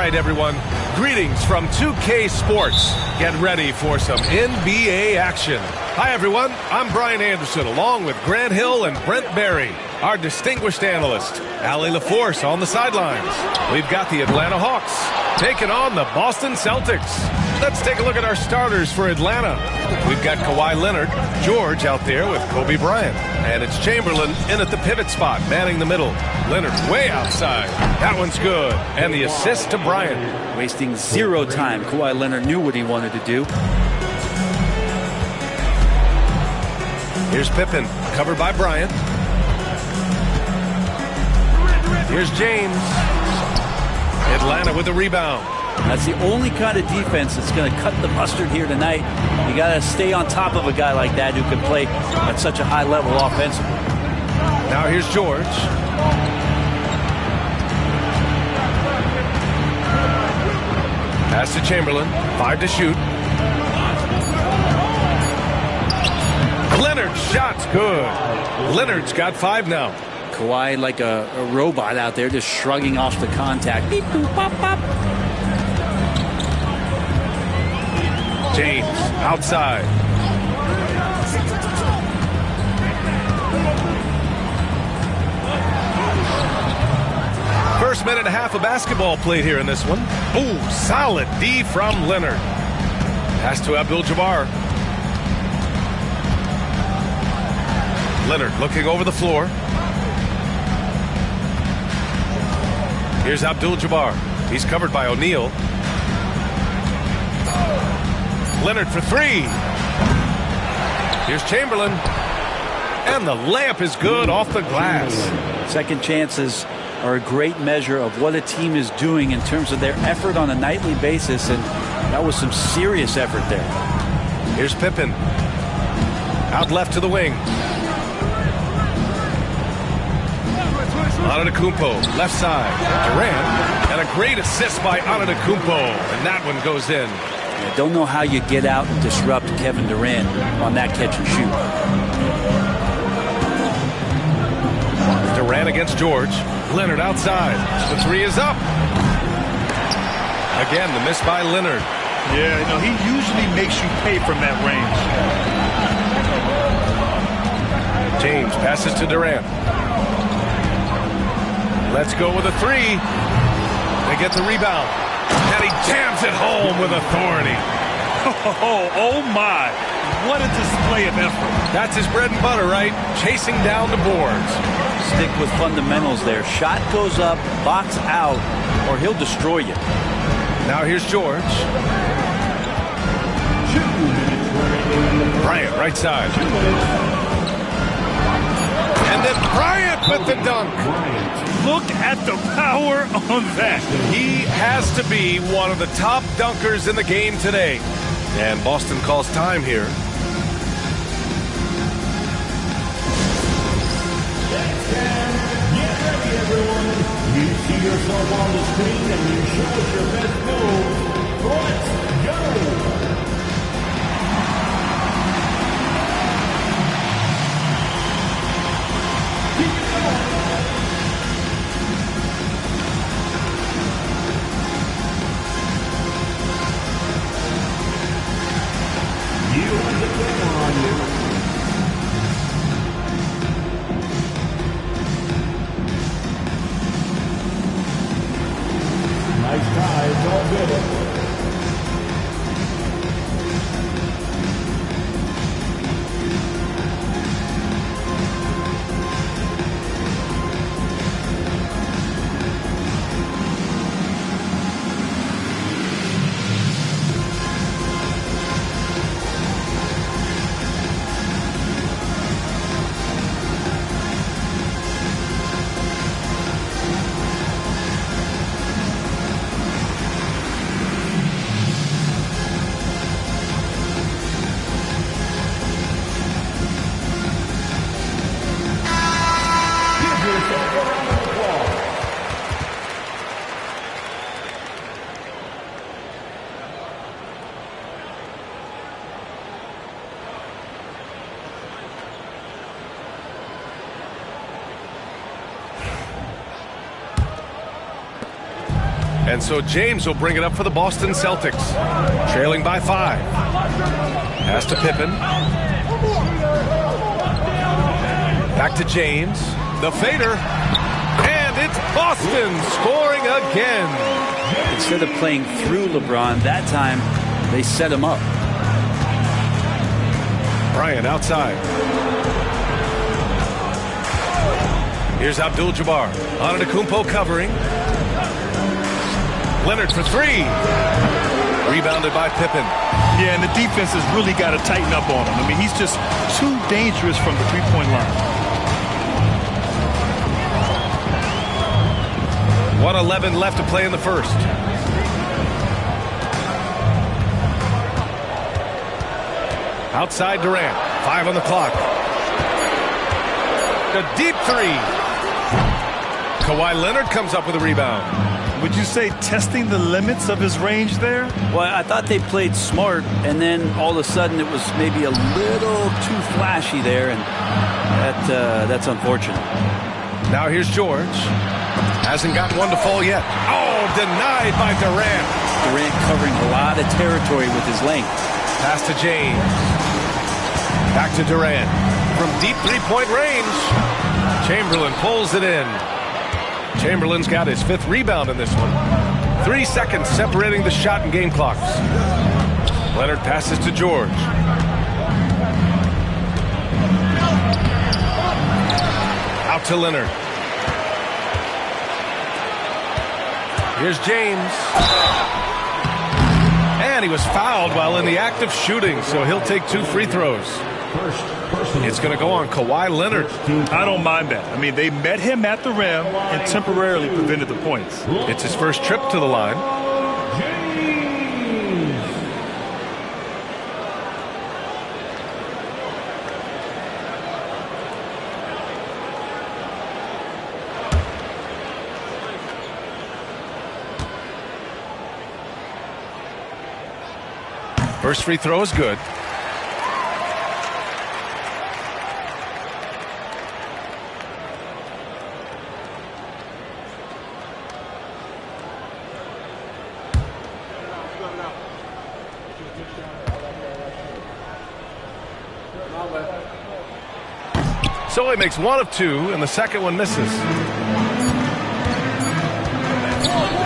right, everyone. Greetings from 2K Sports. Get ready for some NBA action. Hi, everyone. I'm Brian Anderson, along with Grant Hill and Brent Barry, our distinguished analyst. Allie LaForce on the sidelines. We've got the Atlanta Hawks taking on the Boston Celtics. Let's take a look at our starters for Atlanta. We've got Kawhi Leonard, George out there with Kobe Bryant. And it's Chamberlain in at the pivot spot, manning the middle. Leonard way outside. That one's good. And the assist to Bryant. Wasting zero time. Kawhi Leonard knew what he wanted to do. Here's Pippen, covered by Bryant. Here's James. Atlanta with the rebound. That's the only kind of defense that's going to cut the mustard here tonight. You got to stay on top of a guy like that who can play at such a high level offensively. Now here's George. Pass to Chamberlain. 5 to shoot. Leonard's shot's good. Leonard's got 5 now. Kawhi like a robot out there just shrugging off the contact. Beep, boop, pop, pop. James outside. First minute and a half of basketball played here in this one. Ooh, solid D from Leonard. Pass to Abdul-Jabbar. Leonard looking over the floor. Here's Abdul-Jabbar. He's covered by O'Neal. Leonard for 3. Here's Chamberlain. And the layup is good off the glass. Second chances are a great measure of what a team is doing in terms of their effort on a nightly basis, and that was some serious effort there. Here's Pippen. Out left to the wing. Antetokounmpo, left side. Durant, and a great assist by Antetokounmpo, and that one goes in. I don't know how you get out and disrupt Kevin Durant on that catch and shoot. Durant against George. Leonard outside. The 3 is up. Again, the miss by Leonard. Yeah, no, he usually makes you pay from that range. James passes to Durant. Let's go with a 3. They get the rebound. And he jams it home with authority. Oh my. What a display of effort. That's his bread and butter, right? Chasing down the boards. Stick with fundamentals there. Shot goes up, box out, or he'll destroy you. Now here's George. Bryant, right side. And then Bryant with the dunk. Look at the power on that. He has to be one of the top dunkers in the game today. And Boston calls time here. Get ready, everyone. You see yourself on the screen and you show us your best moves. Let's go. You have the camera on you. Nice try, it's all good. And so James will bring it up for the Boston Celtics. Trailing by 5. Pass to Pippen. Back to James. The fader. And it's Boston scoring again. Instead of playing through LeBron, that time they set him up. Bryant outside. Here's Abdul-Jabbar. Antetokounmpo covering. Leonard for 3. Rebounded by Pippen. Yeah, and the defense has really got to tighten up on him. I mean, he's just too dangerous from the three-point line. 1:11 left to play in the first. Outside Durant. 5 on the clock. A deep 3. Kawhi Leonard comes up with a rebound. Would you say testing the limits of his range there? Well, I thought they played smart, and then all of a sudden it was maybe a little too flashy there, and that's unfortunate. Now here's George. Hasn't gotten one to fall yet. Oh, denied by Durant. Durant covering a lot of territory with his length. Pass to James. Back to Durant. From deep three-point range. Chamberlain pulls it in. Chamberlain's got his 5th rebound in this one. 3 seconds separating the shot and game clocks. Leonard passes to George. Out to Leonard. Here's James. And he was fouled while in the act of shooting, so he'll take 2 free throws. It's going to go on Kawhi Leonard. I don't mind that. I mean, they met him at the rim and temporarily prevented the points. It's his first trip to the line. First free throw is good. So he makes 1 of 2, and the second one misses.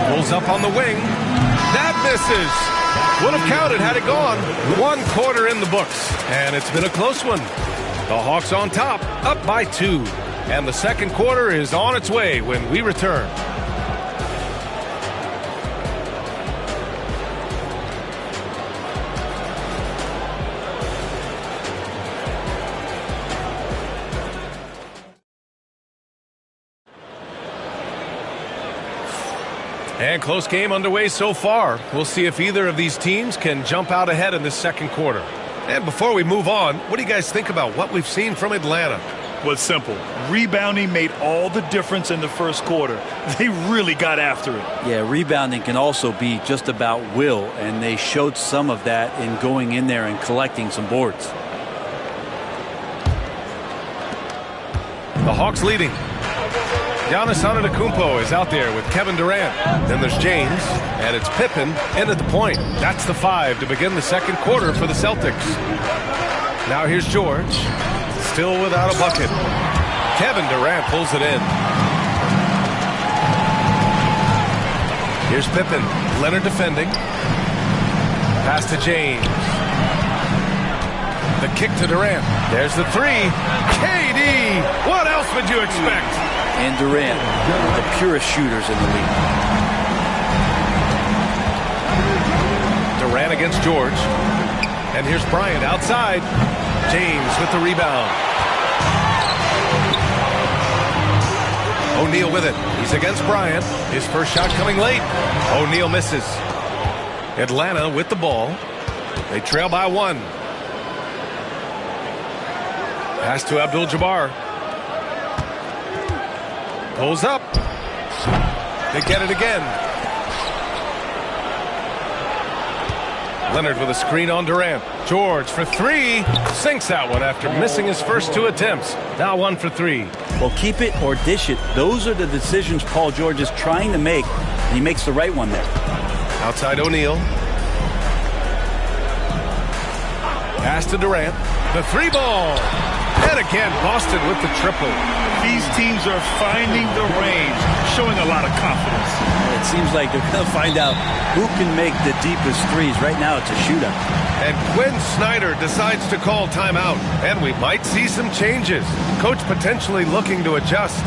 Pulls up on the wing. That misses. Would have counted had it gone. 1 quarter in the books, and it's been a close one. The Hawks on top, up by 2. And the second quarter is on its way when we return. And close game underway so far. We'll see if either of these teams can jump out ahead in this second quarter. And before we move on, what do you guys think about what we've seen from Atlanta? Well, it's simple. Rebounding made all the difference in the first quarter. They really got after it. Yeah, rebounding can also be just about will, and they showed some of that in going in there and collecting some boards. The Hawks leading. Giannis Antetokounmpo is out there with Kevin Durant. Then there's James, and it's Pippen in at the point. That's the 5 to begin the second quarter for the Celtics. Now here's George, still without a bucket. Kevin Durant pulls it in. Here's Pippen, Leonard defending. Pass to James. The kick to Durant. There's the 3. KD! What else would you expect? And Durant, the purest shooters in the league. Durant against George. And here's Bryant outside. James with the rebound. O'Neal with it. He's against Bryant. His first shot coming late. O'Neal misses. Atlanta with the ball. They trail by 1. Pass to Abdul-Jabbar. Pulls up. They get it again. Leonard with a screen on Durant. George for three. Sinks that one after missing his first 2 attempts. Now 1 for 3. Well, keep it or dish it. Those are the decisions Paul George is trying to make, and he makes the right one there. Outside O'Neal. Pass to Durant. The 3-ball. And again, Boston with the triple. These teams are finding the range, showing a lot of confidence. It seems like they're going to find out who can make the deepest threes. Right now, it's a shootout. And Quinn Snyder decides to call timeout. And we might see some changes. Coach potentially looking to adjust.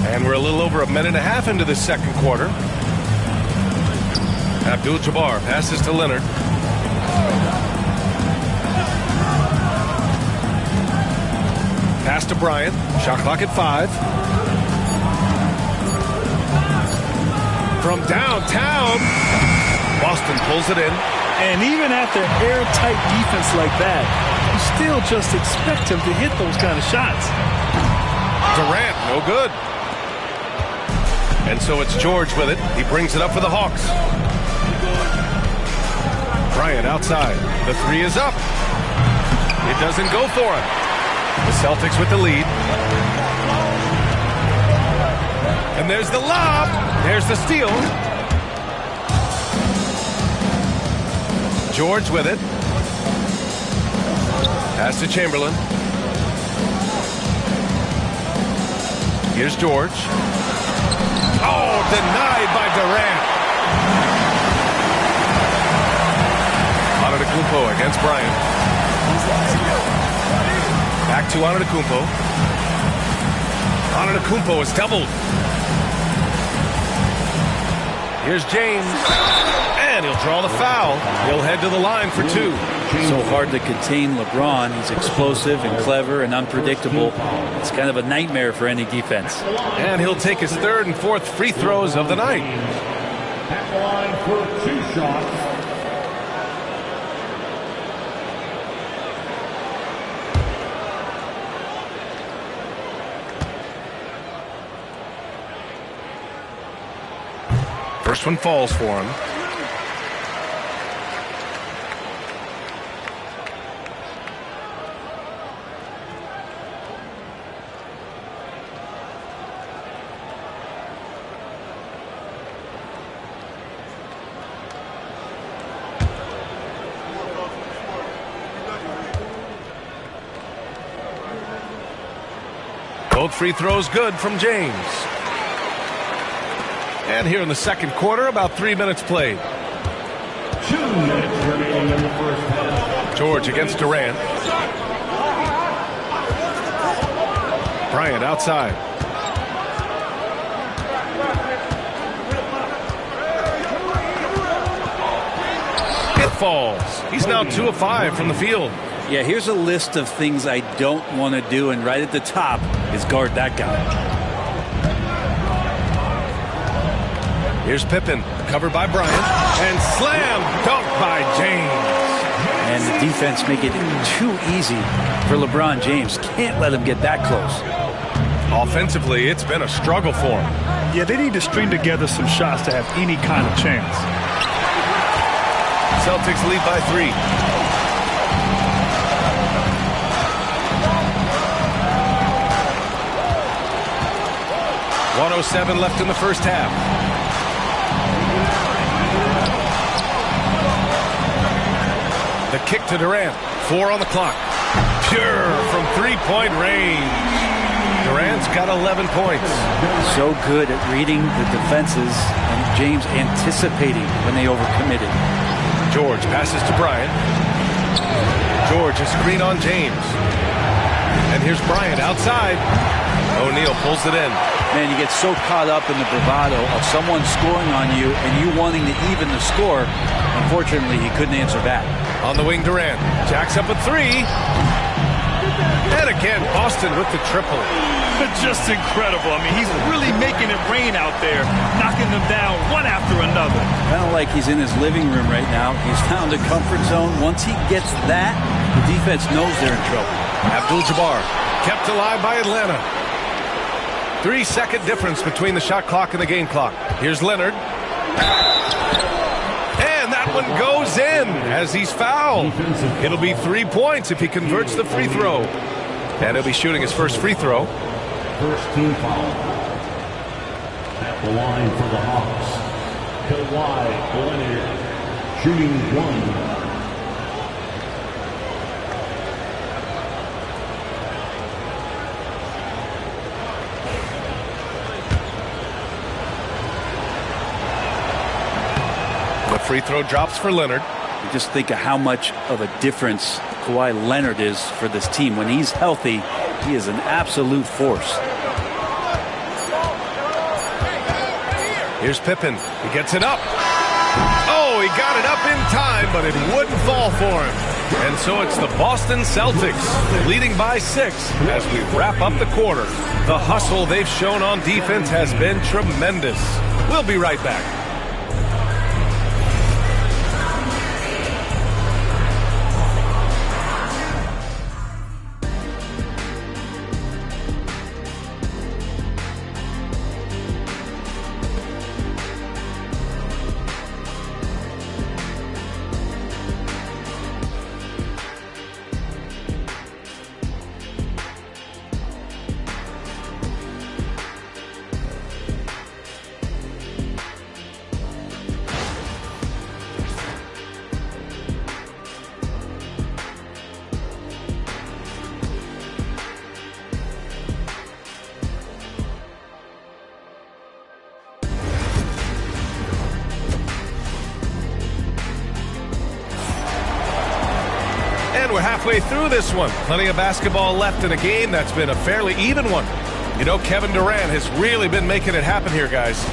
And we're a little over a minute and a half into the second quarter. Abdul-Jabbar passes to Leonard. Pass to Bryant. Shot clock at 5. From downtown, Boston pulls it in. And even after airtight defense like that, you still just expect him to hit those kind of shots. Durant, no good. And so it's George with it. He brings it up for the Hawks. Bryant outside. The 3 is up. It doesn't go for him. The Celtics with the lead. And there's the lob. There's the steal. George with it. Pass to Chamberlain. Here's George. Oh, denied by Durant. Antetokounmpo against Bryant. Back to Antetokounmpo. Antetokounmpo is doubled. Here's James. And he'll draw the foul. He'll head to the line for 2. So hard to contain LeBron. He's explosive and clever and unpredictable. It's kind of a nightmare for any defense. And he'll take his 3rd and 4th free throws of the night. At the line for 2 shots. First one falls for him. Both free throws good from James. And here in the second quarter, about 3 minutes played. 2 minutes remaining in the first half. George against Durant. Bryant outside. It falls. He's now 2 of 5 from the field. Yeah, here's a list of things I don't want to do, and right at the top is guard that guy. Here's Pippen, covered by Bryant, and slam dunk by James. And the defense make it too easy for LeBron James. Can't let him get that close. Offensively, it's been a struggle for him. Yeah, they need to string together some shots to have any kind of chance. Celtics lead by 3. .107 left in the first half. The kick to Durant. 4 on the clock. Pure from 3-point range. Durant's got 11 points. So good at reading the defenses, and James anticipating when they overcommitted. George passes to Bryant. George a screen on James. And here's Bryant outside. O'Neal pulls it in. Man, you get so caught up in the bravado of someone scoring on you and you wanting to even the score. Unfortunately, he couldn't answer back. On the wing, Durant jacks up a 3. And again, Boston with the triple. Just incredible. I mean, he's really making it rain out there, knocking them down one after another. Kind of like he's in his living room right now. He's found a comfort zone. Once he gets that, the defense knows they're in trouble. Abdul-Jabbar kept alive by Atlanta. 3-second difference between the shot clock and the game clock. Here's Leonard. And that one goes in as he's fouled. It'll be 3 points if he converts the free throw. And he'll be shooting his first free throw. First team foul. At the line for the Hawks, Kawhi Leonard, shooting 1. The free throw drops for Leonard. You just think of how much of a difference Kawhi Leonard is for this team. When he's healthy, he is an absolute force. Here's Pippen. He gets it up. Oh, he got it up in time, but it wouldn't fall for him. And so it's the Boston Celtics leading by 6 as we wrap up the quarter. The hustle they've shown on defense has been tremendous. We'll be right back. And we're halfway through this one. Plenty of basketball left in a game that's been a fairly even one. You know, Kevin Durant has really been making it happen here, guys.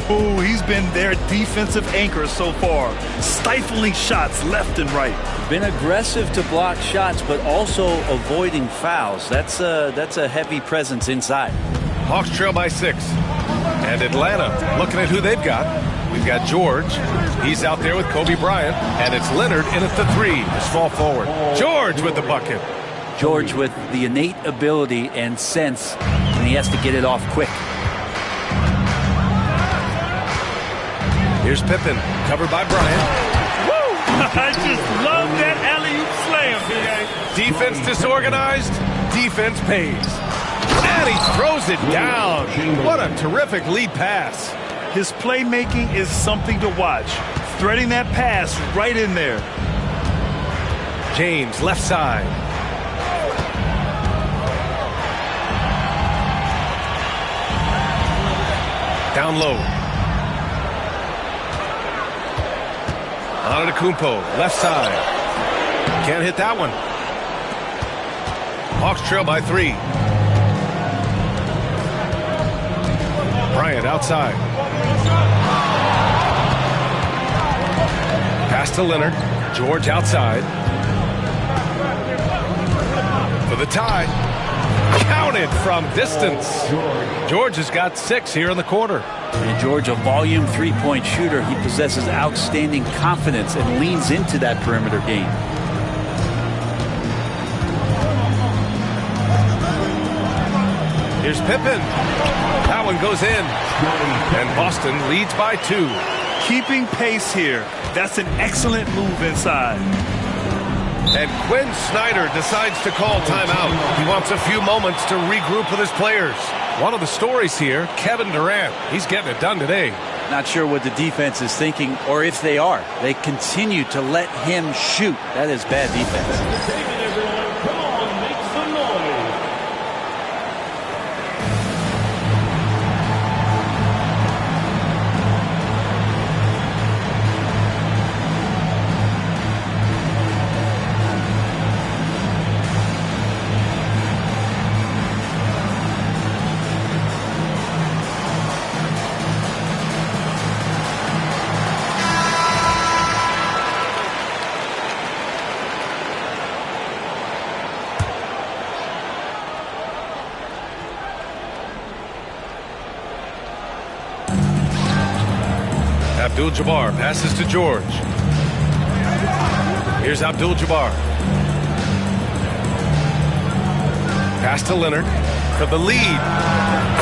Oh, he's been their defensive anchor so far, stifling shots left and right. Been aggressive to block shots, but also avoiding fouls. That's a heavy presence inside. Hawks trail by 6. And Atlanta, looking at who they've got. We've got George. He's out there with Kobe Bryant. And it's Leonard in at the 3. Just fall forward. George with the bucket. George with the innate ability and sense when he has to get it off quick. Here's Pippen, covered by Bryant. Woo! I just love that alley-oop slam, B.A. Defense disorganized, defense pays. And he throws it down. What a terrific lead pass. His playmaking is something to watch. Threading that pass right in there. James, left side. Down low. Antetokounmpo, left side. Can't hit that one. Hawks trail by 3. Bryant outside. Pass to Leonard. George outside. For the tie. Counted from distance. George has got 6 here in the quarter. And George, a volume three-point shooter. He possesses outstanding confidence and leans into that perimeter game. Here's Pippen. That one goes in. And Boston leads by 2. Keeping pace here. That's an excellent move inside. And Quinn Snyder decides to call timeout. He wants a few moments to regroup with his players. One of the stories here, Kevin Durant. He's getting it done today. Not sure what the defense is thinking, or if they are. They continue to let him shoot. That is bad defense. Come on, make some noise. Abdul-Jabbar passes to George. Here's Abdul-Jabbar. Pass to Leonard for the lead.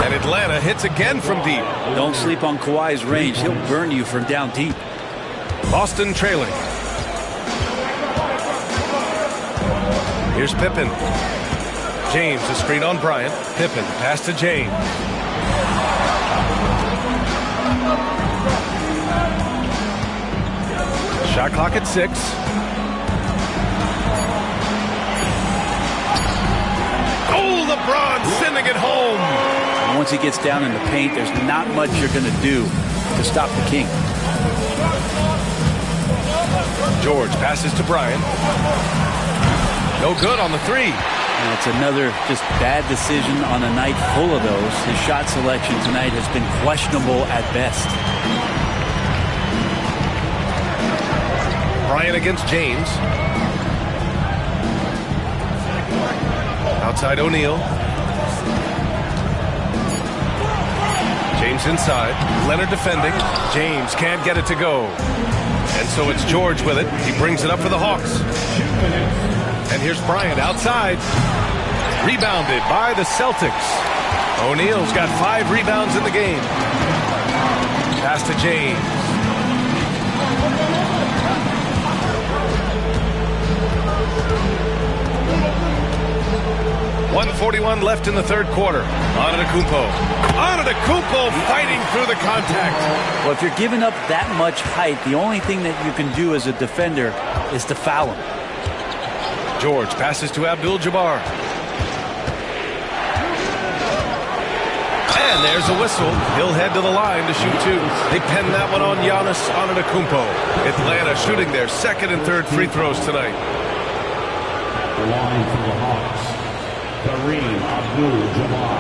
And Atlanta hits again from deep. Don't sleep on Kawhi's range. He'll burn you from down deep. Boston trailing. Here's Pippen. James, a screen on Bryant. Pippen, pass to James. Shot clock at 6. Oh, LeBron sending it home. And once he gets down in the paint, there's not much you're going to do to stop the King. George passes to Bryant. No good on the 3. And it's another just bad decision on a night full of those. His shot selection tonight has been questionable at best. Bryant against James. Outside O'Neal. James inside. Leonard defending. James can't get it to go. And so it's George with it. He brings it up for the Hawks. And here's Bryant outside. Rebounded by the Celtics. O'Neal's got 5 rebounds in the game. Pass to James. .141 left in the third quarter. Antetokounmpo fighting through the contact. Well, if you're giving up that much height, the only thing that you can do as a defender is to foul him. George passes to Abdul-Jabbar. And there's a whistle. He'll head to the line to shoot 2. They pen that one on Giannis Antetokounmpo. Atlanta shooting their second and third free throws tonight. The line for the Hawks. Kareem Abdul-Jabbar.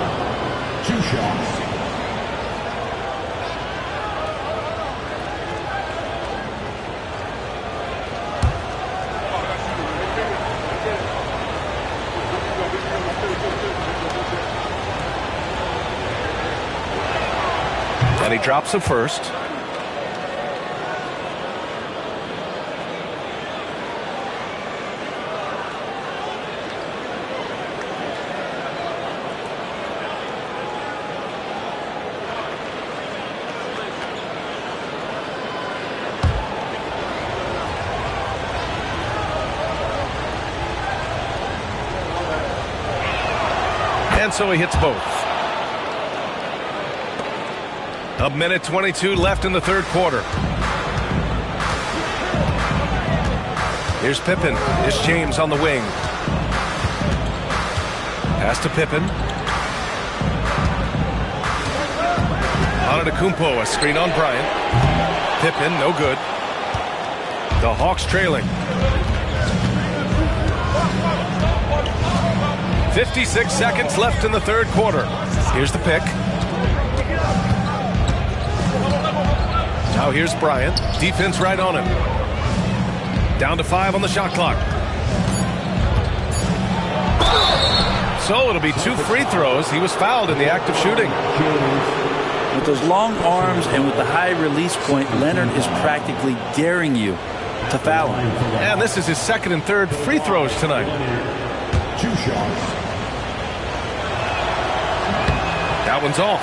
2 shots. And he drops a first. And so he hits both. A minute 22 left in the third quarter. Here's Pippen. Here's James on the wing. Pass to Pippen. Antetokounmpo, a screen on Bryant. Pippen, no good. The Hawks trailing. 56 seconds left in the third quarter. Here's the pick. Now here's Bryant. Defense right on him. Down to 5 on the shot clock. So it'll be 2 free throws. He was fouled in the act of shooting. With those long arms and with the high release point, Leonard is practically daring you to foul him. And this is his second and third free throws tonight. 2 shots. That one's off.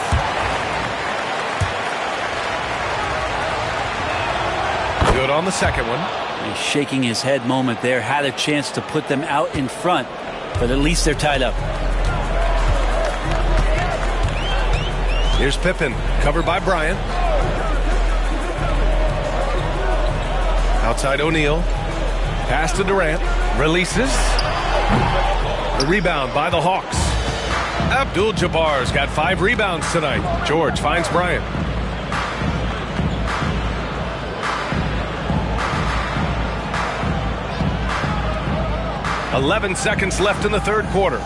Good on the second one. He's shaking his head moment there. Had a chance to put them out in front, but at least they're tied up. Here's Pippen, covered by Bryant. Outside O'Neal. Pass to Durant. Releases. The rebound by the Hawks. Abdul-Jabbar's got 5 rebounds tonight. George finds Bryant. .11 seconds left in the third quarter.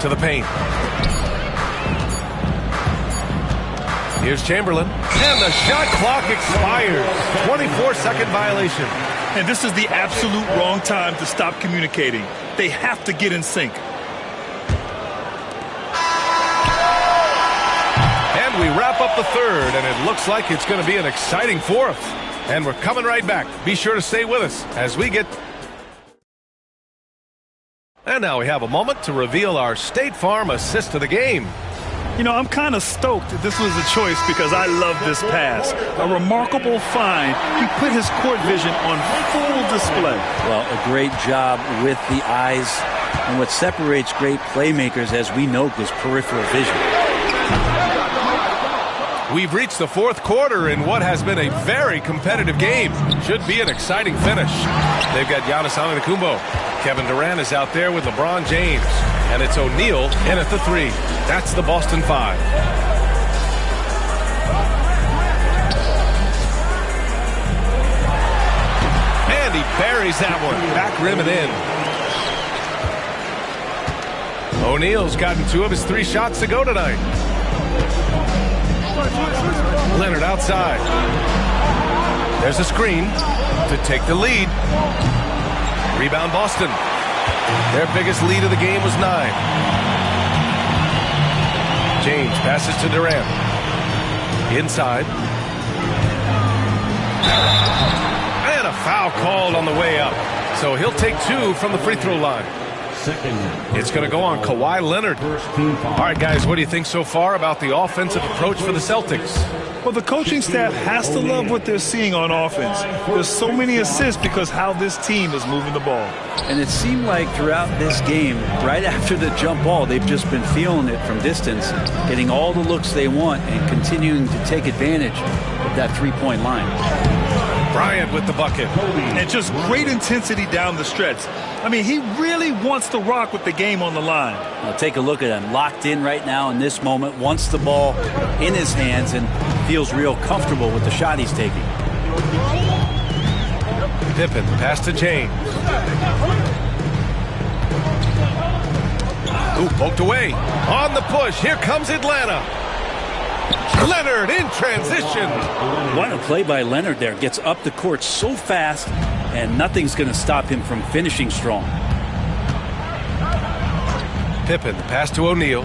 To the paint. Here's Chamberlain. And the shot clock expires. 24-second violation. And this is the absolute wrong time to stop communicating. They have to get in sync. And we wrap up the third, and it looks like it's going to be an exciting fourth. And we're coming right back. Be sure to stay with us as we get... And now we have a moment to reveal our State Farm assist of the game. You know, I'm kind of stoked this was a choice because I love this pass. A remarkable find. He put his court vision on full display. Well, a great job with the eyes. And what separates great playmakers, as we know, is peripheral vision. We've reached the fourth quarter in what has been a very competitive game. Should be an exciting finish. They've got Giannis Antetokounmpo. Kevin Durant is out there with LeBron James. And it's O'Neal in at the three. That's the Boston Five. And he buries that one. Back rim and in. O'Neal's gotten 2 of his 3 shots to go tonight. Leonard outside. There's a screen to take the lead. Rebound Boston. Their biggest lead of the game was 9. James passes to Durant. Inside. And a foul called on the way up. So he'll take 2 from the free throw line. It's going to go on Kawhi Leonard. All right, guys, what do you think so far about the offensive approach for the Celtics? Well, the coaching staff has to love what they're seeing on offense. There's so many assists because how this team is moving the ball. And it seemed like throughout this game, right after the jump ball, they've just been feeling it from distance, getting all the looks they want and continuing to take advantage of that three-point line. Bryant with the bucket. And just great intensity down the stretch. I mean, he really wants to rock with the game on the line. Now take a look at him. Locked in right now in this moment. Wants the ball in his hands and feels real comfortable with the shot he's taking. Pippen, pass to James. Ooh, poked away. On the push. Here comes Atlanta. Leonard in transition. What a play by Leonard there. Gets up the court so fast, and nothing's going to stop him from finishing strong. Pippen, pass to O'Neal.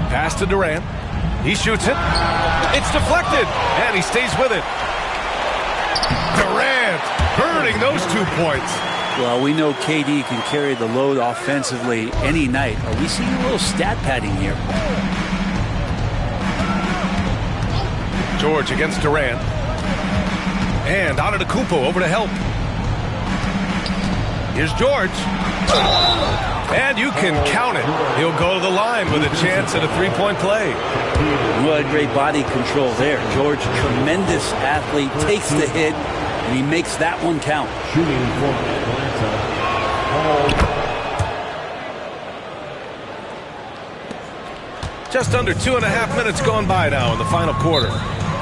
Pass to Durant. He shoots it. It's deflected, and he stays with it. Durant earning those 2 points. Well, we know KD can carry the load offensively any night. Are we seeing a little stat padding here? George against Durant. And Antetokounmpo over to help. Here's George. And you can count it. He'll go to the line with a chance at a three-point play. What a great body control there. George, tremendous athlete, takes the hit, and he makes that one count. Shooting for Atlanta. Just under 2.5 minutes gone by now in the final quarter.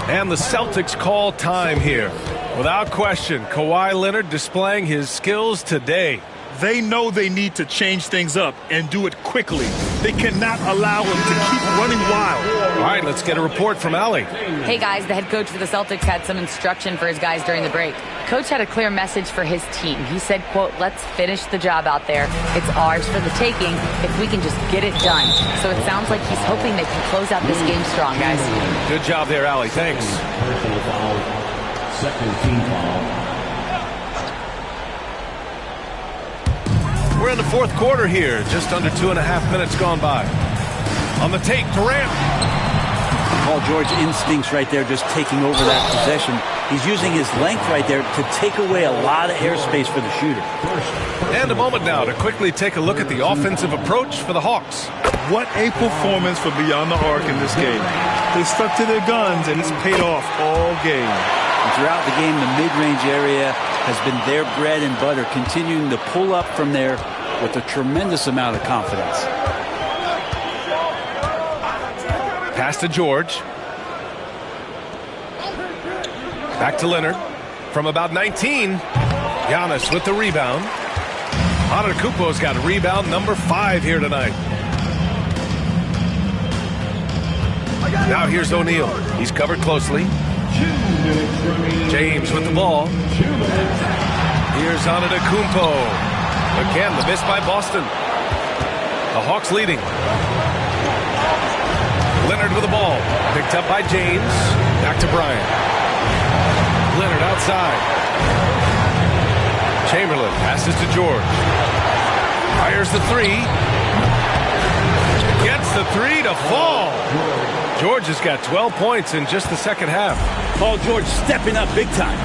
And the Celtics call time here. Without question, Kawhi Leonard displaying his skills today. They know they need to change things up and do it quickly. They cannot allow him to keep running wild. All right, let's get a report from Allie. Hey, guys, the head coach for the Celtics had some instruction for his guys during the break. Coach had a clear message for his team. He said, quote, "Let's finish the job out there. It's ours for the taking if we can just get it done." So it sounds like he's hoping they can close out this game strong, guys. Good job there, Allie. Thanks. Personal foul. Second team foul. We're in the fourth quarter here. Just under 2.5 minutes gone by. On the take, Durant. Paul George instincts right there, just taking over that possession. He's using his length right there to take away a lot of airspace for the shooter. And a moment now to quickly take a look at the offensive approach for the Hawks. What a performance for beyond the arc in this game. They stuck to their guns, and it's paid off all game. And throughout the game, the mid-range area has been their bread and butter, continuing to pull up from there with a tremendous amount of confidence. Pass to George. Back to Leonard. From about 19, Giannis with the rebound. Antetokounmpo's got rebound number 5 here tonight. Now here's O'Neal. He's covered closely. James with the ball. Here's Antetokounmpo. Again, the miss by Boston. The Hawks leading. Leonard with the ball. Picked up by James. Back to Bryant. Leonard outside. Chamberlain passes to George. Fires the three. Gets the three to fall. George has got 12 points in just the second half. Paul George stepping up big time.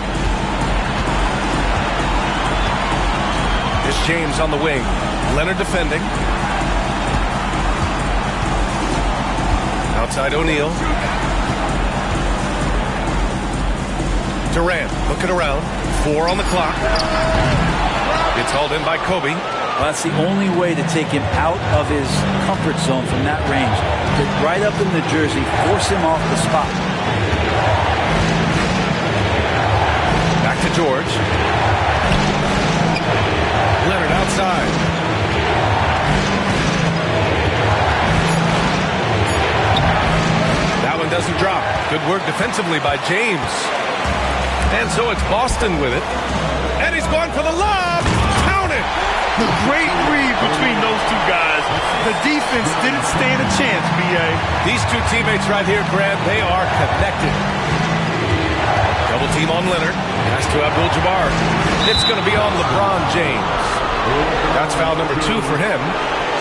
Here's James on the wing. Leonard defending. Outside O'Neal. Durant looking around. 4 on the clock. It's hauled in by Kobe. Well, that's the only way to take him out of his comfort zone from that range. Get right up in the jersey, force him off the spot. Back to George. Leonard outside. That one doesn't drop. Good work defensively by James. And so it's Boston with it. And he's going for the lob. Count it. The great read between those two guys. The defense didn't stand a chance, B.A. These two teammates right here, Grant, they are connected. Double team on Leonard. Pass to Abdul-Jabbar. It's going to be on LeBron James. That's foul number 2 for him.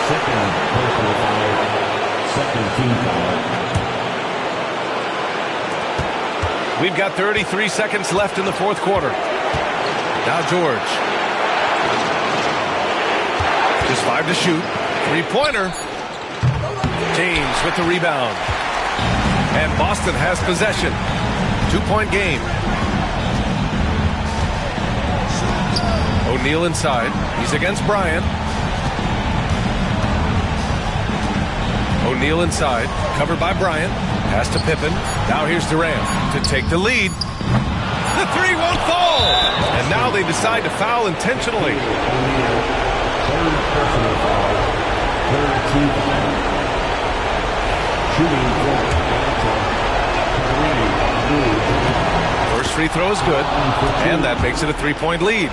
Second personal foul. Second team foul. We've got 33 seconds left in the fourth quarter. Now George. Just 5 to shoot. 3-pointer. James with the rebound. And Boston has possession. 2-point game. O'Neal inside. He's against Bryant. O'Neal inside. Covered by Bryant. Pass to Pippen. Now here's Durant to take the lead. The three won't fall. And now they decide to foul intentionally. Third personal foul. Third team foul. Shooting First free throw is good. And that makes it a 3-point lead.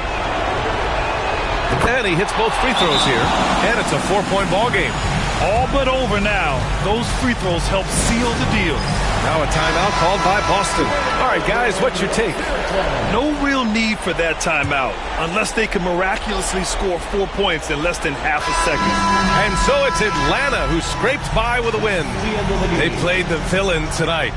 And he hits both free throws here. And it's a 4-point ball game. All but over now. Those free throws help seal the deal. Now a timeout called by Boston. All right, guys, what's your take? No real need for that timeout unless they can miraculously score 4 points in less than half a second. And so it's Atlanta who scraped by with a win. They played the villain tonight.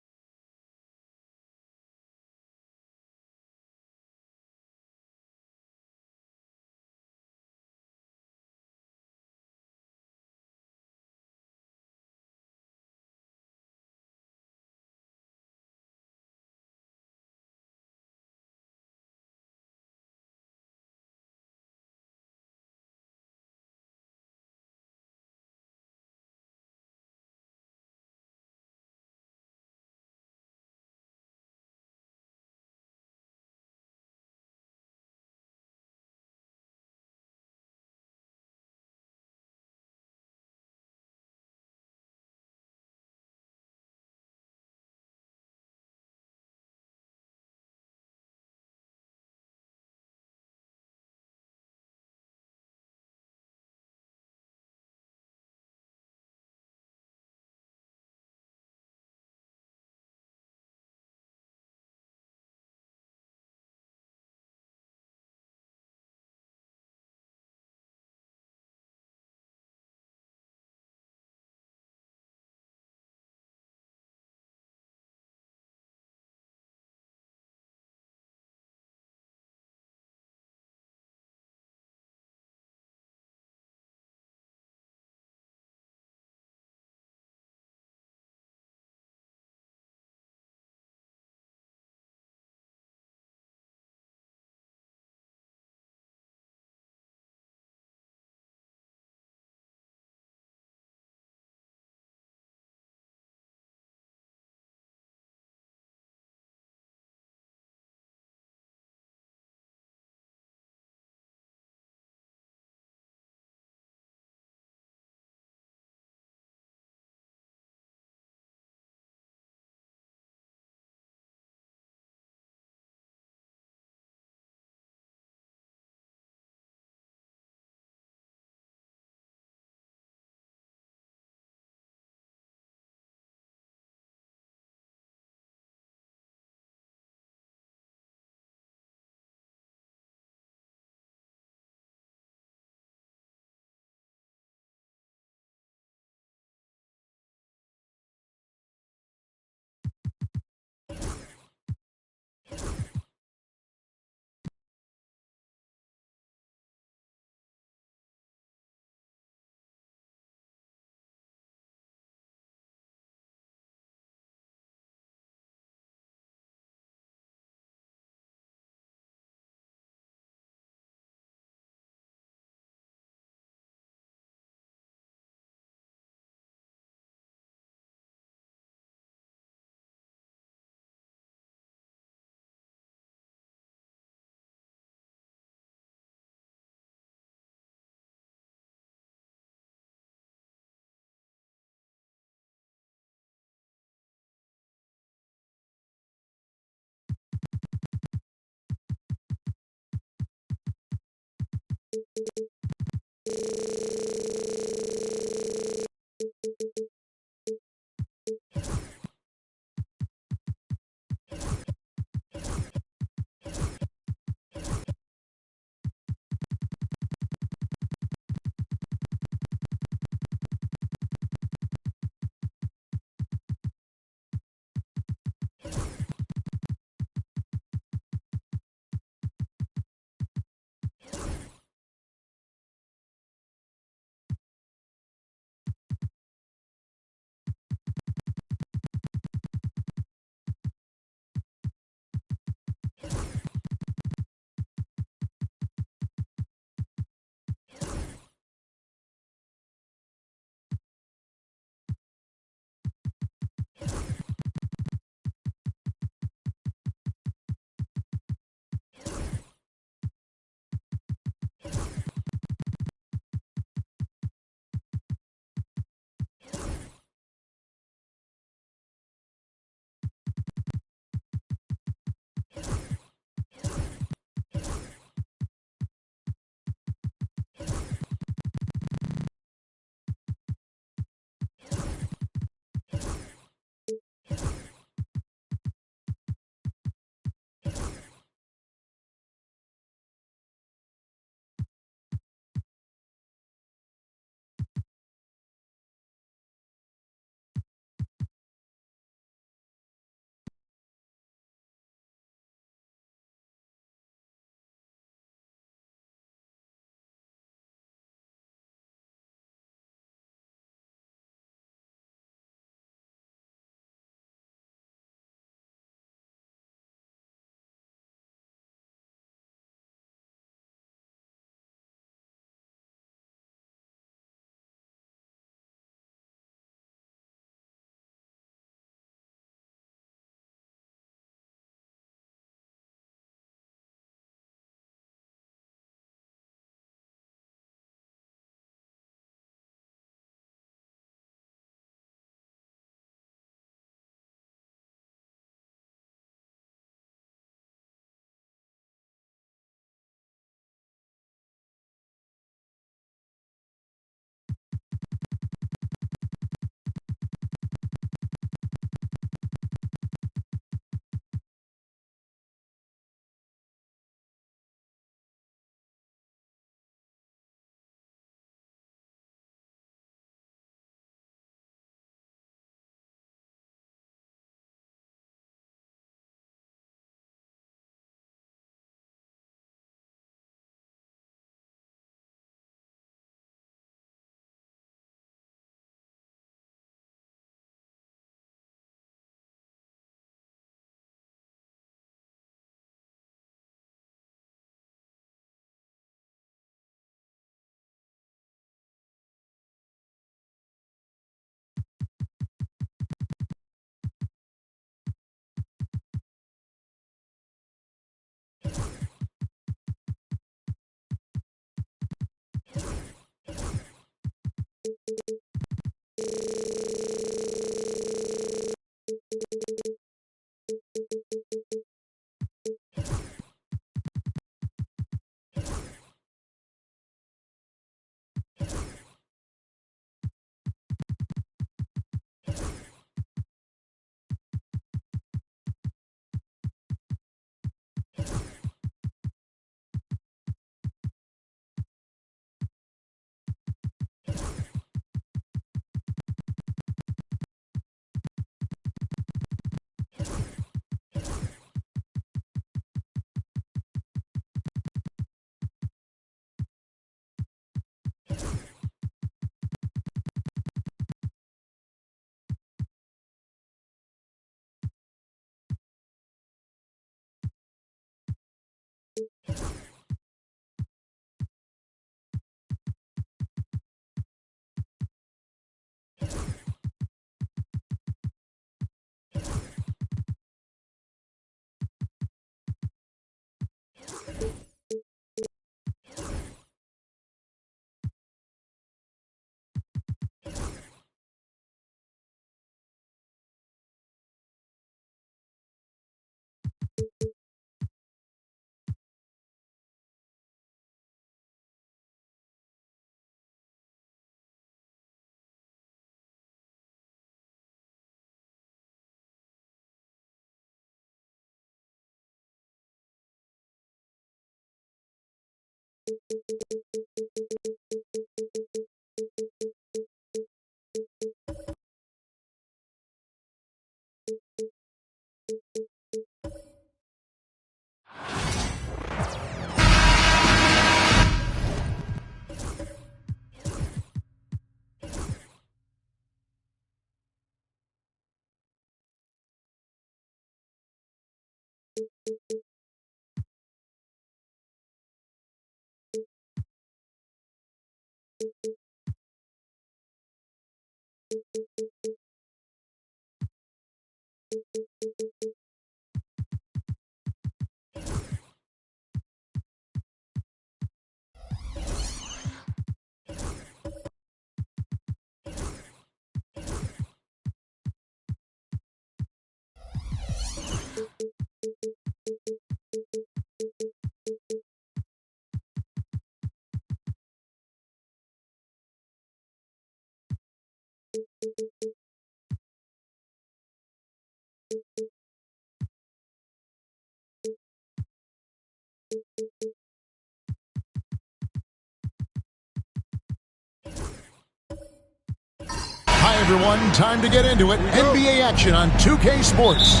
Hi, everyone. Time to get into it. NBA action on 2K Sports.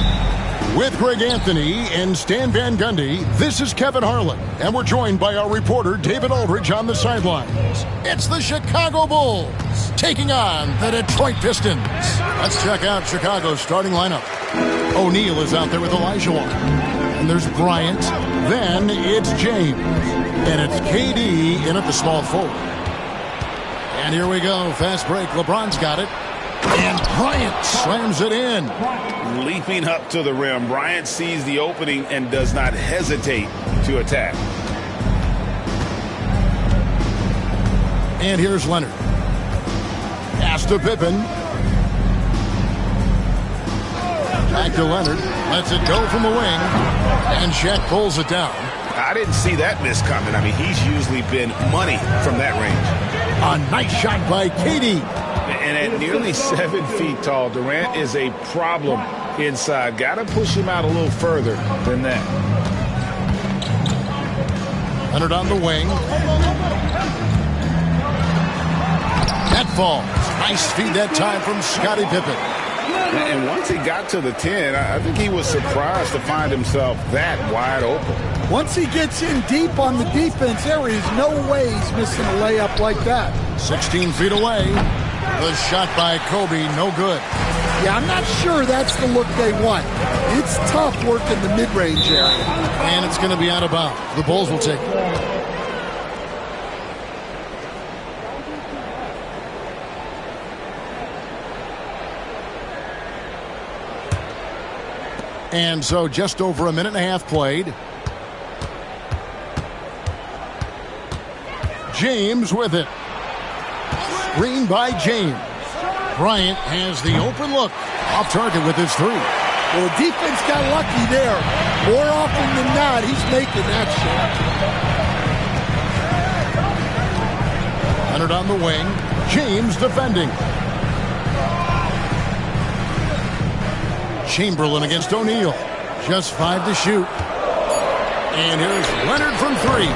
With Greg Anthony and Stan Van Gundy, this is Kevin Harlan, and we're joined by our reporter David Aldridge on the sidelines. It's the Chicago Bulls taking on the Detroit Pistons. Let's check out Chicago's starting lineup. O'Neal is out there with Olajuwon. And there's Bryant. Then it's James. And it's KD in at the small forward. And here we go. Fast break. LeBron's got it. And Bryant slams it in. Leaping up to the rim, Bryant sees the opening and does not hesitate to attack. And here's Leonard. Pass to Pippen. Back to Leonard. Lets it go from the wing. And Shaq pulls it down. I didn't see that miss coming. I mean, he's usually been money from that range. A nice shot by KD. And at nearly 7 feet tall, Durant is a problem inside. Got to push him out a little further than that. Leonard on the wing. That falls. Nice feed that time from Scottie Pippen. And once he got to the 10, I think he was surprised to find himself that wide open. Once he gets in deep on the defense, there is no way he's missing a layup like that. 16 feet away. The shot by Kobe, no good. Yeah, I'm not sure that's the look they want. It's tough working the mid-range area. And it's going to be out of bounds. The Bulls will take it. And so just over a minute and a half played. James with it. Screen by James. Bryant has the open look. Off target with his three. Well, the defense got lucky there. More often than not, he's making that shot. Leonard on the wing. James defending. Chamberlain against O'Neal. Just 5 to shoot. And here's Leonard from 3.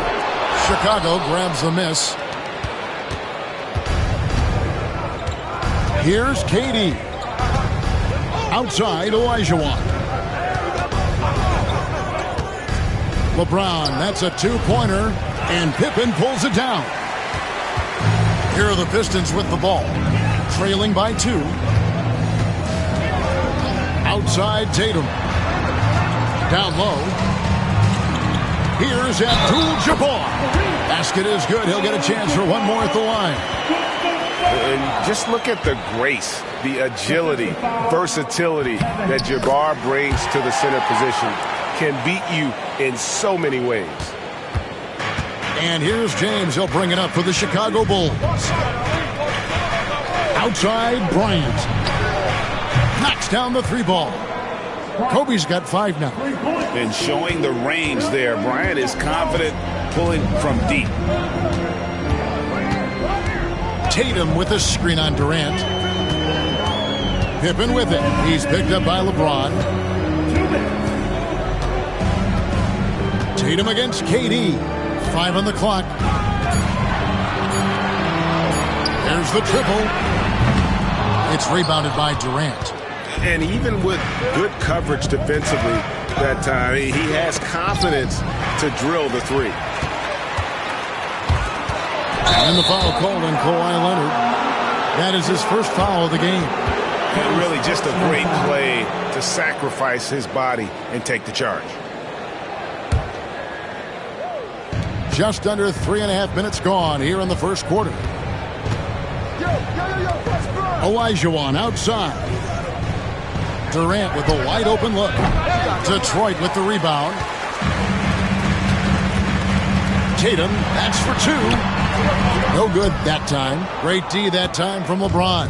Chicago grabs the miss. Here's KD. Outside, Olajuwon. LeBron, that's a two-pointer. And Pippen pulls it down. Here are the Pistons with the ball. Trailing by 2. Outside Tatum. Down low. Here's Abdul-Jabbar. Basket is good. He'll get a chance for one more at the line. And just look at the grace, the agility, versatility that Jabbar brings to the center position. Can beat you in so many ways. And here's James. He'll bring it up for the Chicago Bulls. Outside Bryant. Knocks down the 3 ball. Kobe's got 5 now. And showing the range there. Bryant is confident pulling from deep. Tatum with a screen on Durant. Pippen with it. He's picked up by LeBron. 5 on the clock. There's the triple. It's rebounded by Durant. And even with good coverage defensively that time, he has confidence to drill the three. And the foul called on Kawhi Leonard. That is his first foul of the game. And really just a great play to sacrifice his body and take the charge. Just under 3.5 minutes gone here in the first quarter. Olajuwon outside. Durant with a wide open look. Detroit with the rebound. Tatum, that's for 2. No good that time. Great D that time from LeBron.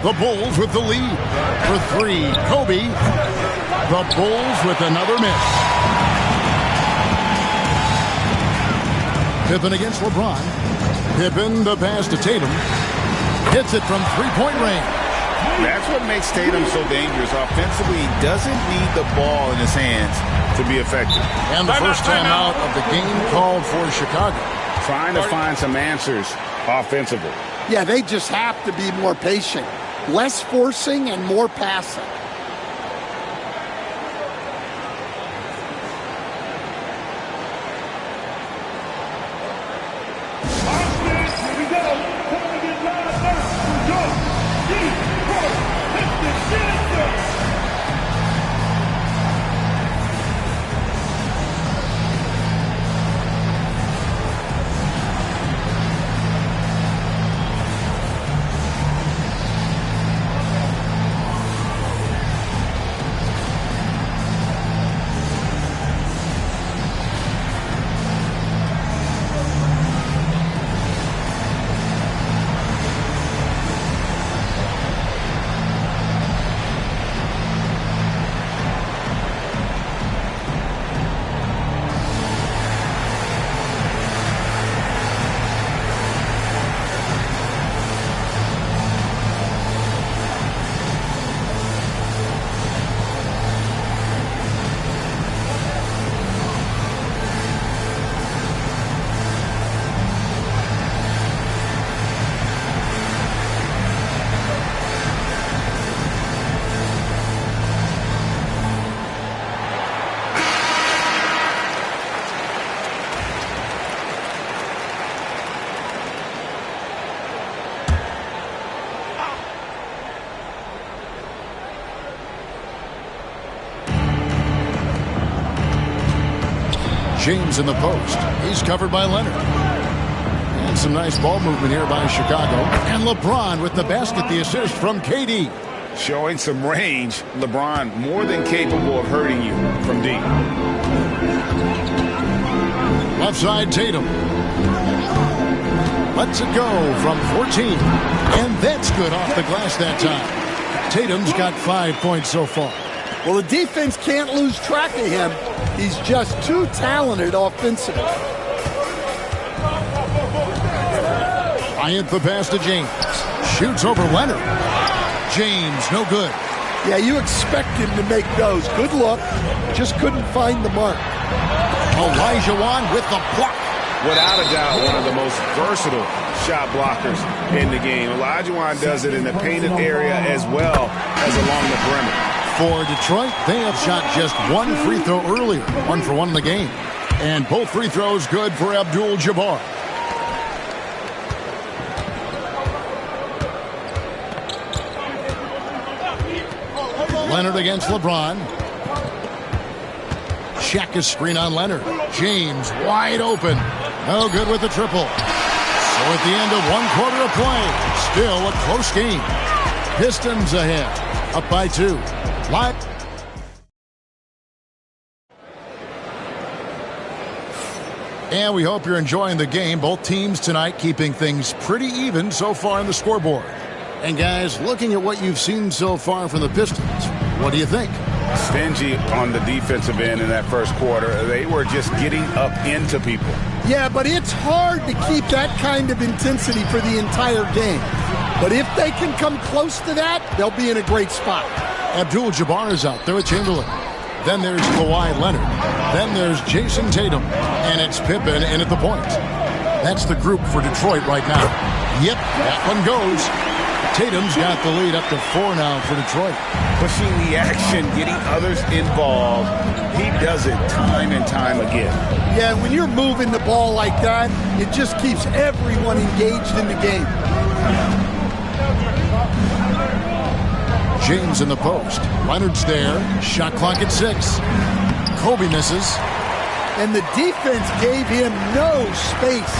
The Bulls with the lead. For 3, Kobe. The Bulls with another miss. Pippen against LeBron. Pippen, the pass to Tatum. Hits it from three-point range. That's what makes Tatum so dangerous. Offensively, he doesn't need the ball in his hands to be effective. And the first time out of the game called for Chicago. Trying to find some answers offensively. Yeah, they just have to be more patient. Less forcing and more passing. James in the post. He's covered by Leonard. And some nice ball movement here by Chicago. And LeBron with the basket, the assist from KD. Showing some range. LeBron more than capable of hurting you from deep. Left side, Tatum. Lets it go from 14. And that's good off the glass that time. Tatum's got 5 points so far. Well, the defense can't lose track of him. He's just too talented offensively. Bryant the pass to James. Shoots over Leonard. James, no good. Yeah, you expect him to make those. Good look. Just couldn't find the mark. Olajuwon with the block. Without a doubt, one of the most versatile shot blockers in the game. Olajuwon does it in the painted area as well as along the perimeter. For Detroit, they have shot just 1 free throw earlier. 1 for 1 in the game. And both free throws good for Abdul-Jabbar. Leonard against LeBron. Shaq screen on Leonard. James wide open. No good with the triple. So at the end of 1 quarter of play, still a close game. Pistons ahead, up by 2. Live. And we hope you're enjoying the game. Both teams tonight keeping things pretty even so far on the scoreboard. And guys, looking at what you've seen so far from the Pistons, what do you think? Stingy on the defensive end in that first quarter. They were just getting up into people. Yeah, but it's hard to keep that kind of intensity for the entire game. But if they can come close to that, they'll be in a great spot. Abdul-Jabbar is out there with Chamberlain. Then there's Kawhi Leonard. Then there's Jason Tatum. And it's Pippen in at the point. That's the group for Detroit right now. Yep, that one goes. Tatum's got the lead up to 4 now for Detroit. Pushing the action, getting others involved. He does it time and time again. Yeah, when you're moving the ball like that, it just keeps everyone engaged in the game. James in the post. Leonard's there. Shot clock at 6. Kobe misses. And the defense gave him no space.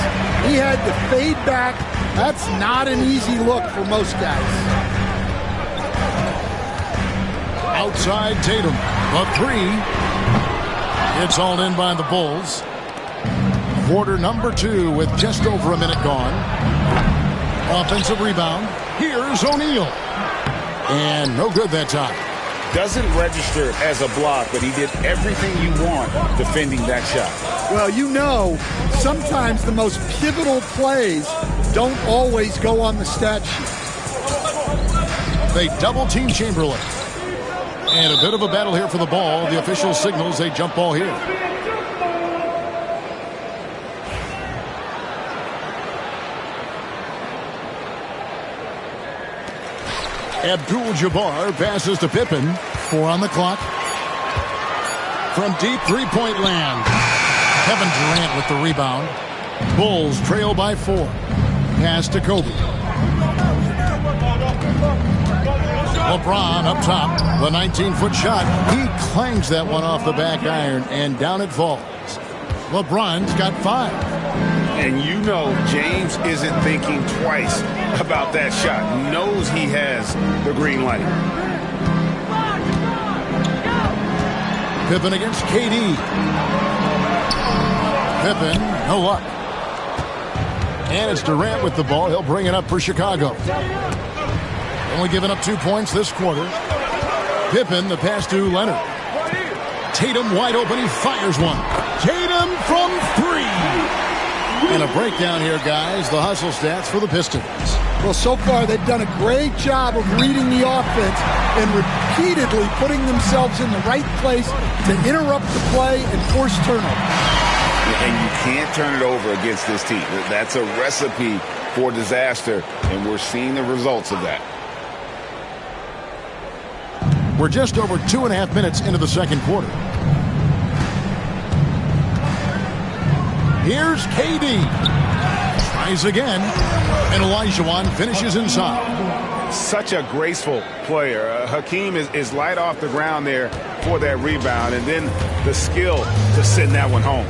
He had to fade back. That's not an easy look for most guys. Outside Tatum. The 3. It's hauled in by the Bulls. Quarter number 2 with just over a minute gone. Offensive rebound. Here's O'Neal. And no good that time. Doesn't register as a block, but he did everything you want defending that shot. Well, you know, sometimes the most pivotal plays don't always go on the stat sheet. They double-team Chamberlain. And a bit of a battle here for the ball. The official signals a jump ball here. Abdul-Jabbar passes to Pippen. 4 on the clock. From deep three-point land. Kevin Durant with the rebound. Bulls trail by 4. Pass to Kobe. LeBron up top. The 19-foot shot. He clangs that one off the back iron, and down it falls. LeBron's got 5. And you know James isn't thinking twice about that shot. Knows he has the green light. Pippen against KD. Pippen, no luck. And it's Durant with the ball. He'll bring it up for Chicago. Only giving up 2 points this quarter. Pippen, the pass to Leonard. Tatum wide open. He fires one. Tatum from 3. And a breakdown here, guys. The hustle stats for the Pistons. Well, so far they've done a great job of reading the offense and repeatedly putting themselves in the right place to interrupt the play and force turnover. And you can't turn it over against this team. That's a recipe for disaster, and we're seeing the results of that. We're just over 2.5 minutes into the second quarter. Here's KD. Tries again. And Olajuwon finishes inside. Such a graceful player. Hakeem is light off the ground there for that rebound. And then the skill to send that one home.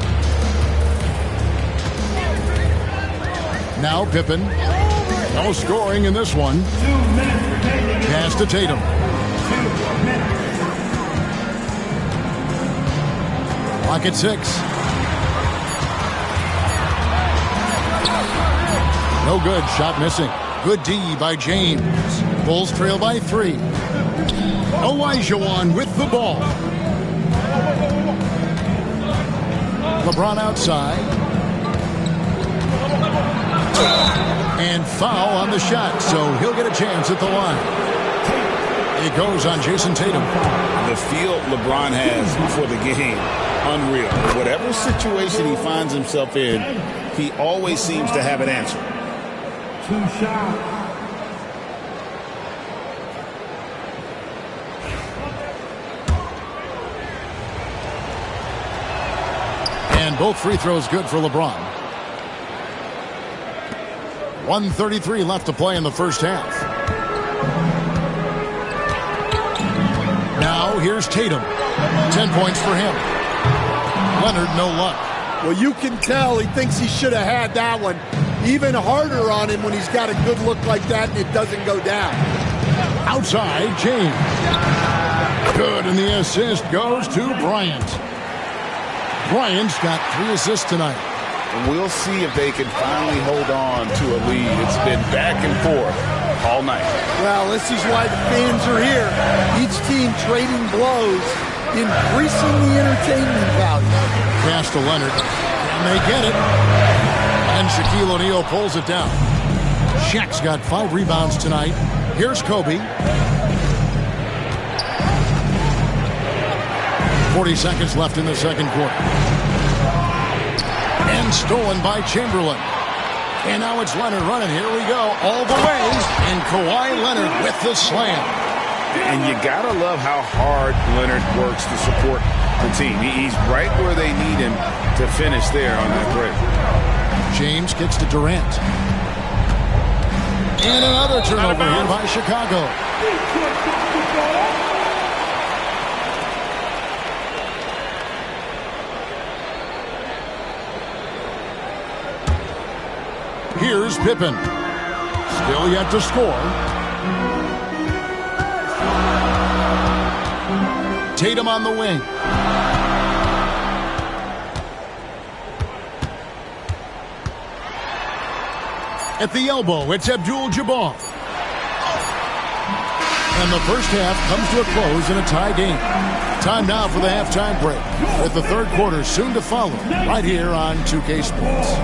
Now Pippen. No scoring in this one. Pass to Tatum. Clock at 6. No good. Shot missing. Good D by James. Bulls trail by 3. Olajuwon with the ball. LeBron outside. And foul on the shot, so he'll get a chance at the line. It goes on Jason Tatum. The feel LeBron has for the game, unreal. Whatever situation he finds himself in, he always seems to have an answer. 2 shots. And both free throws good for LeBron. 1:33 left to play in the first half. Now here's Tatum. 10 points for him. Leonard, no luck. Well, you can tell he thinks he should have had that one. Even harder on him when he's got a good look like that and it doesn't go down. Outside, James. Good, and the assist goes to Bryant. Bryant's got 3 assists tonight. We'll see if they can finally hold on to a lead. It's been back and forth all night. Well, this is why the fans are here. Each team trading blows, increasing the entertainment value. Pass to Leonard, and they get it. And Shaquille O'Neal pulls it down. Shaq's got 5 rebounds tonight. Here's Kobe. 40 seconds left in the second quarter. And stolen by Chamberlain. And now it's Leonard running. Here we go. All the way. And Kawhi Leonard with the slam. And you got to love how hard Leonard works to support the team. He's right where they need him to finish there on that break. James kicks to Durant. And another turnover here by Chicago. Here's Pippen. Still yet to score. Tatum on the wing. At the elbow, it's Abdul-Jabbar. And the first half comes to a close in a tie game. Time now for the halftime break, with the third quarter soon to follow, right here on 2K Sports.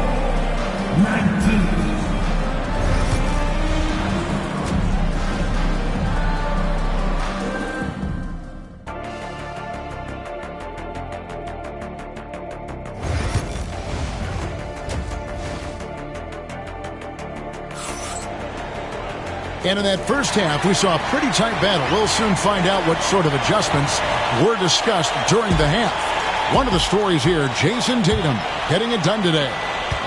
And in that first half, we saw a pretty tight battle. We'll soon find out what sort of adjustments were discussed during the half. One of the stories here, Jason Tatum getting it done today.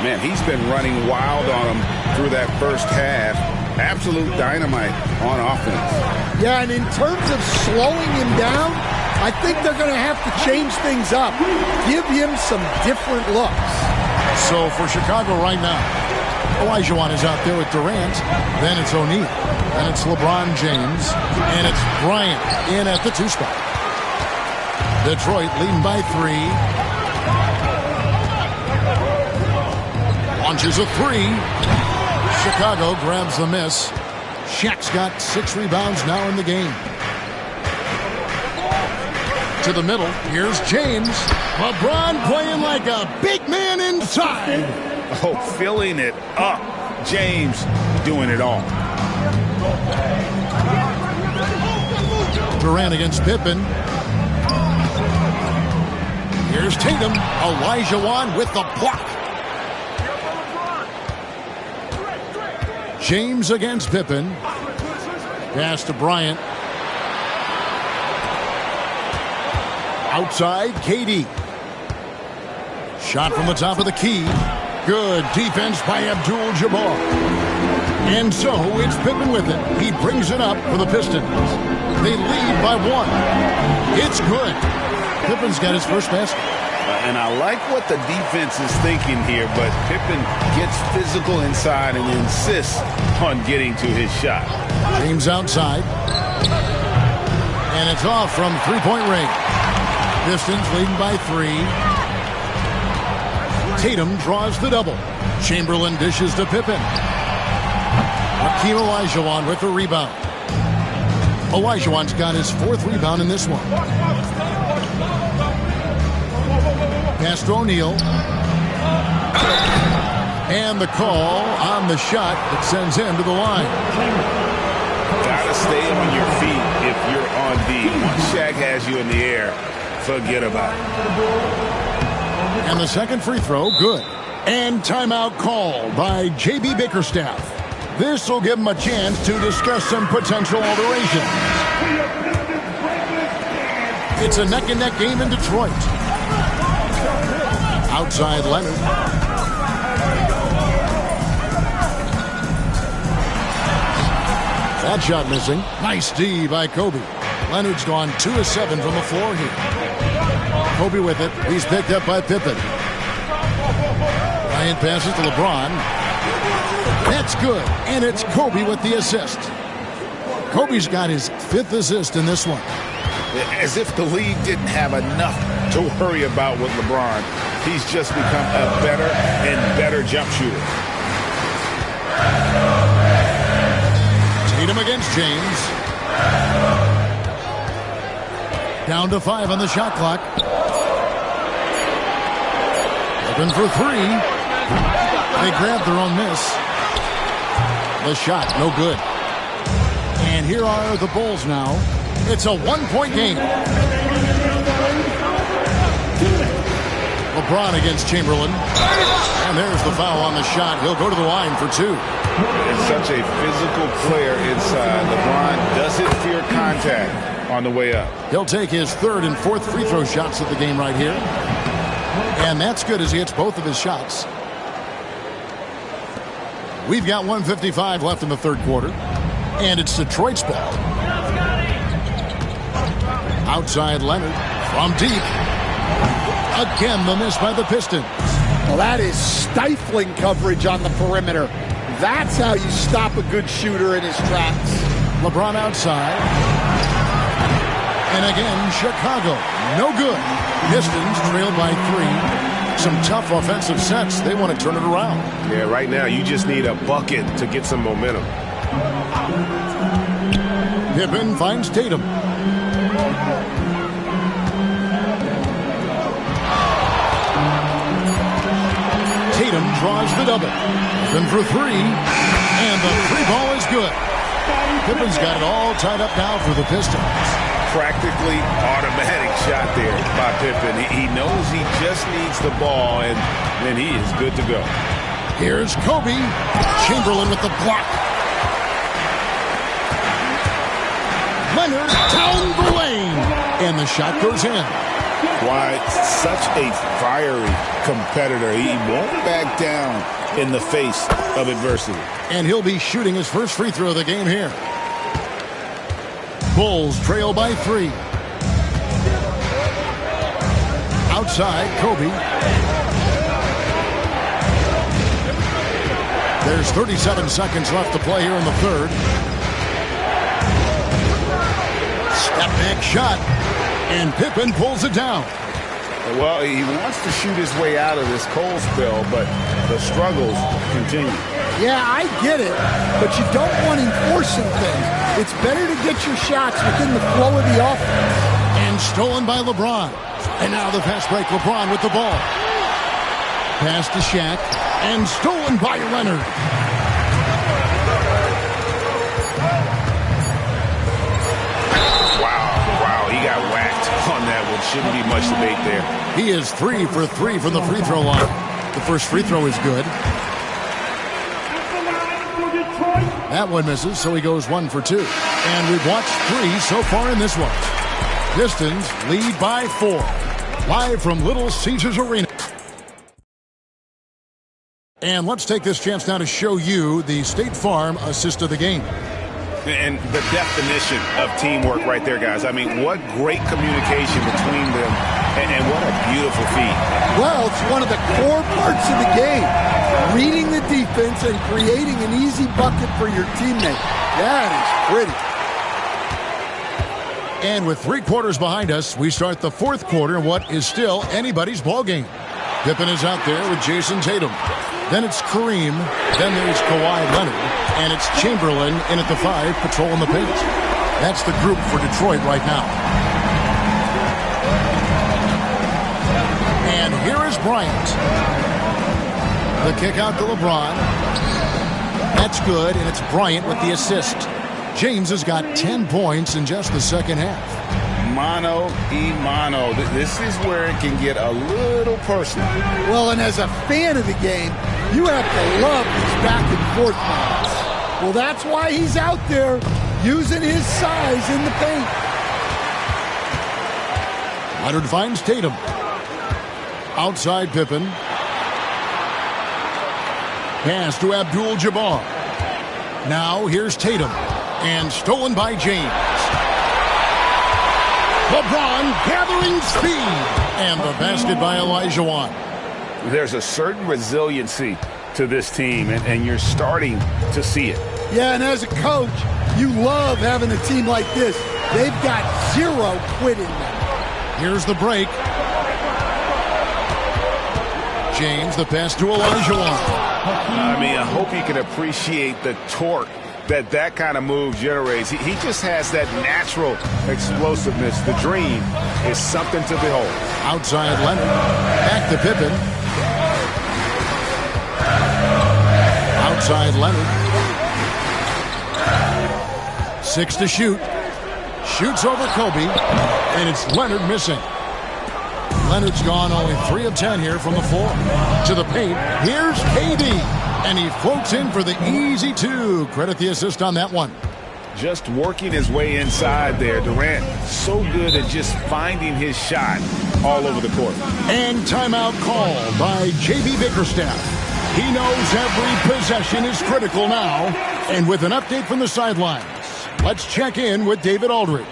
Man, he's been running wild on him through that first half. Absolute dynamite on offense. Yeah, and in terms of slowing him down, I think they're going to have to change things up. Give him some different looks. So for Chicago right now, Olajuwon is out there with Durant. Then it's O'Neal. Then it's LeBron James. And it's Bryant in at the 2 spot. Detroit leading by 3. Launches a 3. Chicago grabs the miss. Shaq's got 6 rebounds now in the game. To the middle. Here's James. LeBron playing like a big man inside. Oh, filling it up. James doing it all. Durant against Pippen. Here's Tatum. Olajuwon with the block. James against Pippen. Pass to Bryant. Outside, KD. Shot from the top of the key. Good defense by Abdul-Jabbar. And so it's Pippen with it. He brings it up for the Pistons. They lead by 1. It's good. Pippen's got his first basket. And I like what the defense is thinking here, but Pippen gets physical inside and insists on getting to his shot. James outside. And it's off from three-point range. Pistons leading by 3. Tatum draws the double. Chamberlain dishes to Pippen. Hakeem Olajuwon with the rebound. Olajuwon's got his 4th rebound in this one. Pass to O'Neal. And the call on the shot that sends him to the line. Gotta stay on your feet if you're on D. Once Shaq has you in the air, forget about it. And the second free throw, good. And timeout called by J.B. Bickerstaff. This will give him a chance to discuss some potential alterations. It's a neck-and-neck game in Detroit. Outside Leonard. That shot missing. Nice D by Kobe. Leonard's gone 2 of 7 from the floor here. Kobe with it. He's picked up by Pippen. Bryant passes to LeBron. That's good. And it's Kobe with the assist. Kobe's got his 5th assist in this one. As if the league didn't have enough to worry about with LeBron. He's just become a better and better jump shooter. Tatum against James. Down to 5 on the shot clock. Open for 3. They grab their own miss. The shot, no good. And here are the Bulls now. It's a 1-point game. LeBron against Chamberlain. And there's the foul on the shot. He'll go to the line for 2. It's such a physical player inside. LeBron doesn't fear contact on the way up. He'll take his 3rd and 4th free throw shots of the game right here. And that's good as he hits both of his shots. We've got 1:55 left in the 3rd quarter. And it's Detroit's ball. Outside Leonard from deep. Again, the miss by the Pistons. Well, that is stifling coverage on the perimeter. That's how you stop a good shooter in his tracks. LeBron outside. And again, Chicago. No good. Pistons trailed by 3. Some tough offensive sets. They want to turn it around. Yeah, right now you just need a bucket to get some momentum. Pippen finds Tatum. Tatum draws the double. Pippen for 3. And the 3 ball is good. Pippen's got it all tied up now for the Pistons. Practically automatic shot there by Pippen. He knows he just needs the ball, and then he is good to go. Here's Kobe. Chamberlain with the block. Leonard down the lane. And the shot goes in. Why, such a fiery competitor. He won't back down in the face of adversity. And he'll be shooting his first free throw of the game here. Bulls trail by 3. Outside, Kobe. There's 37 seconds left to play here in the 3rd. Step back shot. And Pippen pulls it down. Well, he wants to shoot his way out of this cold spell, but the struggles continue. Yeah, I get it, but you don't want him forcing things. It's better to get your shots within the flow of the offense. And stolen by LeBron. And now the fast break, LeBron with the ball. Pass to Shaq. And stolen by Leonard. Wow, he got whacked on that one. Shouldn't be much debate there. He is 3 for 3 from the free throw line. The first free throw is good. That one misses, so he goes 1 for 2. And we've watched 3 so far in this one. Pistons lead by 4. Live from Little Caesars Arena. And let's take this chance now to show you the State Farm assist of the game. And the definition of teamwork right there, guys. I mean, what great communication between them, and what a beautiful feat. Well, it's one of the core parts of the game. Reading the defense and creating an easy bucket for your teammate. That is pretty. And with 3 quarters behind us, we start the 4th quarter in what is still anybody's ball game. Pippen is out there with Jason Tatum. Then it's Kareem. Then there's Kawhi Leonard. And it's Chamberlain in at the 5, patrolling the paint. That's the group for Detroit right now. And here is Bryant. The kick out to LeBron. That's good, and it's Bryant with the assist. James has got 10 points in just the second half. Mano y mano. This is where it can get a little personal. Well, and as a fan of the game, you have to love these back and forth moments. Well, that's why he's out there using his size in the paint. Leonard finds Tatum. Outside Pippen. Pass to Abdul-Jabbar. Now here's Tatum. And stolen by James. LeBron gathering speed. And the basket by Olajuwon. There's a certain resiliency to this team, and you're starting to see it. Yeah, and as a coach, you love having a team like this. They've got 0 quit in them. Here's the break. James, the pass to Olajuwon. I mean, I hope you can appreciate the torque that kind of move generates. He just has that natural explosiveness. The dream is something to behold. Outside Leonard. Back to Pippen. Outside Leonard. 6 to shoot. Shoots over Kobe. And it's Leonard missing. Leonard's gone only 3 of 10 here from the floor. To the paint, here's KD. And he floats in for the easy 2. Credit the assist on that one. Just working his way inside there. Durant so good at just finding his shot all over the court. And timeout called by J.B. Bickerstaff. He knows every possession is critical now. And with an update from the sidelines, let's check in with David Aldridge.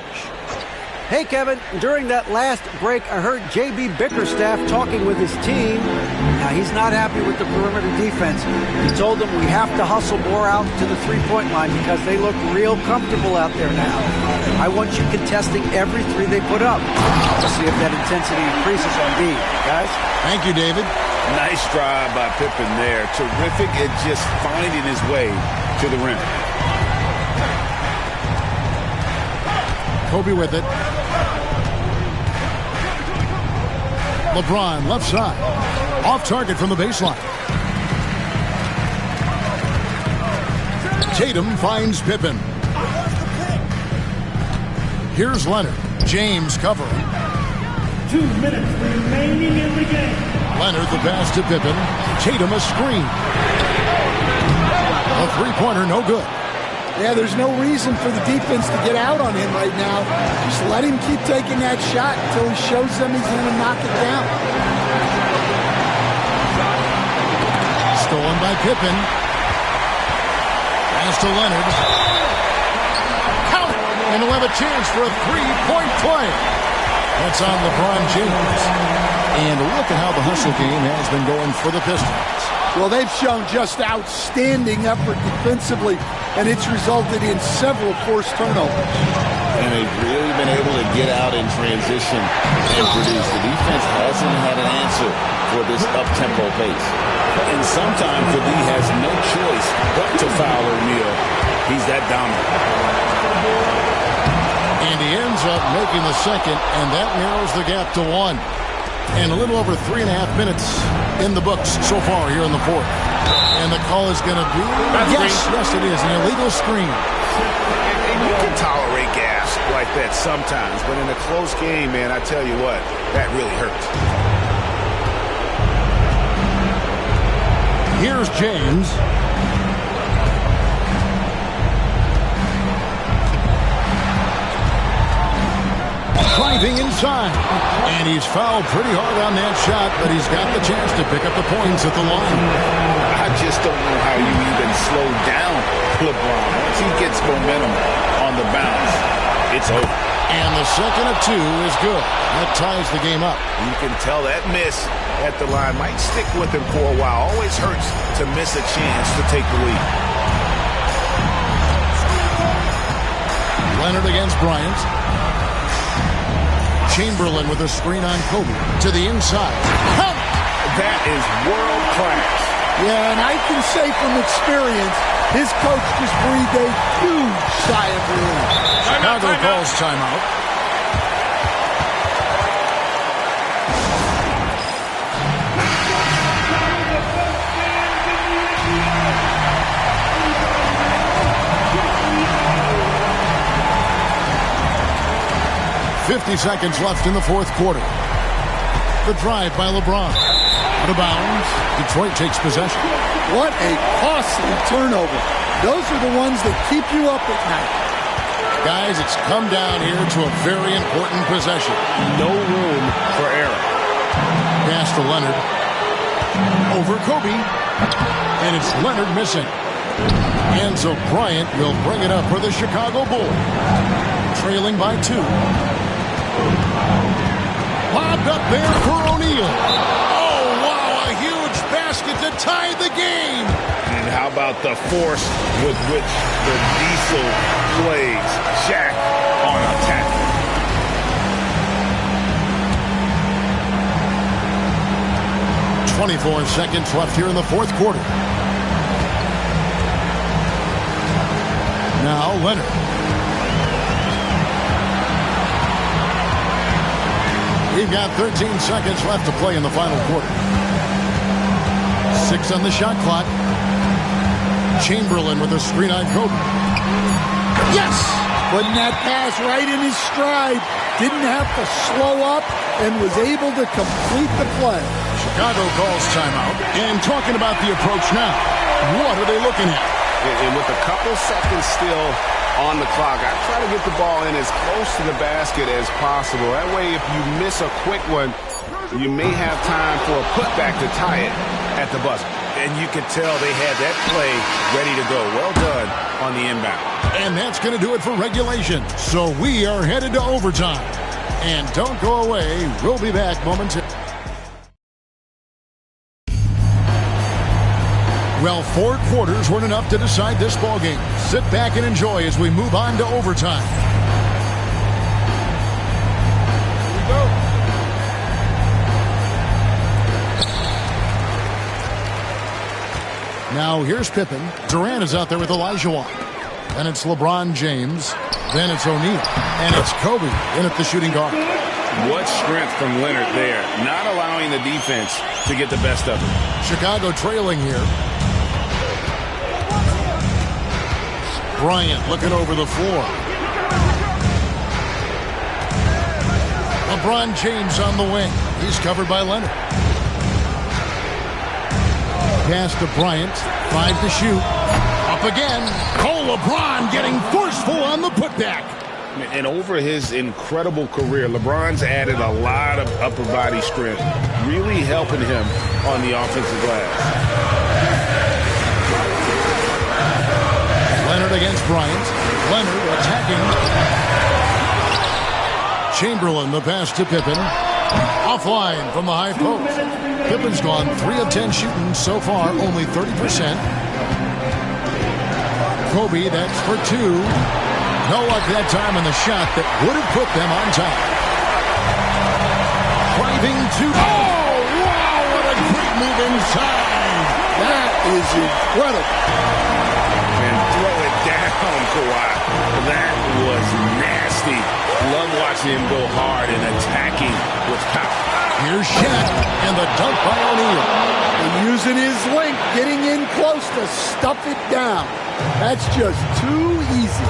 Hey, Kevin. During that last break, I heard J.B. Bickerstaff talking with his team. Now, he's not happy with the perimeter defense. He told them we have to hustle more out to the three-point line because they look real comfortable out there now. I want you contesting every three they put up. We'll see if that intensity increases on D. Guys? Thank you, David. Nice drive by Pippen there. Terrific at just finding his way to the rim. Kobe with it. LeBron left side. Off target from the baseline. Tatum finds Pippen. Here's Leonard. James covering. 2 minutes remaining in the game. Leonard the pass to Pippen. Tatum a screen. A three-pointer no good. Yeah, there's no reason for the defense to get out on him right now. Just let him keep taking that shot until he shows them he's going to knock it down. Stolen by Pippen. Pass to Leonard. Count it! And he'll have a chance for a three-point play. That's on LeBron James. And look at how the hustle game has been going for the Pistons. Well, they've shown just outstanding effort defensively, and it's resulted in several forced turnovers. And they've really been able to get out in transition and produce. The defense hasn't had an answer for this up-tempo pace. And sometimes the D has no choice but to foul O'Neal. He's that dominant. And he ends up making the second, and that narrows the gap to 1. And a little over 3.5 minutes in the books so far here in the fourth. And the call is going to be... Yes, it is. An illegal screen. And you can tolerate gas like that sometimes, but in a close game, man, I tell you what, that really hurts. Here's James. Driving inside. And he's fouled pretty hard on that shot, but he's got the chance to pick up the points at the line. I just don't know how you even slow down LeBron. Once he gets momentum on the bounce, it's over. And the second of 2 is good. That ties the game up. You can tell that miss at the line might stick with him for a while. Always hurts to miss a chance to take the lead. Leonard against Bryant. Chamberlain with a screen on Kobe to the inside. Count! That is world class. Yeah, and I can say from experience, his coach just breathed a huge sigh of relief. Chicago calls timeout. .50 seconds left in the fourth quarter. The drive by LeBron. Out of bounds. Detroit takes possession. What a costly turnover. Those are the ones that keep you up at night. Guys, it's come down here to a very important possession. No room for error. Pass to Leonard. Over Kobe. And it's Leonard missing. And so Bryant will bring it up for the Chicago Bulls. Trailing by 2. Lobbed up there for O'Neal. Oh, wow, a huge basket to tie the game. And how about the force with which the Diesel plays Shaq on attack? .24 seconds left here in the fourth quarter. Now Leonard. We've got 13 seconds left to play in the final quarter. 6 on the shot clock. Chamberlain with a screen on Kobe. Yes! Putting that pass right in his stride. Didn't have to slow up and was able to complete the play. Chicago calls timeout. And talking about the approach now, what are they looking at? And with a couple seconds still on the clock, I try to get the ball in as close to the basket as possible. That way, if you miss a quick one, you may have time for a putback to tie it at the buzzer. And you could tell they had that play ready to go. Well done on the inbound. And that's going to do it for regulation. So we are headed to overtime. And don't go away. We'll be back momentarily. Well, 4 quarters weren't enough to decide this ballgame. Sit back and enjoy as we move on to overtime. Here we go. Now here's Pippen. Durant is out there with Olajuwon. Then it's LeBron James. Then it's O'Neal. And it's Kobe in at the shooting guard. What strength from Leonard there, not allowing the defense to get the best of him. Chicago trailing here. Bryant looking over the floor. LeBron James on the wing. He's covered by Leonard. Pass to Bryant. 5 to shoot. Up again. Cole LeBron getting forceful on the putback. And over his incredible career, LeBron's added a lot of upper body strength, really helping him on the offensive glass. Leonard against Bryant. Leonard attacking. Chamberlain, the pass to Pippen. Offline from the high post. Pippen's gone 3 of 10 shooting so far, only 30%. Kobe, that's for 2. No luck that time on the shot that would have put them on top. Driving to... Oh, wow, what a great move inside. That is incredible. And throw it down, Kawhi. That was nasty. Love watching him go hard and attacking with power. Here's Shaq and the dunk by O'Neal. And using his length, getting in close to stuff it down. That's just too easy.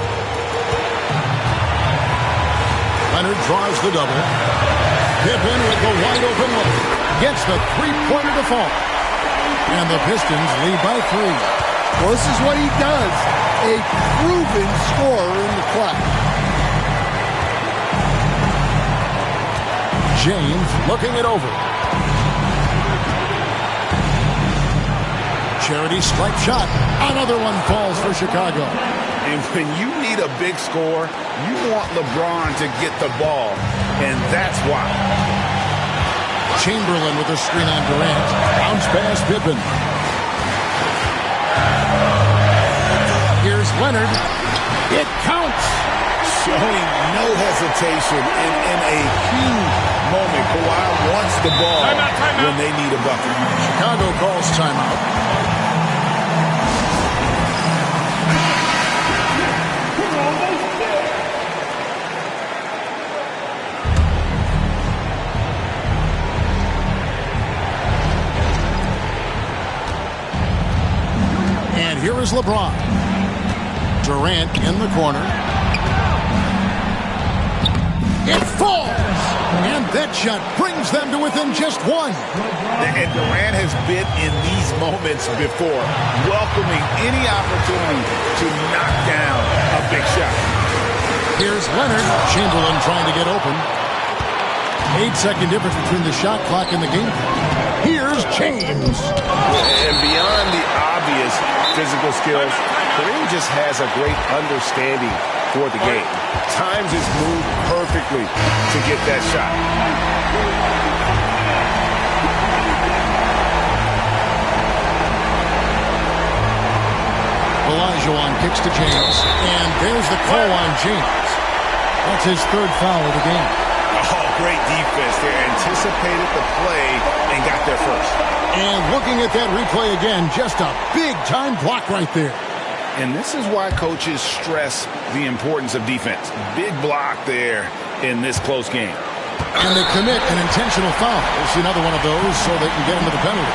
Leonard draws the double. Pippen with the wide open look. Gets the three-pointer to fall. And the Pistons lead by 3. Well, this is what he does. A proven scorer in the clutch. James looking it over. Charity stripe shot. Another one falls for Chicago. And when you need a big score, you want LeBron to get the ball. And that's why. Chamberlain with a screen on Durant. Bounce pass Pippen. Here's Leonard. It counts. Showing no hesitation in a key moment. Kawhi wants the ball when they need a bucket. Chicago calls timeout. And here is LeBron. Durant in the corner. It falls! And that shot brings them to within just 1. And Durant has been in these moments before, welcoming any opportunity to knock down a big shot. Here's Leonard. Chamberlain trying to get open. 8-second difference between the shot clock and the game. Here's James. And beyond the obvious physical skills, Kareem just has a great understanding for the game. Times his move perfectly to get that shot. Olajuwon kicks to James. And there's the call on James. That's his 3rd foul of the game. Oh, great defense. They anticipated the play and got there first. And looking at that replay again, just a big-time block right there. And this is why coaches stress the importance of defense. Big block there in this close game. And they commit an intentional foul. We'll see another one of those so they can get into the penalty.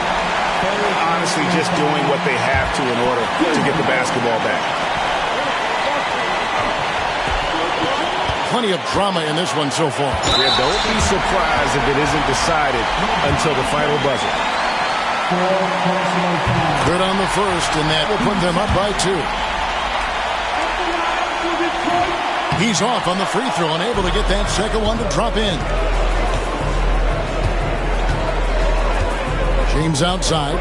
Honestly, just doing what they have to in order to get the basketball back. plenty of drama in this one so far. Yeah, don't be surprised if it isn't decided until the final buzzer. Good on the first, and that will put them up by 2. He's off on the free throw and able to get that second one to drop in. James outside.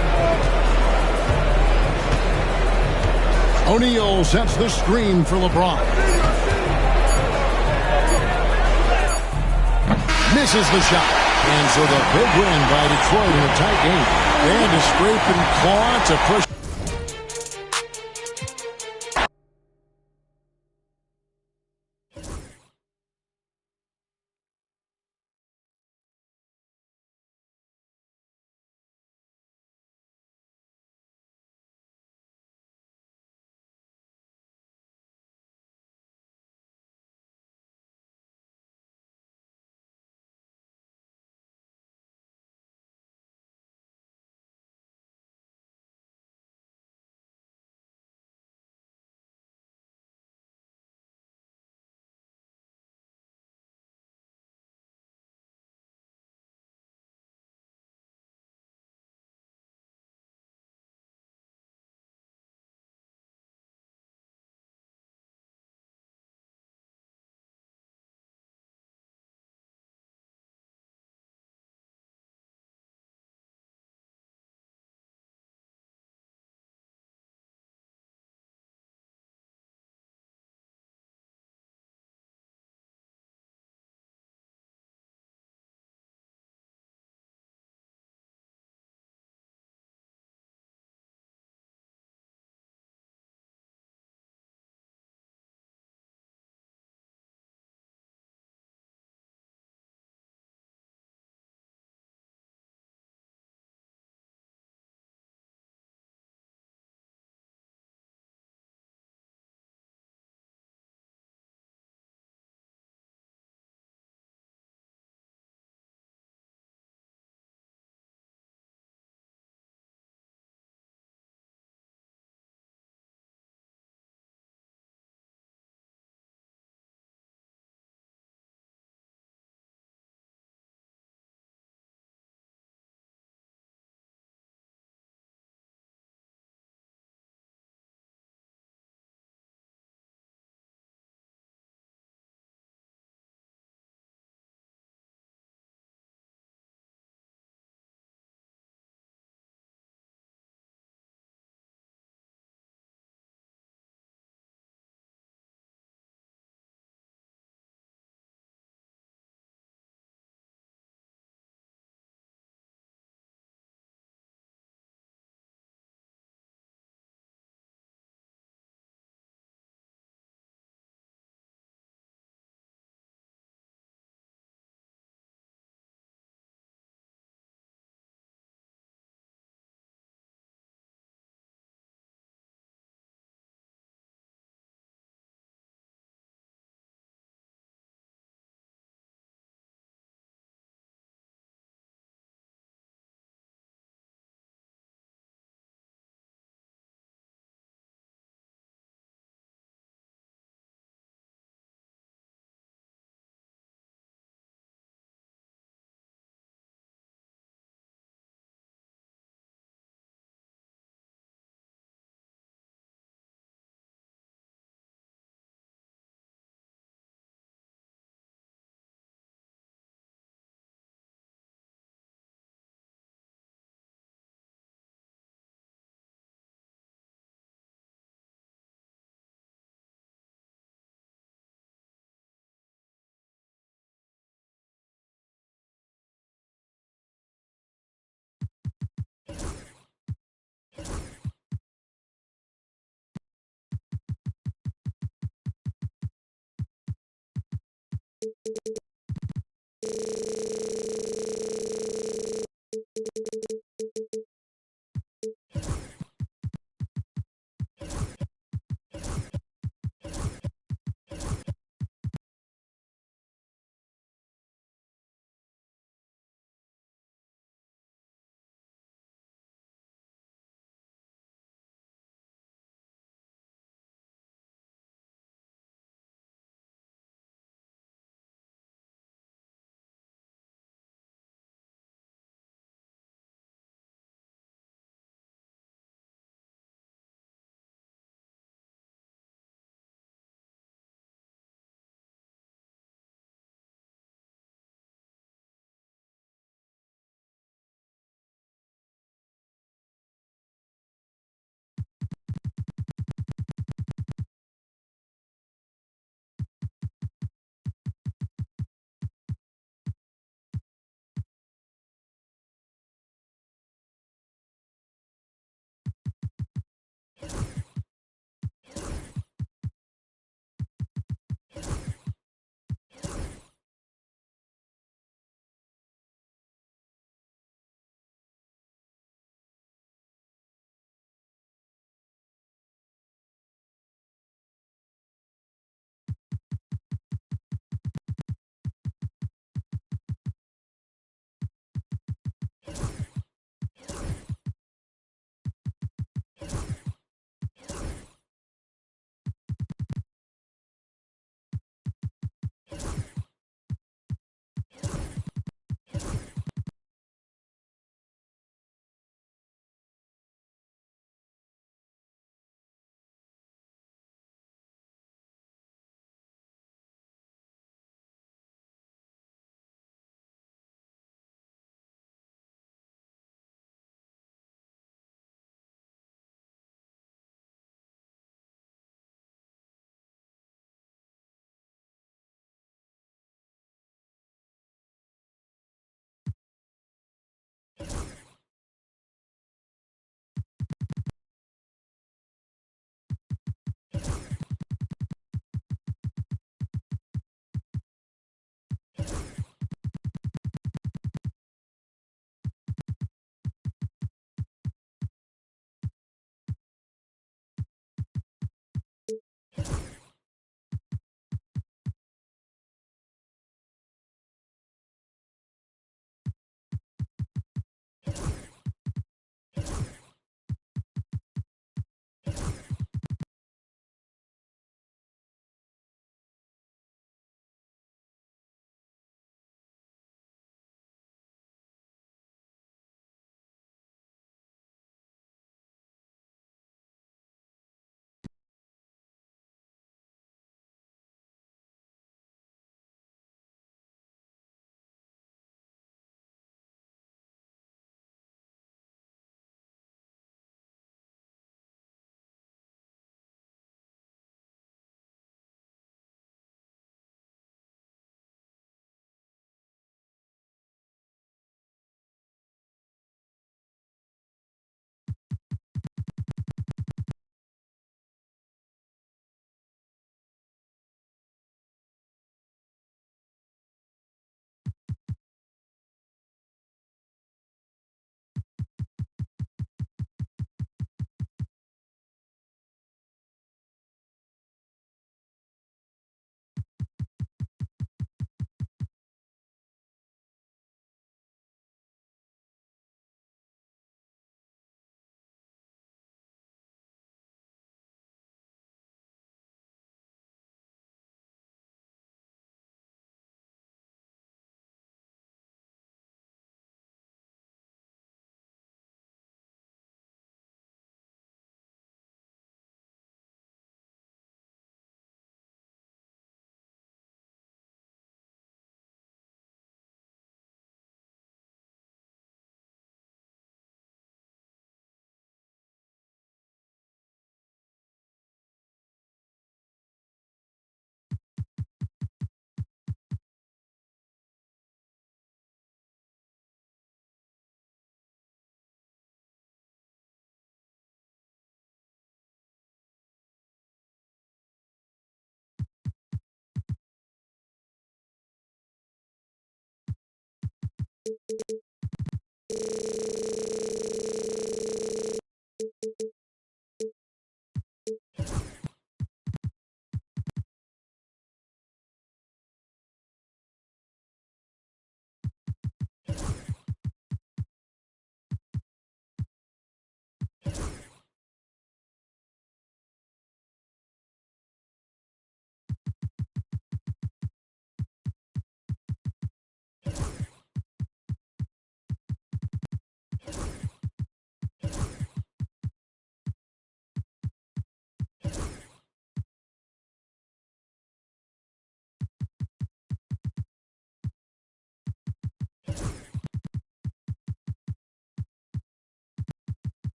O'Neal sets the screen for LeBron. Misses the shot. And so the big win by Detroit in a tight game. They had to scrape and claw to push.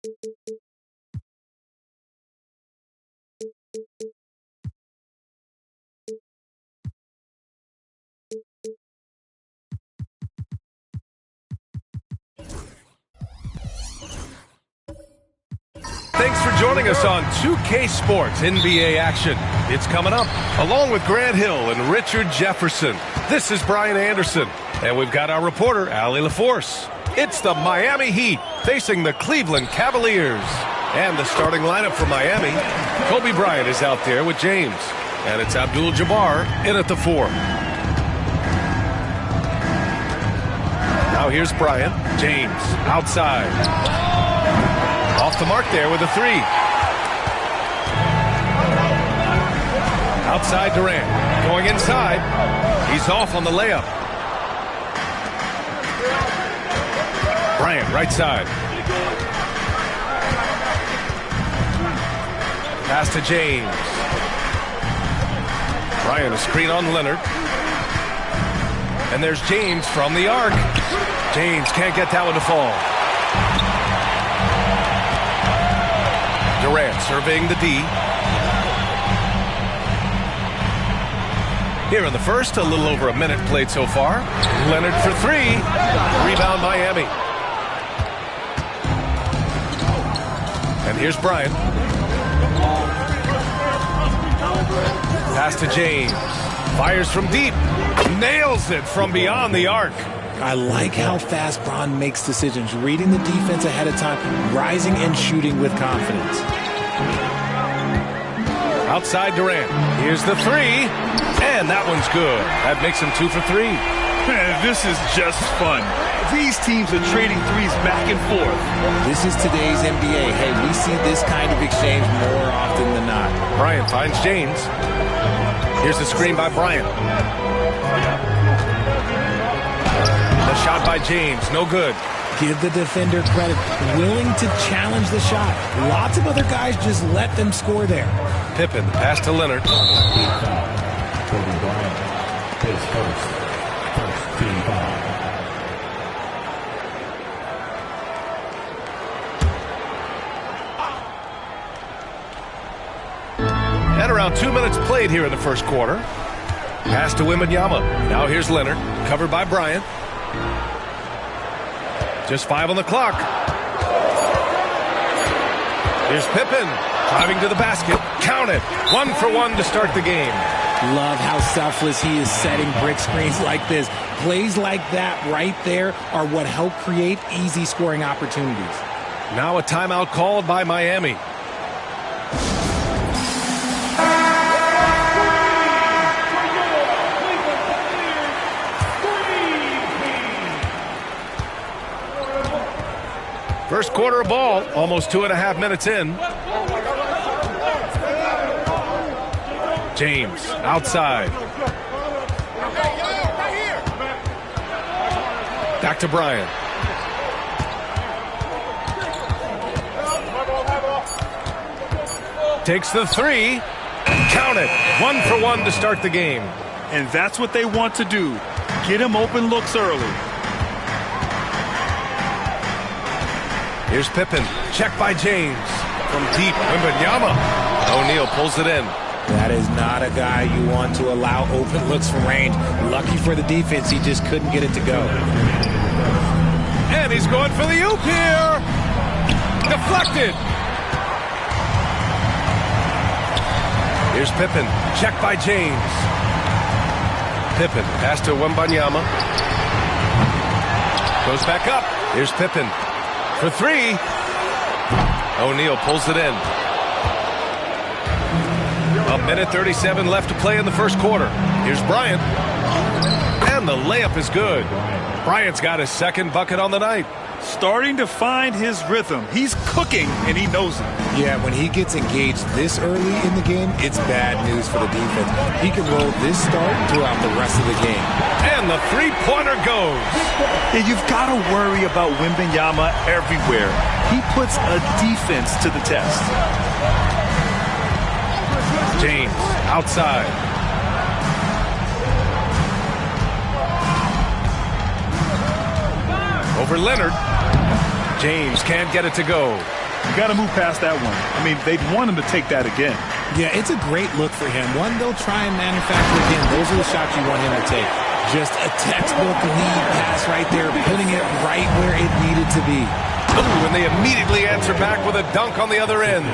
Thanks for joining us on 2K Sports NBA action. It's coming up, along with Grant Hill and Richard Jefferson. This is Brian Anderson, and we've got our reporter, Allie LaForce. It's the Miami Heat facing the Cleveland Cavaliers. And the starting lineup for Miami, Kobe Bryant is out there with James. And it's Abdul-Jabbar in at the 4. Now here's Bryant. James outside. Off the mark there with a 3. Outside Durant. Going inside. He's off on the layup. Bryant right side. Pass to James. Bryant a screen on Leonard. And there's James from the arc. James can't get that one to fall. Durant surveying the D. Here in the first, a little over a minute played so far. Leonard for 3. Rebound Miami. And here's Bryant. Pass to James. Fires from deep. Nails it from beyond the arc. I like how fast Bron makes decisions, reading the defense ahead of time, rising and shooting with confidence. Outside Durant. Here's the 3. And that one's good. That makes him 2 for 3. Man, this is just fun. These teams are trading threes back and forth. This is today's NBA. Hey, we see this kind of exchange more often than not. Bryant finds James. Here's the screen by Bryant. The shot by James, no good. Give the defender credit. Willing to challenge the shot. Lots of other guys just let them score there. Pippen, pass to Leonard. Kobe Bryant, his first team foul. And around 2 minutes played here in the first quarter. Pass to Wembanyama. Now here's Leonard, covered by Bryant. Just 5 on the clock. Here's Pippen, driving to the basket. Count it. 1 for 1 to start the game. Love how selfless he is setting brick screens like this. Plays like that right there are what help create easy scoring opportunities. Now a timeout called by Miami. First quarter of ball, almost 2.5 minutes in. James outside. Back to Bryant. Takes the 3. Count it. 1 for 1 to start the game. And that's what they want to do. Get him open looks early. Here's Pippen. Check by James. From deep, Wembanyama. O'Neal pulls it in. That is not a guy you want to allow open looks from range. Lucky for the defense, he just couldn't get it to go. And he's going for the oop here. Deflected. Here's Pippen. Check by James. Pippen. Pass to Wembanyama. Goes back up. Here's Pippen. For 3. O'Neal pulls it in. A minute 37 left to play in the first quarter. Here's Bryant. And the layup is good. Bryant's got his second bucket on the night. Starting to find his rhythm. He's cooking, and he knows it. Yeah, when he gets engaged this early in the game, it's bad news for the defense. He can roll this start throughout the rest of the game. And the three-pointer goes. Yeah, you've got to worry about Wembanyama everywhere. He puts a defense to the test. James outside. Over Leonard. James can't get it to go. You got to move past that one. I mean, they'd want him to take that again. Yeah, it's a great look for him. One they'll try and manufacture again. Those are the shots you want him to take. Just a textbook lead pass right there, putting it right where it needed to be. Ooh, and they immediately answer back with a dunk on the other end.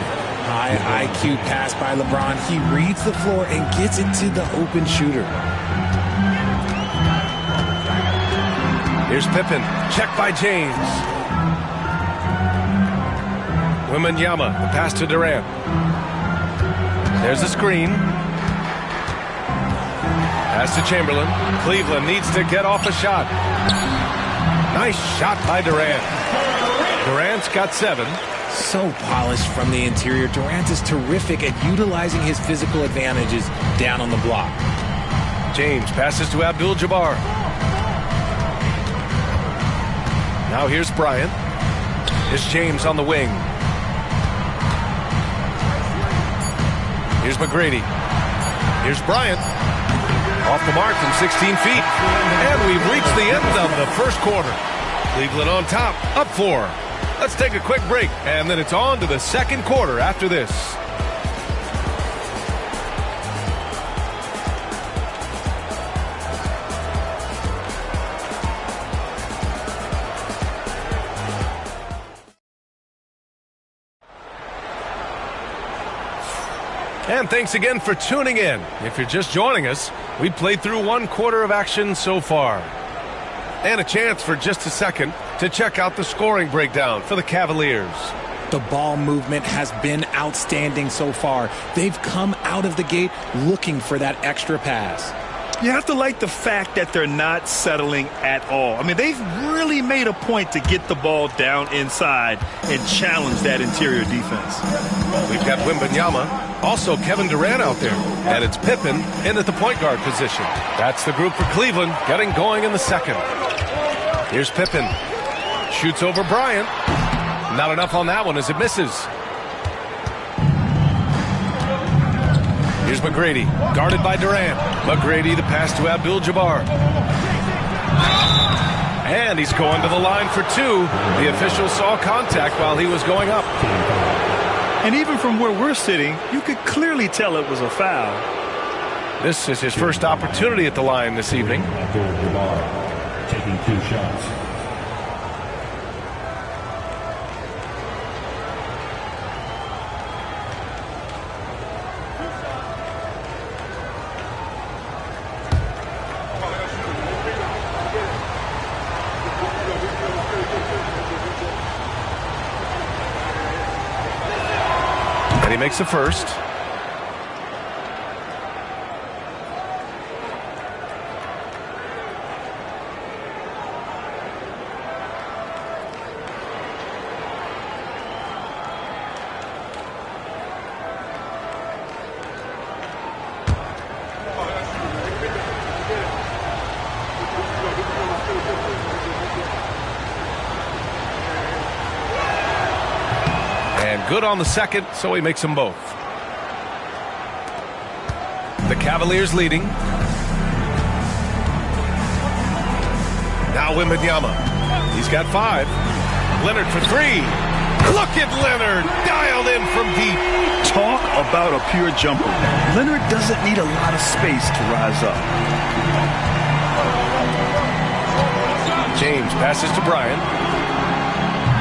High IQ pass by LeBron. He reads the floor and gets it to the open shooter. Here's Pippen. Check by James. Wembanyama. The pass to Durant. There's a screen. Pass to Chamberlain. Cleveland needs to get off a shot. Nice shot by Durant. Durant's got 7. So polished from the interior. Durant is terrific at utilizing his physical advantages down on the block. James passes to Abdul-Jabbar. Now here's Bryant. Here's James on the wing. Here's McGrady. Here's Bryant. Off the mark from 16 feet. And we've reached the end of the first quarter. Cleveland on top, up 4. Let's take a quick break, and then it's on to the second quarter after this. And thanks again for tuning in. If you're just joining us, we played through 1 quarter of action so far. And a chance for just a second to check out the scoring breakdown for the Cavaliers. The ball movement has been outstanding so far. They've come out of the gate looking for that extra pass. You have to like the fact that they're not settling at all. I mean, they've really made a point to get the ball down inside and challenge that interior defense. We've got Wembanyama, also Kevin Durant out there, and it's Pippen in at the point guard position. That's the group for Cleveland getting going in the second. Here's Pippen. Shoots over Bryant. Not enough on that one as it misses. Here's McGrady, guarded by Durant. McGrady, the pass to Abdul-Jabbar. And he's going to the line for 2. The official saw contact while he was going up. And even from where we're sitting, you could clearly tell it was a foul. This is his first opportunity at the line this evening. Abdul-Jabbar taking 2 shots. He makes the first. And good on the second, so he makes them both. The Cavaliers leading. Now Wembanyama. He's got 5. Leonard for 3. Look at Leonard, dialed in from deep. Talk about a pure jumper. Leonard doesn't need a lot of space to rise up. James passes to Bryant.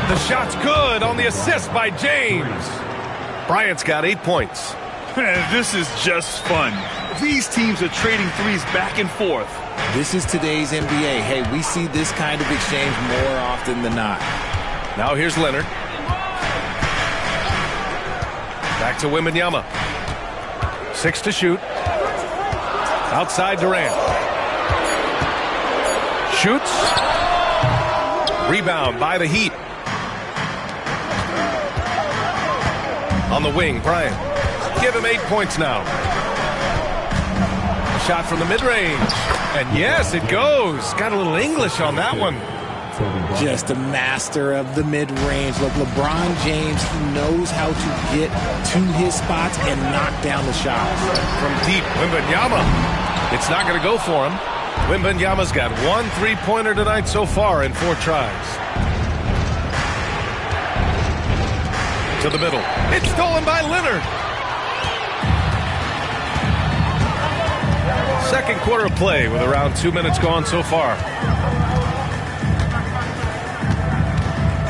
The shot's good on the assist by James. Bryant's got 8 points. Man, this is just fun. These teams are trading threes back and forth. This is today's NBA. Hey, we see this kind of exchange more often than not. Now here's Leonard. Back to Wembanyama. 6 to shoot. Outside Durant. Shoots. Rebound by the Heat. On the wing, Bryant. Give him 8 points now. Shot from the mid-range. And yes, it goes. Got a little English on that one. Just a master of the mid-range. Look, LeBron James, he knows how to get to his spots and knock down the shots. From deep, Wembanyama. It's not going to go for him. Wembanyama's got 1 3-pointer tonight so far in 4 tries. To the middle. It's stolen by Leonard. Second quarter of play with around 2 minutes gone so far.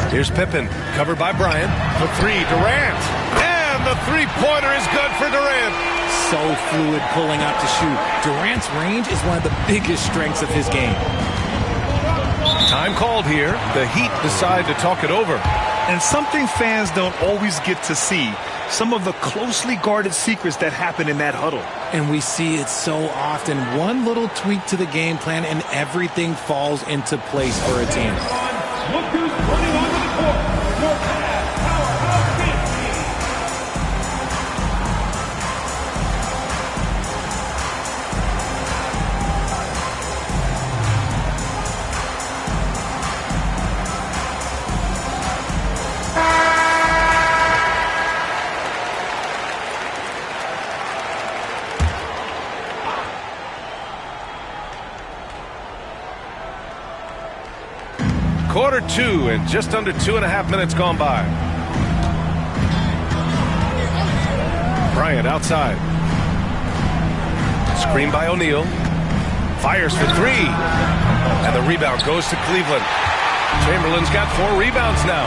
Here's Pippen, covered by Bryant. The three, Durant. And the three-pointer is good for Durant. So fluid pulling out to shoot. Durant's range is one of the biggest strengths of his game. Time called here. The Heat decide to talk it over. And something fans don't always get to see, some of the closely guarded secrets that happen in that huddle. And we see it so often. One little tweak to the game plan and everything falls into place for a team. Look who's running onto the court. Your powerhouse team. Quarter two and just under 2.5 minutes gone by. Bryant outside. Screen by O'Neal. Fires for three. And the rebound goes to Cleveland. Chamberlain's got 4 rebounds now.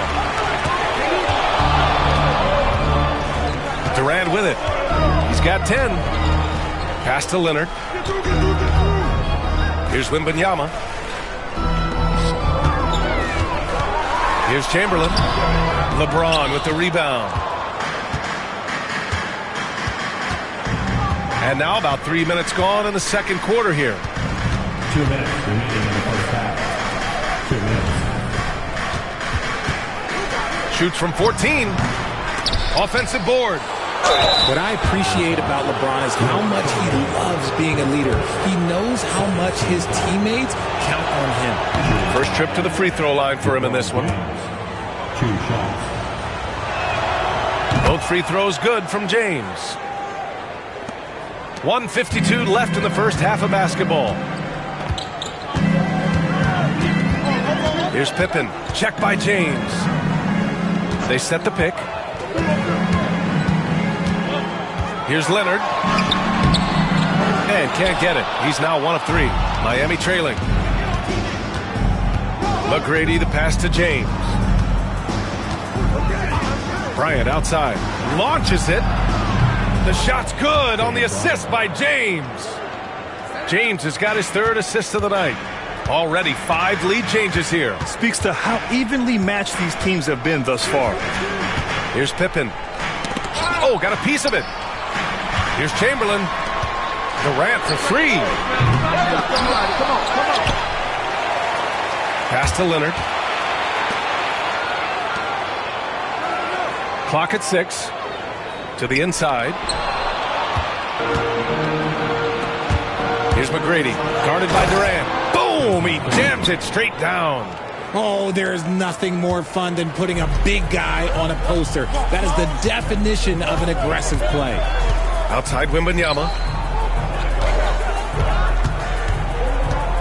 Durant with it. He's got 10. Pass to Leonard. Here's Wembanyama. Here's Chamberlain. LeBron with the rebound. And now about 3 minutes gone in the second quarter here. 2 minutes remaining in the first half. 2 minutes. Shoots from 14. Offensive board. What I appreciate about LeBron is how much he loves being a leader. He knows how much his teammates count on him. First trip to the free throw line for him in this one. 2 shots. Both free throws good from James. 1:52 left in the first half of basketball. Here's Pippen. Check by James. They set the pick. Here's Leonard. And can't get it. He's now 1 of 3. Miami trailing. McGrady the pass to James. Bryant outside. Launches it. The shot's good on the assist by James. James has got his 3rd assist of the night. Already 5 lead changes here. Speaks to how evenly matched these teams have been thus far. Here's Pippen. Oh, got a piece of it. Here's Chamberlain. Durant for 3. Pass to Leonard. Clock at 6. To the inside. Here's McGrady. Guarded by Durant. Boom! He jams it straight down. Oh, there is nothing more fun than putting a big guy on a poster. That is the definition of an aggressive play. Outside Wembanyama.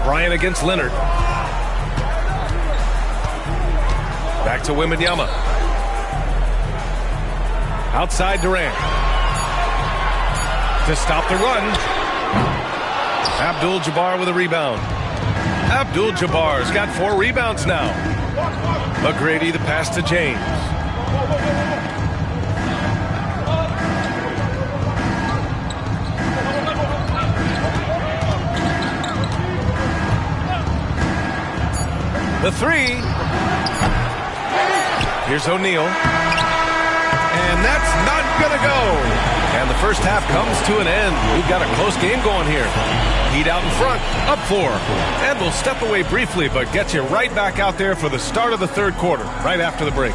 Bryant against Leonard. Back to Wembanyama. Outside Durant. To stop the run. Abdul-Jabbar with a rebound. Abdul-Jabbar's got 4 rebounds now. McGrady the pass to James. The 3. Here's O'Neal. And that's not going to go. And the first half comes to an end. We've got a close game going here. Heat out in front, up 4. And we'll step away briefly, but get you right back out there for the start of the third quarter, right after the break.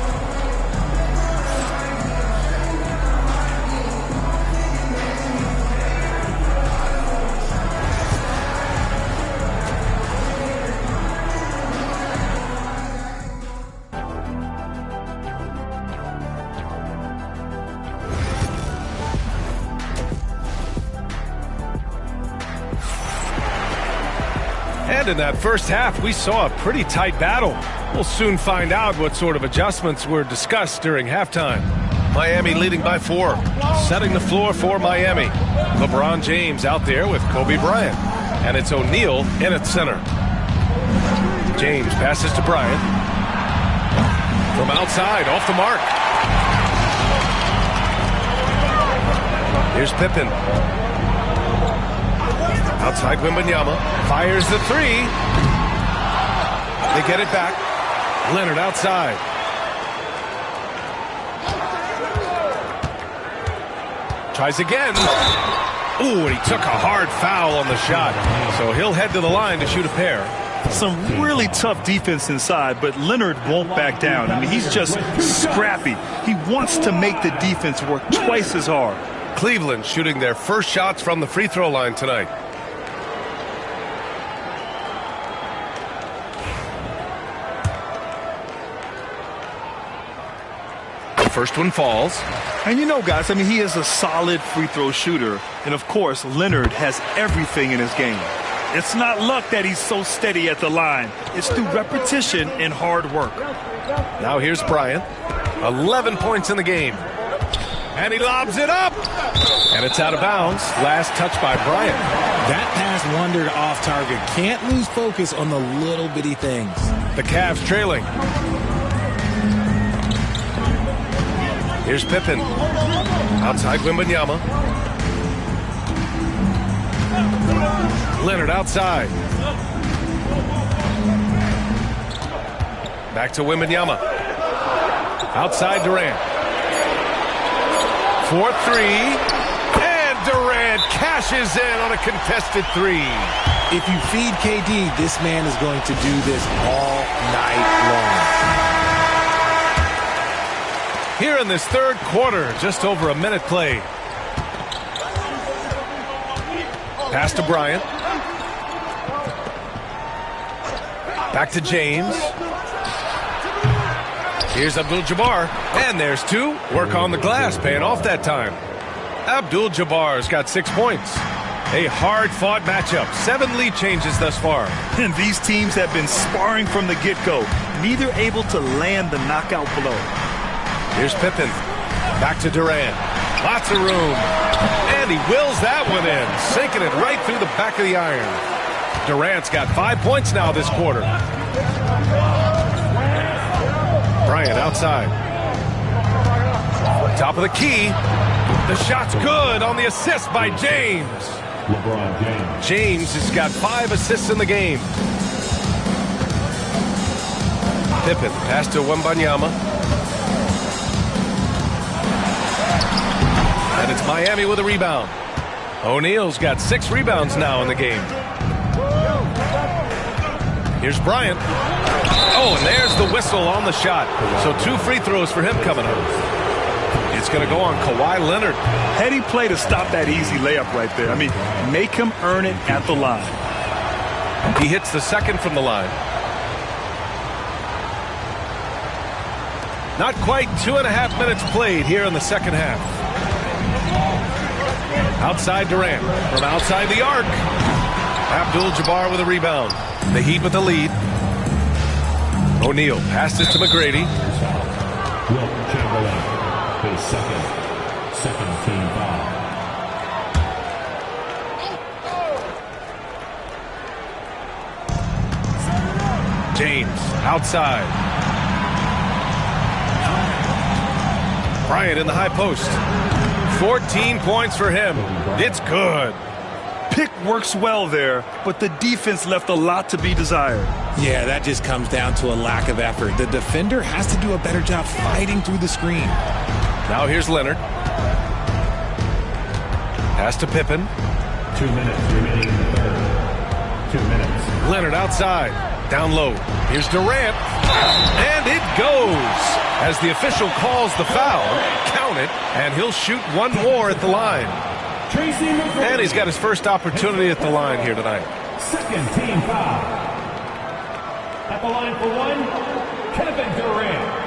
And in that first half, we saw a pretty tight battle. We'll soon find out what sort of adjustments were discussed during halftime. Miami leading by 4. Setting the floor for Miami. LeBron James out there with Kobe Bryant. And it's O'Neal in at center. James passes to Bryant. From outside, off the mark. Here's Pippen. Outside Wembanyama. Fires the 3. They get it back. Leonard outside. Tries again. Ooh, and he took a hard foul on the shot. So he'll head to the line to shoot a pair. Some really tough defense inside, but Leonard won't back down. I mean, he's just scrappy. He wants to make the defense work twice as hard. Cleveland shooting their first shots from the free throw line tonight. The first one falls. And you know, guys, I mean, he is a solid free throw shooter. And, of course, Leonard has everything in his game. It's not luck that he's so steady at the line. It's through repetition and hard work. Now here's Bryant. 11 points in the game. And he lobs it up. And it's out of bounds. Last touch by Bryant. That pass wandered off target. Can't lose focus on the little bitty things. The Cavs trailing. Here's Pippen. Outside Wembanyama. Leonard outside. Back to Wembanyama. Outside Durant. 4-3. And Durant cashes in on a contested 3. If you feed KD, this man is going to do this all night long. Here in this third quarter, just over a minute played. Pass to Bryant. Back to James. Here's Abdul-Jabbar. And there's 2. Work on the glass, paying off that time. Abdul-Jabbar's got 6 points. A hard-fought matchup. 7 lead changes thus far. And these teams have been sparring from the get-go. Neither able to land the knockout blow. Here's Pippen. Back to Durant. Lots of room. And he wills that one in. Sinking it right through the back of the iron. Durant's got 5 points now this quarter. Bryant outside. Top of the key. The shot's good on the assist by James. LeBron James. James has got 5 assists in the game. Pippen. Pass to Wembanyama. And it's Miami with a rebound. O'Neal's got 6 rebounds now in the game. Here's Bryant. Oh, and there's the whistle on the shot. So 2 free throws for him coming up. It's going to go on Kawhi Leonard. Heady play to stop that easy layup right there. I mean, make him earn it at the line. He hits the second from the line. Not quite 2.5 minutes played here in the second half. Outside Durant. From outside the arc. Abdul-Jabbar with a rebound. The Heat with the lead. O'Neal passes to McGrady. Wilt Chamberlain, his second team foul. James outside. Bryant in the high post. 14 points for him. It's good. Pick works well there, but the defense left a lot to be desired. Yeah, that just comes down to a lack of effort. The defender has to do a better job fighting through the screen. Now here's Leonard. Pass to Pippen. 2 minutes remaining in the third. 2 minutes. Leonard outside. Down low. Here's Durant. And it goes. As the official calls the foul, count it, and he'll shoot 1 more at the line. And he's got his first opportunity at the line here tonight. Second team foul. At the line for 1, Kevin Durant.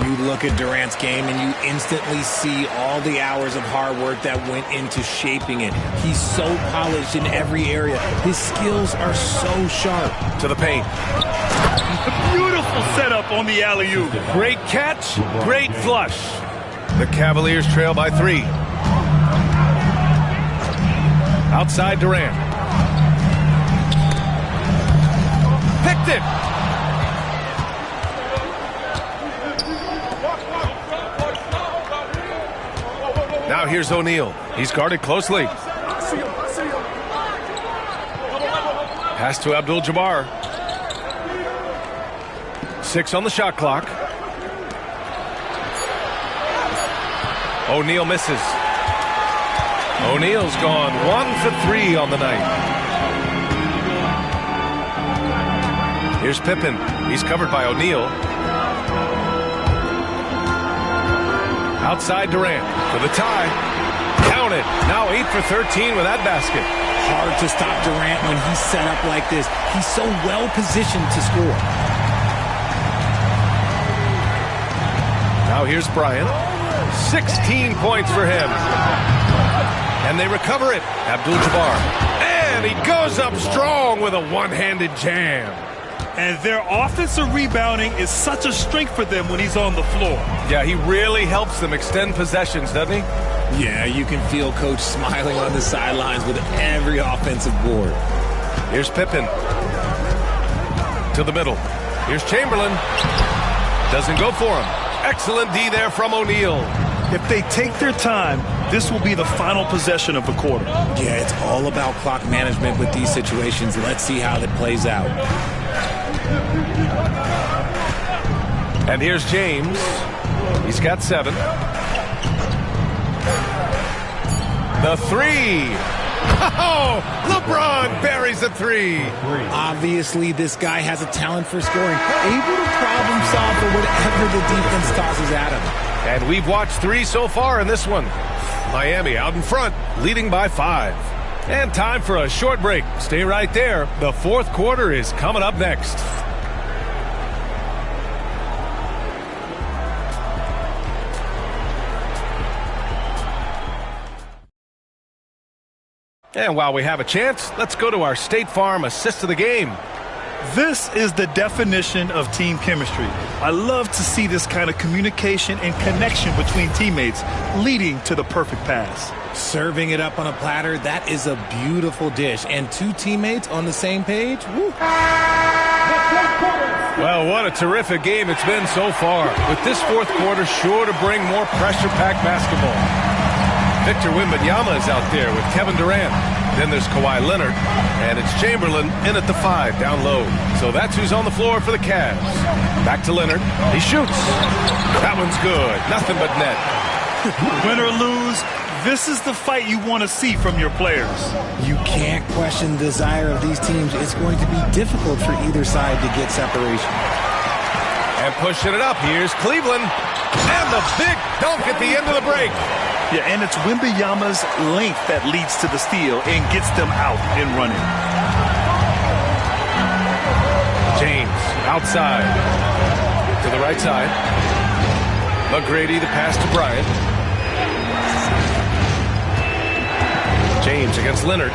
You look at Durant's game and you instantly see all the hours of hard work that went into shaping it. He's so polished in every area. His skills are so sharp. To the paint. Beautiful setup on the alley-oop. Great catch, great flush. The Cavaliers trail by 3. Outside Durant. Picked it. Now here's O'Neal. He's guarded closely. Pass to Abdul-Jabbar. 6 on the shot clock. O'Neal misses. O'Neal's gone 1 for 3 on the night. Here's Pippen. He's covered by O'Neal. Outside Durant for the tie. Counted. Now 8 for 13 with that basket. Hard to stop Durant when he's set up like this. He's so well positioned to score. Now here's Bryant. 16 points for him. And they recover it. Abdul-Jabbar. And he goes up strong with a one-handed jam. And their offensive rebounding is such a strength for them when he's on the floor. Yeah, he really helps them extend possessions, doesn't he? Yeah, you can feel Coach smiling on the sidelines with every offensive board. Here's Pippen. To the middle. Here's Chamberlain. Doesn't go for him. Excellent D there from O'Neal. If they take their time, this will be the final possession of the quarter. Yeah, it's all about clock management with these situations. Let's see how that plays out. And here's James. He's got 7. The 3. Oh, LeBron buries a 3. Obviously, this guy has a talent for scoring. Able to problem solve for whatever the defense tosses at him. And we've watched 3 so far in this one. Miami out in front, leading by 5. And time for a short break. Stay right there. The fourth quarter is coming up next. And while we have a chance, let's go to our State Farm assist of the game. This is the definition of team chemistry. I love to see this kind of communication and connection between teammates leading to the perfect pass. Serving it up on a platter, that is a beautiful dish. And 2 teammates on the same page? Woo. Well, what a terrific game it's been so far. With this fourth quarter sure to bring more pressure-packed basketball. Victor Wembanyama is out there with Kevin Durant. Then there's Kawhi Leonard, and it's Chamberlain in at the 5 down low. So that's who's on the floor for the Cavs. Back to Leonard. He shoots. That one's good. Nothing but net. Win or lose, this is the fight you want to see from your players. You can't question the desire of these teams. It's going to be difficult for either side to get separation. And pushing it up, here's Cleveland. And the big dunk at the end of the break. Yeah, and it's Wembanyama's length that leads to the steal and gets them out and running. James outside to the right side. McGrady the pass to Bryant. James against Leonard.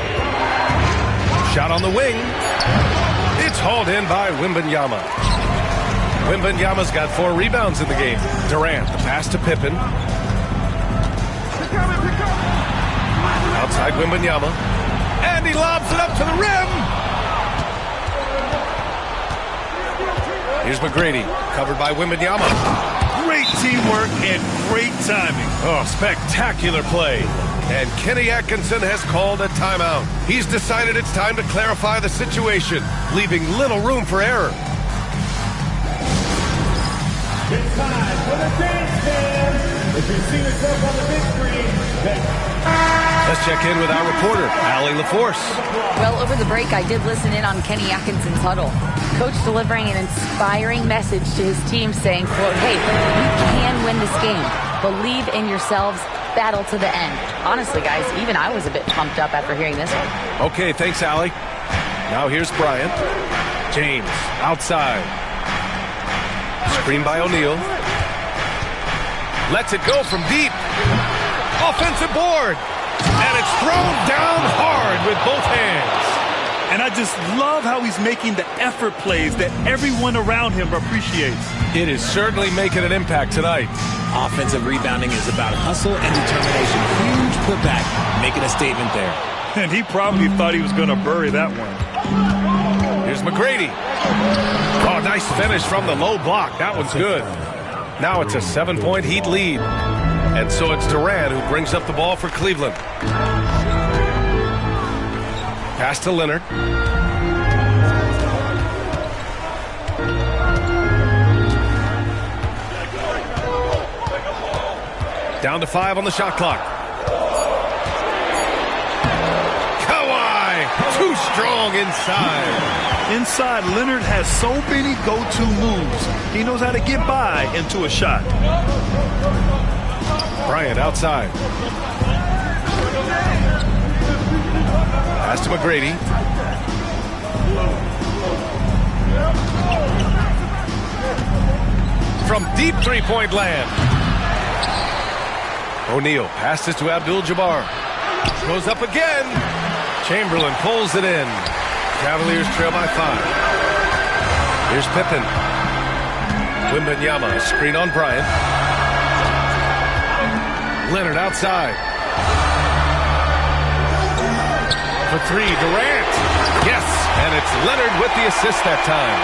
Shot on the wing. It's hauled in by Wembanyama. Wembanyama's got 4 rebounds in the game. Durant the pass to Pippen. Outside Wembanyama. And he lobs it up to the rim. Here's McGrady, covered by Wembanyama. Great teamwork and great timing. Oh, spectacular play. And Kenny Atkinson has called a timeout. He's decided it's time to clarify the situation, leaving little room for error. It's time for the dance cam. If you see yourself on the big screen, let's check in with our reporter, Allie LaForce. Well, over the break, I did listen in on Kenny Atkinson's huddle. Coach delivering an inspiring message to his team saying, quote, hey, you can win this game. Believe in yourselves. Battle to the end. Honestly, guys, even I was a bit pumped up after hearing this one. Okay, thanks, Allie. Now here's Bryant. James outside. Screen by O'Neal. Lets it go from deep. Offensive board. And it's thrown down hard with both hands. And I just love how he's making the effort plays that everyone around him appreciates. It is certainly making an impact tonight. Offensive rebounding is about hustle and determination. Huge putback, making a statement there. And he probably thought he was going to bury that one. Here's McGrady. Oh, nice finish from the low block. That one's good. Now it's a 7-point Heat lead. And so it's Durant who brings up the ball for Cleveland. Pass to Leonard. Down to 5 on the shot clock. Kawhi, too strong inside. Inside, Leonard has so many go-to moves. He knows how to get by into a shot. Bryant outside. Pass to McGrady. From deep three-point land. O'Neal passes to Abdul-Jabbar. Goes up again. Chamberlain pulls it in. Cavaliers trail by 5. Here's Pippen. Wembanyama, screen on Bryant. Leonard outside. For 3, Durant. Yes, and it's Leonard with the assist that time.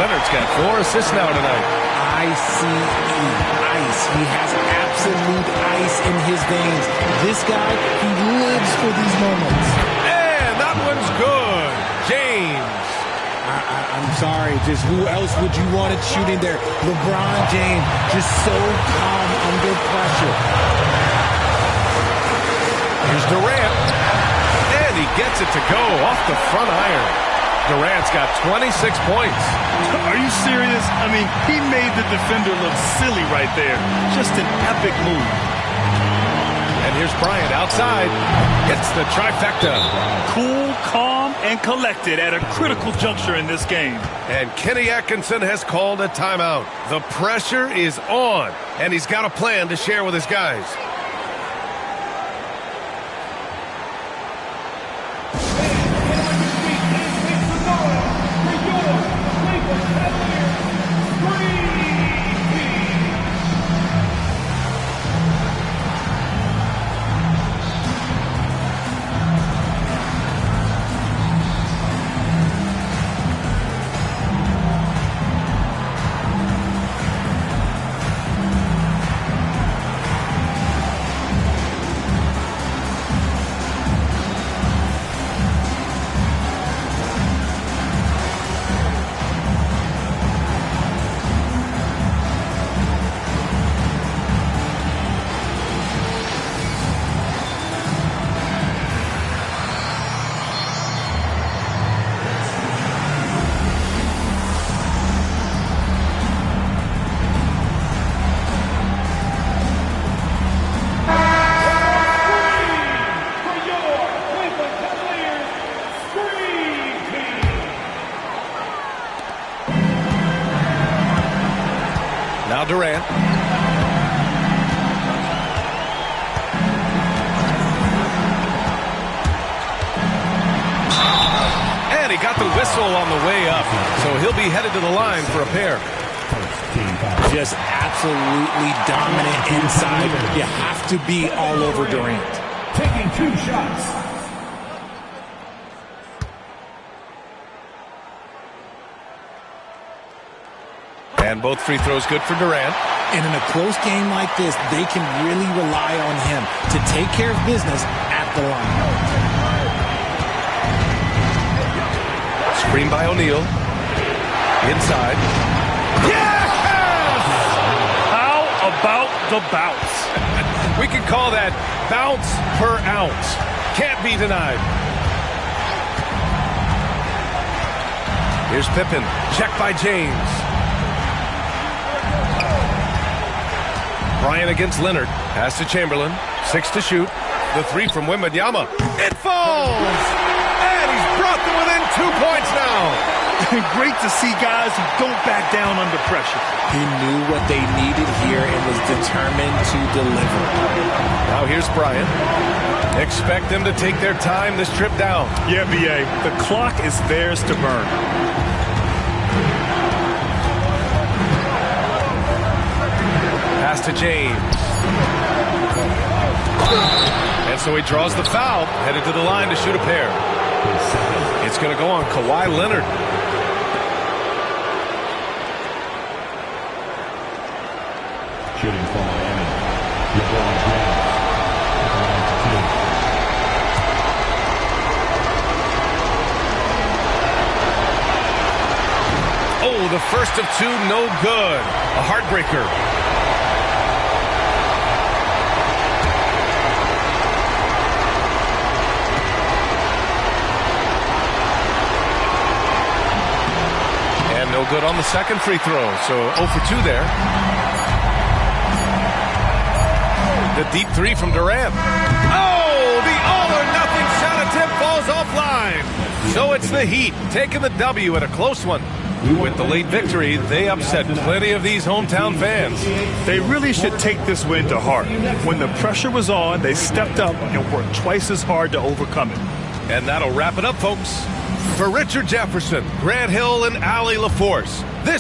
Leonard's got 4 assists now tonight. ICE, ice. He has absolute ice in his veins. This guy, he lives for these moments. And that one's good. James. I'm sorry, just who else would you want it shooting there? LeBron James, just so calm under pressure. Here's Durant. And he gets it to go off the front iron. Durant's got 26 points. Are you serious? I mean, he made the defender look silly right there. Just an epic move. And here's Bryant outside. Hits the trifecta. Cool, calm, and collected at a critical juncture in this game. And Kenny Atkinson has called a timeout. The pressure is on, and he's got a plan to share with his guys. Now Durant. And he got the whistle on the way up. So he'll be headed to the line for a pair. Just absolutely dominant inside. You have to be all over Durant. Taking 2 shots. And both free throws good for Durant. And in a close game like this, they can really rely on him to take care of business at the line. Screen by O'Neal. Inside. Yes! How about the bounce? We can call that bounce per ounce. Can't be denied. Here's Pippen. Check by James. Bryant against Leonard. Pass to Chamberlain. 6 to shoot. The 3 from Wembanyama. It falls! And he's brought them within 2 points now. And great to see guys who don't back down under pressure. He knew what they needed here and was determined to deliver. Now here's Bryant. Expect them to take their time this trip down. Yeah, B.A., the clock is theirs to burn. Pass to James. And so he draws the foul, headed to the line to shoot a pair. It's going to go on Kawhi Leonard. Shooting for Miami. LeBron James. Oh, the first of two, no good. A heartbreaker. And no good on the second free throw. So 0 for 2 there. The deep three from Durant. Oh, the all-or-nothing shot attempt falls offline. So it's the Heat taking the W at a close one. With the late victory, they upset plenty of these hometown fans. They really should take this win to heart. When the pressure was on, they stepped up and worked twice as hard to overcome it. And that'll wrap it up, folks. For Richard Jefferson, Grant Hill, and Allie LaForce, this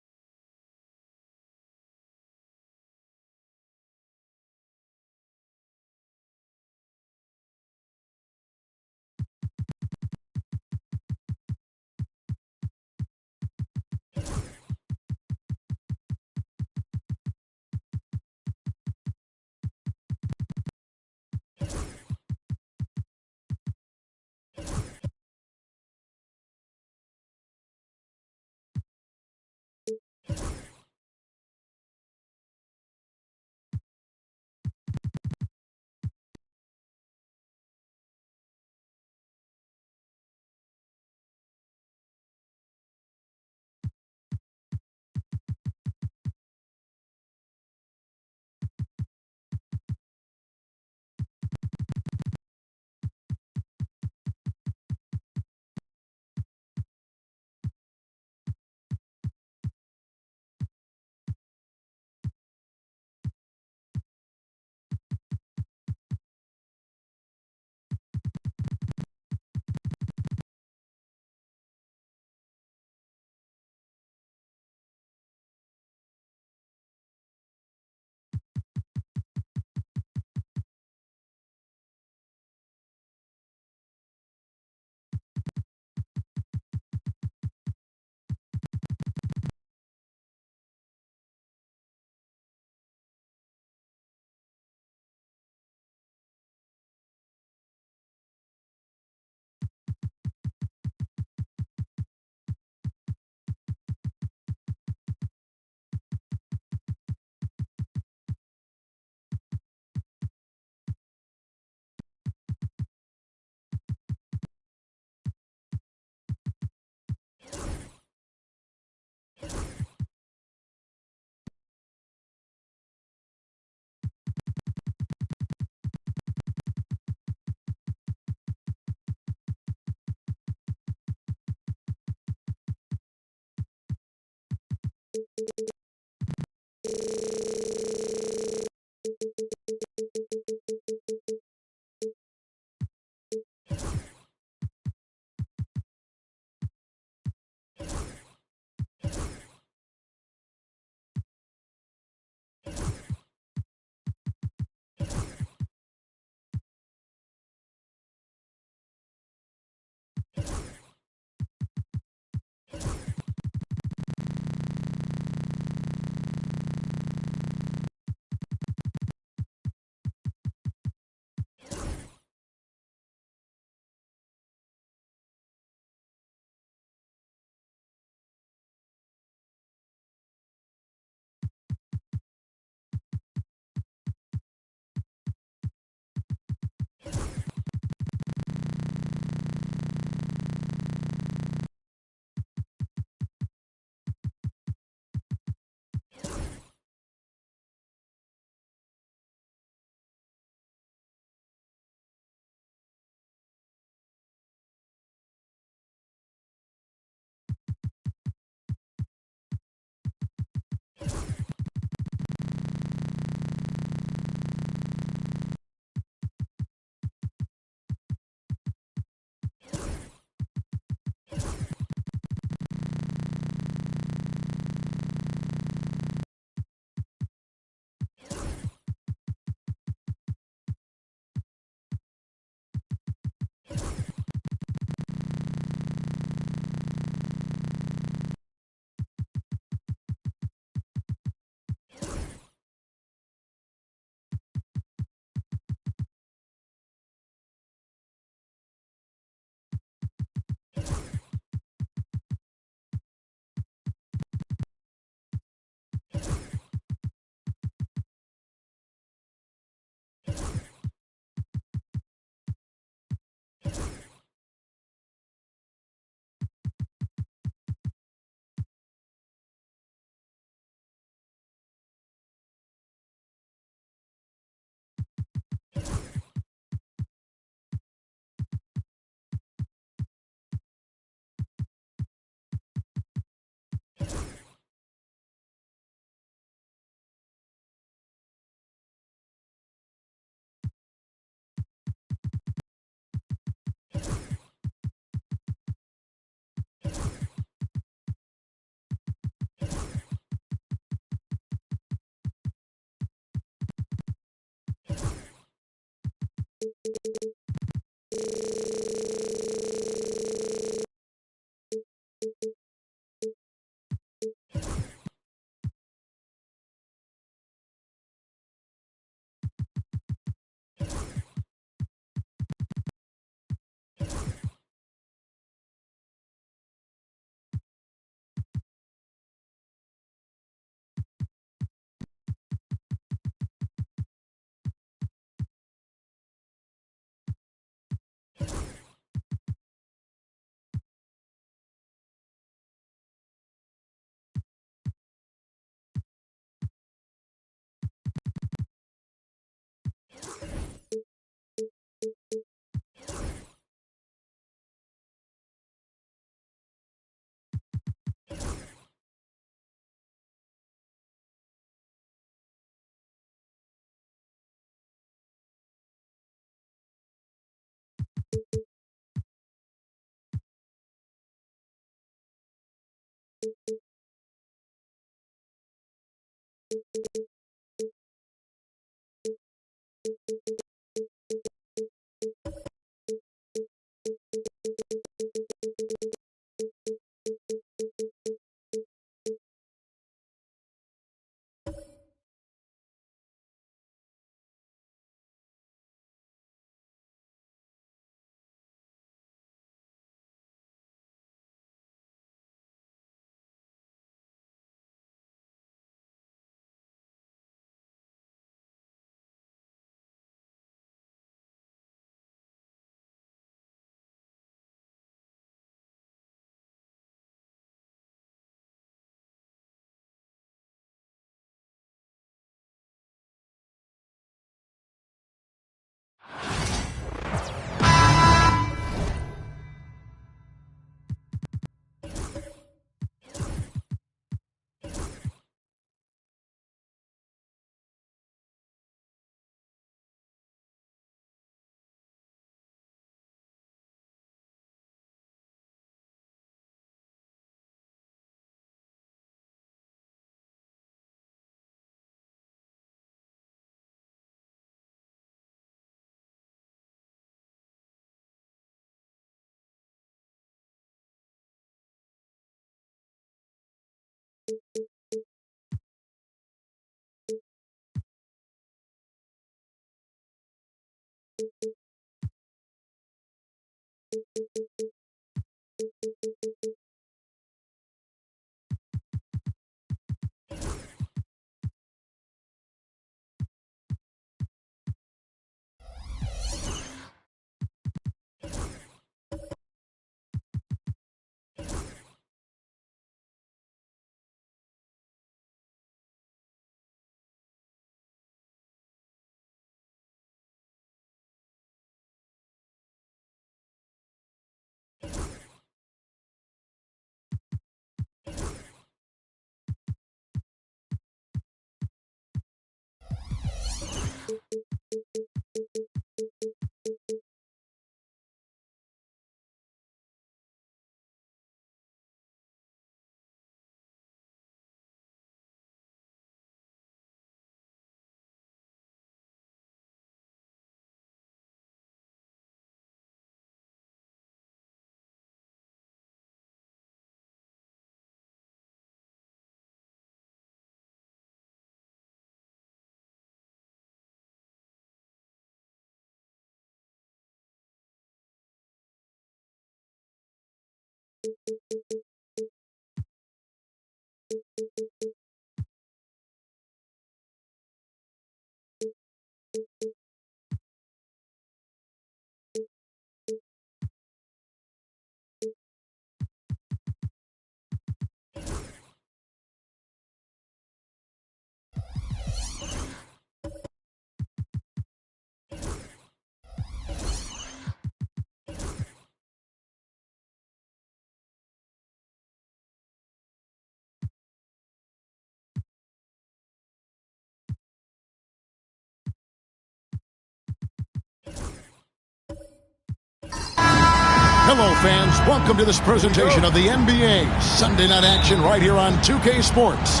Hello, fans. Welcome to this presentation of the NBA Sunday Night Action right here on 2K Sports.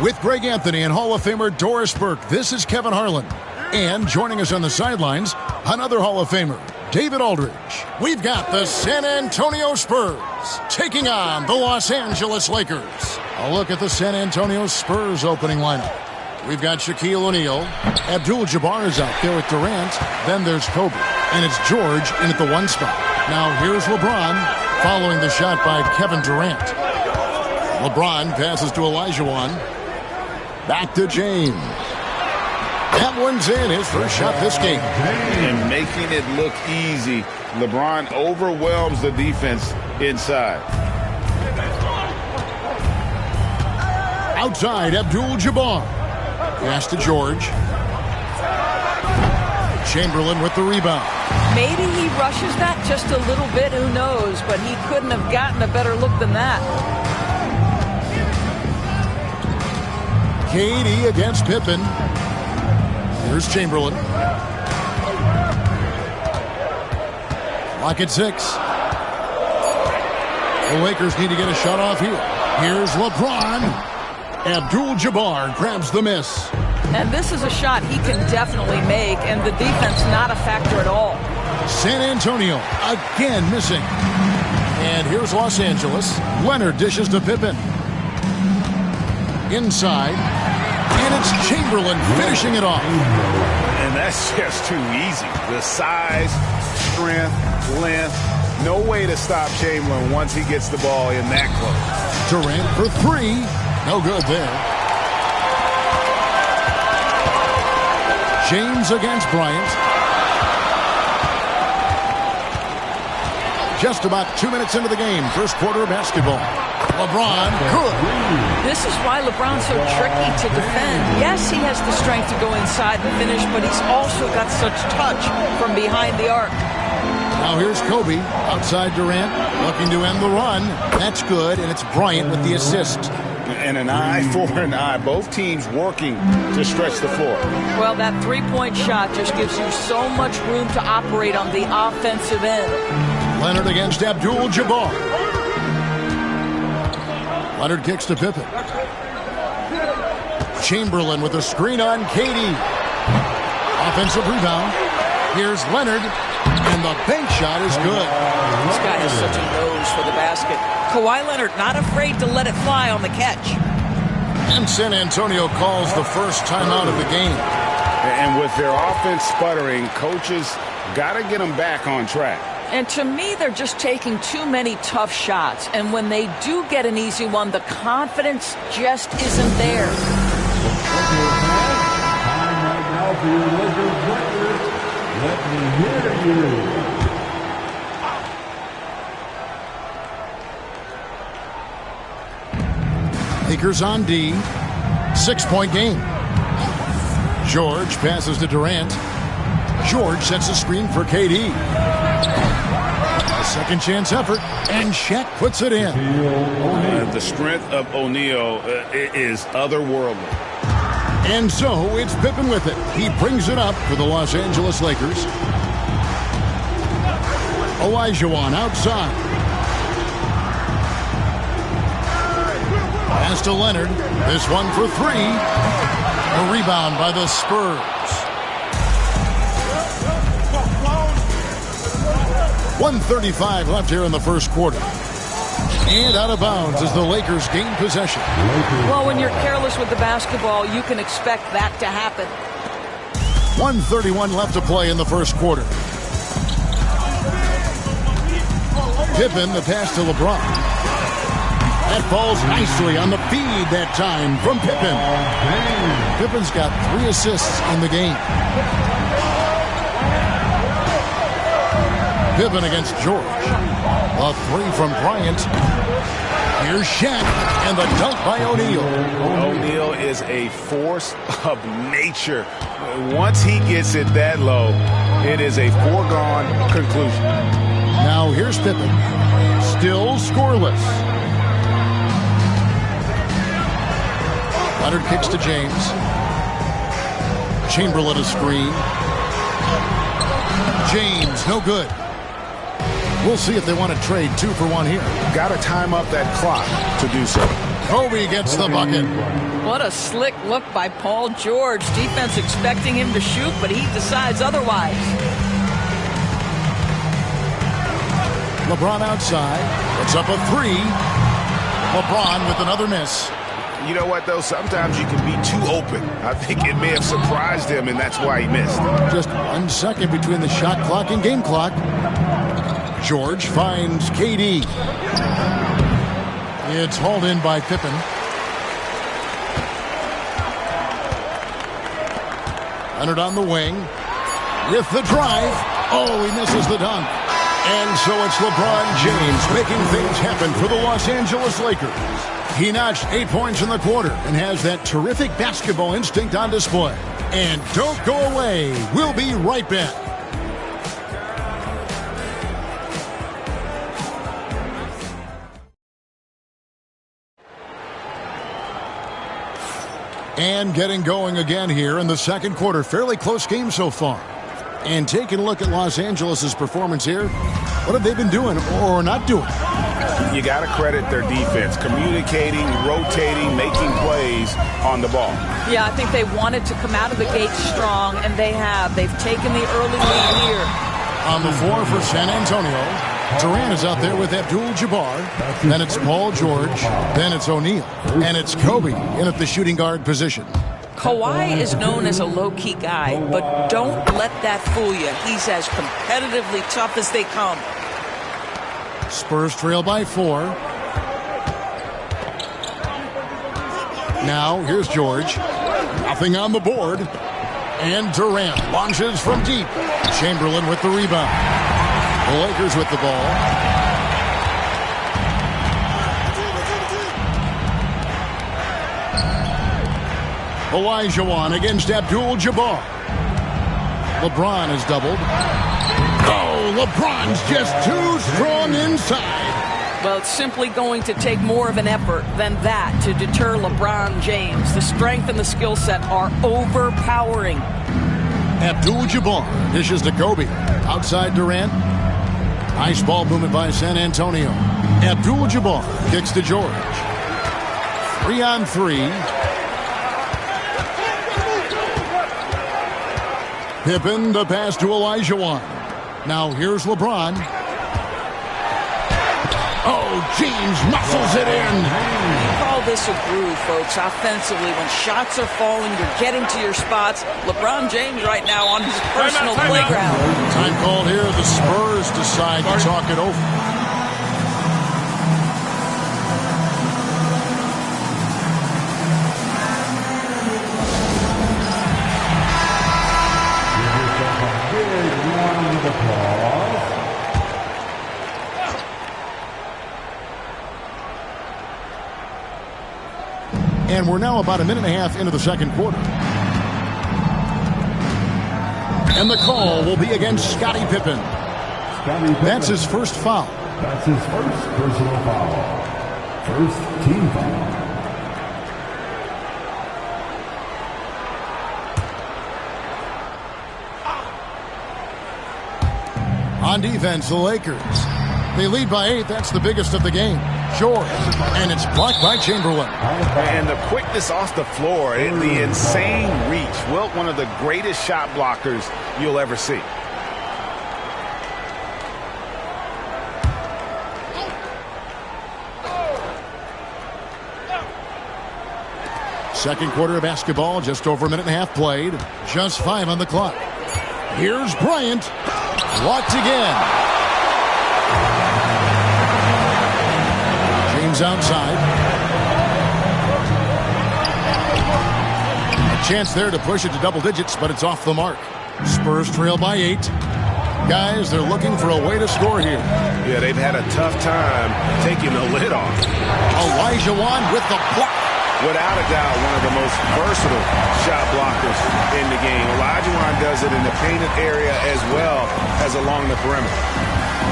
With Greg Anthony and Hall of Famer Doris Burke, this is Kevin Harlan. And joining us on the sidelines, another Hall of Famer, David Aldridge. We've got the San Antonio Spurs taking on the Los Angeles Lakers. A look at the San Antonio Spurs opening lineup. We've got Shaquille O'Neal. Abdul-Jabbar is out there with Durant. Then there's Kobe. And it's George in at the one spot. Now here's LeBron following the shot by Kevin Durant. LeBron passes to Olajuwon. Back to James. That one's in, his first shot this game. And making it look easy, LeBron overwhelms the defense inside. Outside, Abdul-Jabbar. Pass to George. Chamberlain with the rebound. Maybe he rushes that just a little bit, who knows, but he couldn't have gotten a better look than that. KD against Pippen. Here's Chamberlain. Clock at 6. The Lakers need to get a shot off here. Here's LeBron. Abdul-Jabbar grabs the miss. And this is a shot he can definitely make, and the defense not a factor at all. San Antonio again missing. And here's Los Angeles. Leonard dishes to Pippen. Inside. And it's Chamberlain finishing it off. And that's just too easy. The size, strength, length. No way to stop Chamberlain once he gets the ball in that close. Durant for 3. No good there. James against Bryant. Just about 2 minutes into the game. First quarter of basketball. LeBron, good. This is why LeBron's so tricky to defend. Yes, he has the strength to go inside and finish, but he's also got such touch from behind the arc. Now here's Kobe outside Durant, looking to end the run. That's good, and it's Bryant with the assist. And an eye for an eye. Both teams working to stretch the floor. Well, that three-point shot just gives you so much room to operate on the offensive end. Leonard against Abdul-Jabbar. Leonard kicks to Pippen. Chamberlain with a screen on KD. Offensive rebound. Here's Leonard. And the bank shot is good. This guy has such a nose for the basket. Kawhi Leonard not afraid to let it fly on the catch. And San Antonio calls the first timeout of the game. And with their offense sputtering, coaches got to get them back on track. And to me, they're just taking too many tough shots. And when they do get an easy one, the confidence just isn't there. Time right now for your Lakers record. Let me hear you. Lakers on D. 6-point game. George passes to Durant. George sets a screen for KD. A second chance effort, and Shaq puts it in. The strength of O'Neal is otherworldly. And so it's Pippen with it. He brings it up for the Los Angeles Lakers. Olajuwon outside. Pass to Leonard. This one for three. A rebound by the Spurs. 1:35 left here in the first quarter. And out of bounds as the Lakers gain possession. Well, when you're careless with the basketball, you can expect that to happen. 1:31 left to play in the first quarter. Pippen, the pass to LeBron. That falls nicely on the feed that time from Pippen. Pippen's got 3 assists in the game. Pippen against George. A 3 from Bryant. Here's Shaq, and the dunk by O'Neal. O'Neal is a force of nature. Once he gets it that low, it is a foregone conclusion. Now here's Pippen. Still scoreless. Leonard kicks to James. Chamberlain a screen. James, no good. We'll see if they want to trade 2 for 1 here. Got to time up that clock to do so. Kobe gets the bucket. What a slick look by Paul George. Defense expecting him to shoot, but he decides otherwise. LeBron outside. Puts up a 3. LeBron with another miss. You know what, though? Sometimes you can be too open. I think it may have surprised him, and that's why he missed. Just 1 second between the shot clock and game clock. George finds KD. It's hauled in by Pippen. Leonard on the wing. With the drive. Oh, he misses the dunk. And so it's LeBron James making things happen for the Los Angeles Lakers. He notched 8 points in the quarter and has that terrific basketball instinct on display. And don't go away. We'll be right back. And getting going again here in the second quarter. Fairly close game so far. And taking a look at Los Angeles' performance here. What have they been doing or not doing? You got to credit their defense. Communicating, rotating, making plays on the ball. Yeah, I think they wanted to come out of the gate strong, and they have. They've taken the early lead here. On the floor for San Antonio, Durant is out there with Abdul-Jabbar. Then it's Paul George. Then it's O'Neal. And it's Kobe in at the shooting guard position. Kawhi is known as a low-key guy, but don't let that fool you. He's as competitively tough as they come. Spurs trail by 4. Now, here's George. Nothing on the board. And Durant launches from deep. Chamberlain with the rebound. The Lakers with the ball. Olajuwon against Abdul-Jabbar. LeBron is doubled. Oh, LeBron's just too strong inside. Well, it's simply going to take more of an effort than that to deter LeBron James. The strength and the skill set are overpowering. Abdul-Jabbar dishes to Kobe. Outside Durant. Nice ball movement by San Antonio. Abdul-Jabbar kicks to George. 3-on-3. Pippen, the pass to Olajuwon. Now here's LeBron. Oh, James muscles it in. He called this a groove, folks, offensively. When shots are falling, you're getting to your spots. LeBron James right now on his personal playground. Time called here. The Spurs decide to talk it over. And we're now about a minute and a half into the second quarter. And the call will be against Scottie Pippen. That's his first foul. That's his first personal foul. First team foul. On defense, the Lakers. They lead by 8. That's the biggest of the game. Short. And it's blocked by Chamberlain. And the quickness off the floor and the insane reach. Wilt, one of the greatest shot blockers you'll ever see. Second quarter of basketball, just over a minute and a half played. Just 5 on the clock. Here's Bryant. Blocked again. James outside. A chance there to push it to double digits, but it's off the mark. Spurs trail by 8. Guys, they're looking for a way to score here. Yeah, they've had a tough time taking the lid off. Olajuwon with the block. Without a doubt, one of the most versatile shot blockers in the game. Olajuwon does it in the painted area as well as along the perimeter.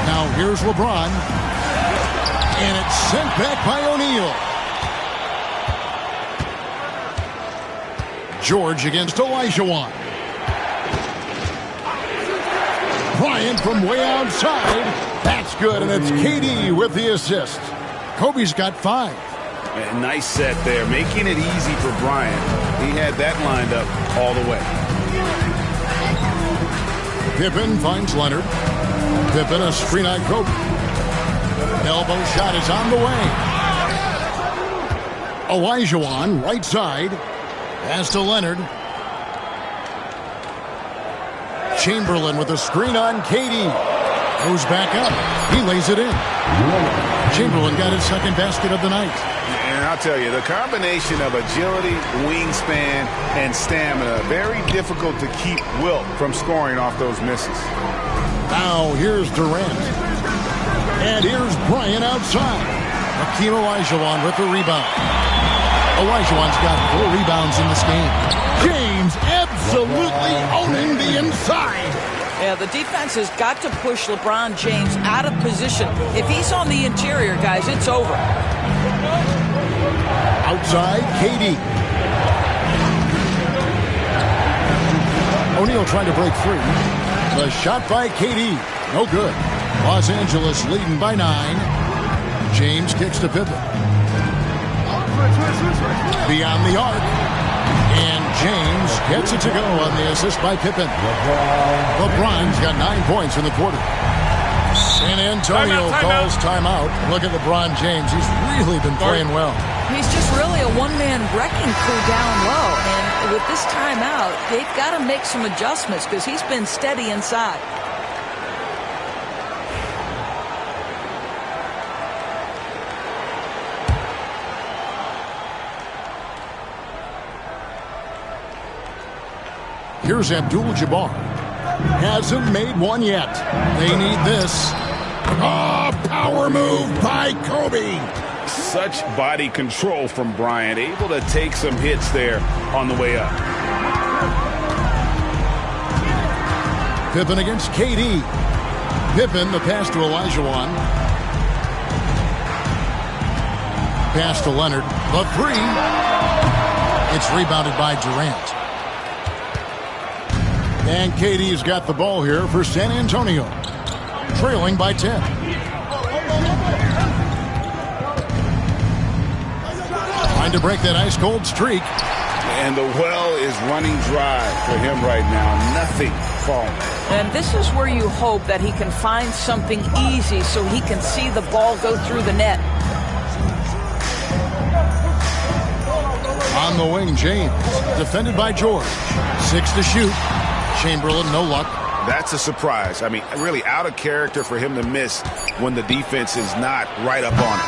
Now here's LeBron. And it's sent back by O'Neal. George against Olajuwon. Bryant from way outside. That's good, and it's KD with the assist. Kobe's got 5. And nice set there, making it easy for Bryant. He had that lined up all the way. Pippen finds Leonard. Pippen a screen on Kobe. Elbow shot is on the way. Olajuwon, right side. Pass to Leonard. Chamberlain with a screen on KD. Goes back up. He lays it in. Chamberlain got his second basket of the night. And I'll tell you, the combination of agility, wingspan, and stamina, very difficult to keep Wilt from scoring off those misses. Now here's Durant. And here's Bryant outside. Hakeem Olajuwon with the rebound. Olajuwon's got 4 rebounds in this game. James absolutely owning the inside. Yeah, the defense has got to push LeBron James out of position. If he's on the interior, guys, it's over. Outside, KD. O'Neal trying to break free. The shot by KD. No good. Los Angeles leading by 9. James kicks to Pippen. Beyond the arc. And James gets it to go on the assist by Pippen. LeBron's got 9 points in the quarter. San Antonio calls timeout. Look at LeBron James. He's really been playing well. He's just really a one-man wrecking crew down low. And with this timeout, they've got to make some adjustments because he's been steady inside. Here's Abdul-Jabbar. Hasn't made one yet. They need this. Power move by Kobe. Such body control from Bryant, able to take some hits there on the way up. Pippen against KD. Pippen, the pass to Olajuwon. Pass to Leonard. The 3. It's rebounded by Durant. And KD's got the ball here for San Antonio. Trailing by 10. Trying to break that ice-cold streak. And the well is running dry for him right now. Nothing falling. And this is where you hope that he can find something easy so he can see the ball go through the net. On the wing, James. Defended by George. 6 to shoot. Chamberlain, no luck. That's a surprise. I mean, really out of character for him to miss when the defense is not right up on it.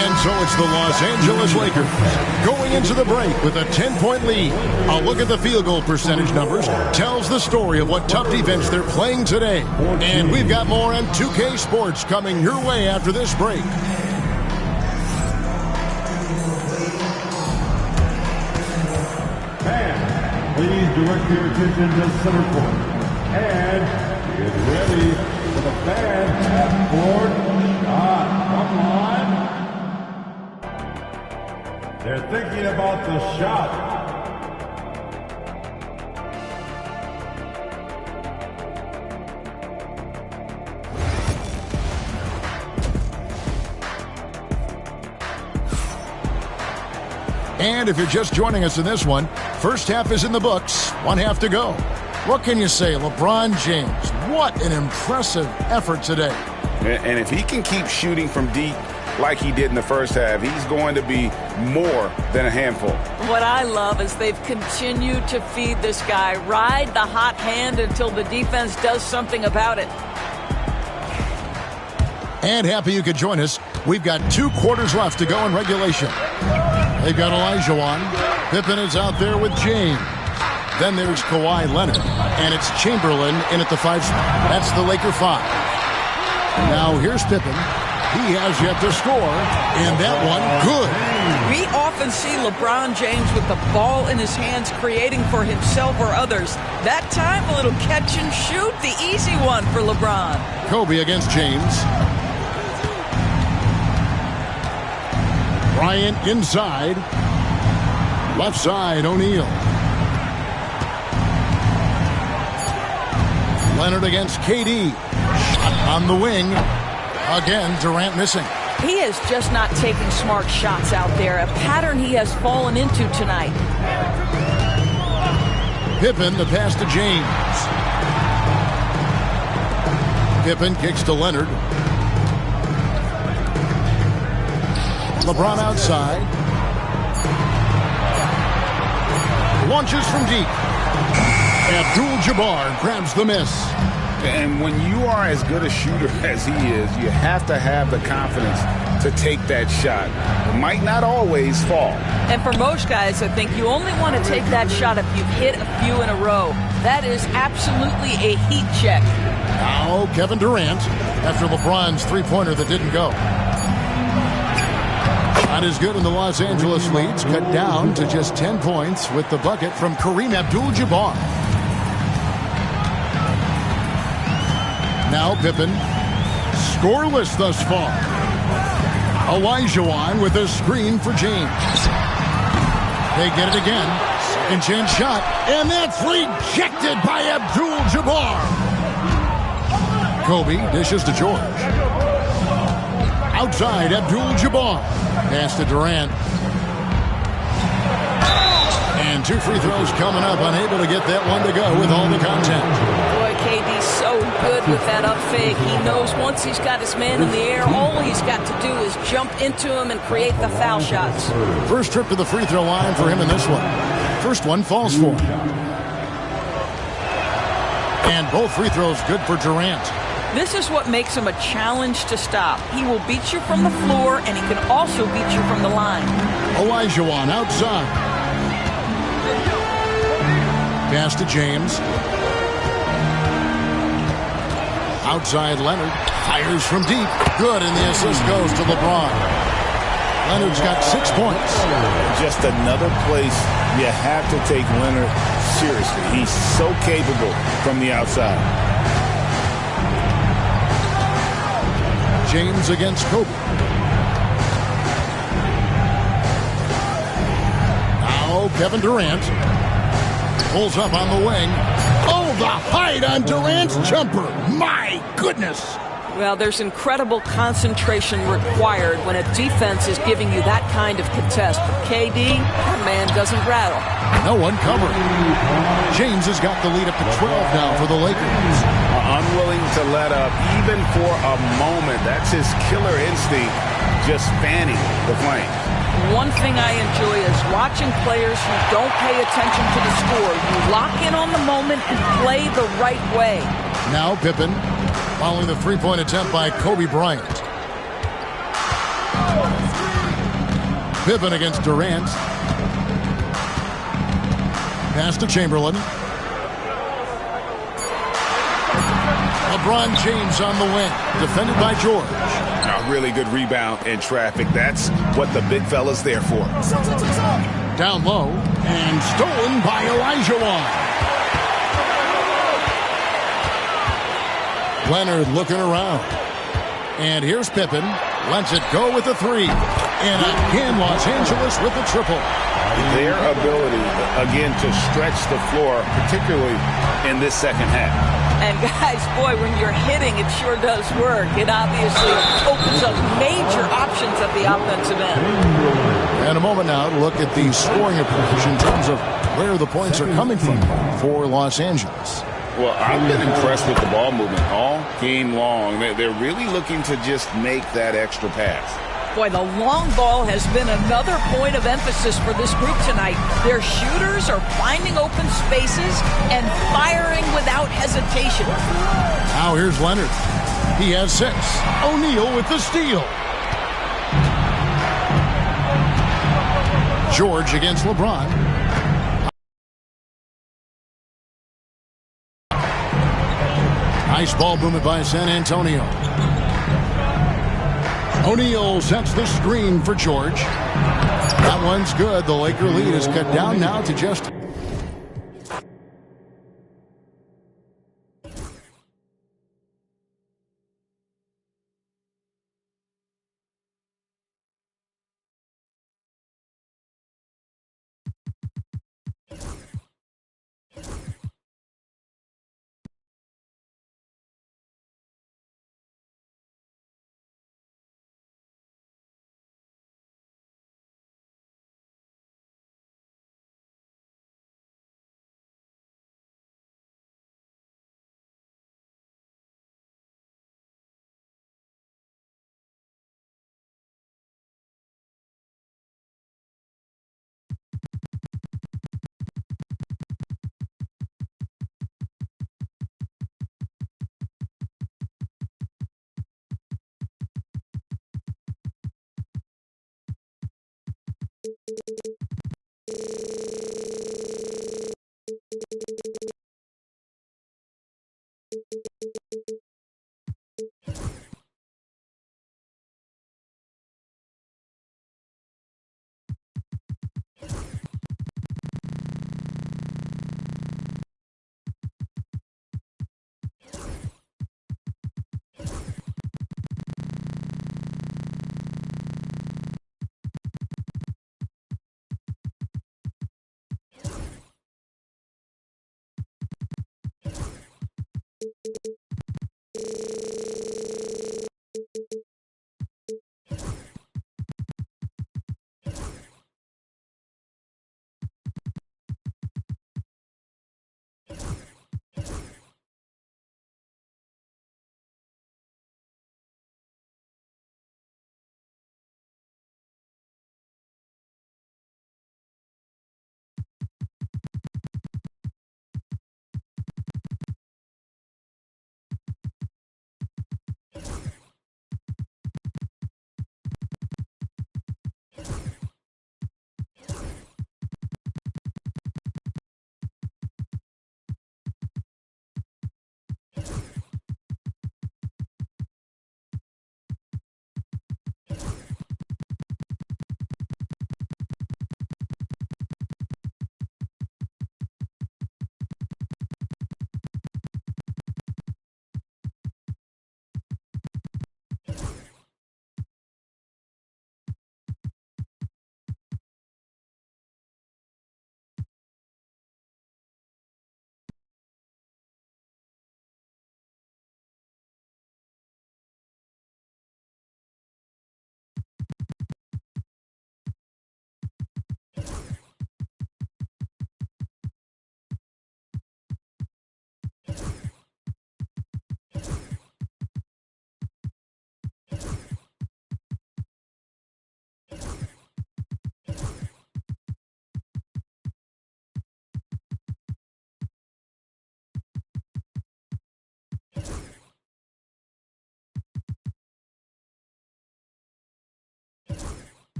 And so it's the Los Angeles Lakers going into the break with a 10-point lead. A look at the field goal percentage numbers tells the story of what tough defense they're playing today. And we've got more on 2K Sports coming your way after this break. And please direct your attention to center court. And get ready for the bad half-court shot. Come on. They're thinking about the shot. And if you're just joining us in this one, first half is in the books. 1 half to go. What can you say? LeBron James, what an impressive effort today. And if he can keep shooting from deep like he did in the first half, he's going to be more than a handful. What I love is they've continued to feed this guy, ride the hot hand until the defense does something about it. And happy you could join us. We've got 2 quarters left to go in regulation. They've got Olajuwon. Pippen is out there with James. Then there's Kawhi Leonard. And it's Chamberlain in at the 5 spot. That's the Laker 5. Now here's Pippen. He has yet to score. And that one, good. We often see LeBron James with the ball in his hands creating for himself or others. That time, a little catch and shoot, the easy one for LeBron. Kobe against James. Bryant inside. Left side, O'Neal. Leonard against KD. Shot on the wing. Again, Durant missing. He is just not taking smart shots out there, a pattern he has fallen into tonight. Pippen, the pass to James. Pippen kicks to Leonard. LeBron outside. Launches from deep. Abdul-Jabbar grabs the miss. And when you are as good a shooter as he is, you have to have the confidence to take that shot. It might not always fall. And for most guys, I think you only want to take that shot if you've hit a few in a row. That is absolutely a heat check. Now Kevin Durant after LeBron's three-pointer that didn't go. Not as good in the Los Angeles leads, cut down to just 10 points with the bucket from Kareem Abdul-Jabbar. Now Pippen, scoreless thus far. Olajuwon with a screen for James. They get it again. Second chance shot, and that's rejected by Abdul-Jabbar. Kobe dishes to George. Outside, Abdul-Jabbar. Pass to Durant. And 2 free throws coming up. Unable to get that one to go with all the contact. Boy, KD's so good with that up fake. He knows once he's got his man in the air, all he's got to do is jump into him and create the foul shots. First trip to the free throw line for him in this one. First one falls for him. And both free throws good for Durant. This is what makes him a challenge to stop. He will beat you from the floor, and he can also beat you from the line. Olajuwon outside. Pass to James. Outside Leonard. Fires from deep. Good, and the assist goes to LeBron. Leonard's got 6 points. Just another place you have to take Leonard seriously. He's so capable from the outside. James against Kobe. Now Kevin Durant pulls up on the wing. Oh, the height on Durant's jumper. My goodness. Well, there's incredible concentration required when a defense is giving you that kind of contest. But KD, that man doesn't rattle. No one covering. James has got the lead up to 12 now for the Lakers. Unwilling to let up even for a moment. That's his killer instinct, just fanning the flame. One thing I enjoy is watching players who don't pay attention to the score. You lock in on the moment and play the right way. Now Pippen, following the three-point attempt by Kobe Bryant. Pippen against Durant. Pass to Chamberlain. LeBron James on the wing, defended by George. A really good rebound in traffic. That's what the big fella's there for. Down low, and stolen by Elijah Wan. Leonard looking around. And here's Pippen. Lets it go with the three. And again, Los Angeles with the triple. Their ability, again, to stretch the floor, particularly in this second half. And guys, boy, when you're hitting, it sure does work. It obviously opens up major options at the offensive end. And a moment now to look at the scoring approach in terms of where the points are coming from for Los Angeles. Well, I've been impressed with the ball movement all game long. They're really looking to just make that extra pass. Boy, the long ball has been another point of emphasis for this group tonight. Their shooters are finding open spaces and firing without hesitation. Now here's Leonard. He has 6. O'Neal with the steal. George against LeBron. Nice ball movement by San Antonio. O'Neal sets the screen for George. That one's good. The Laker lead is cut down now to just...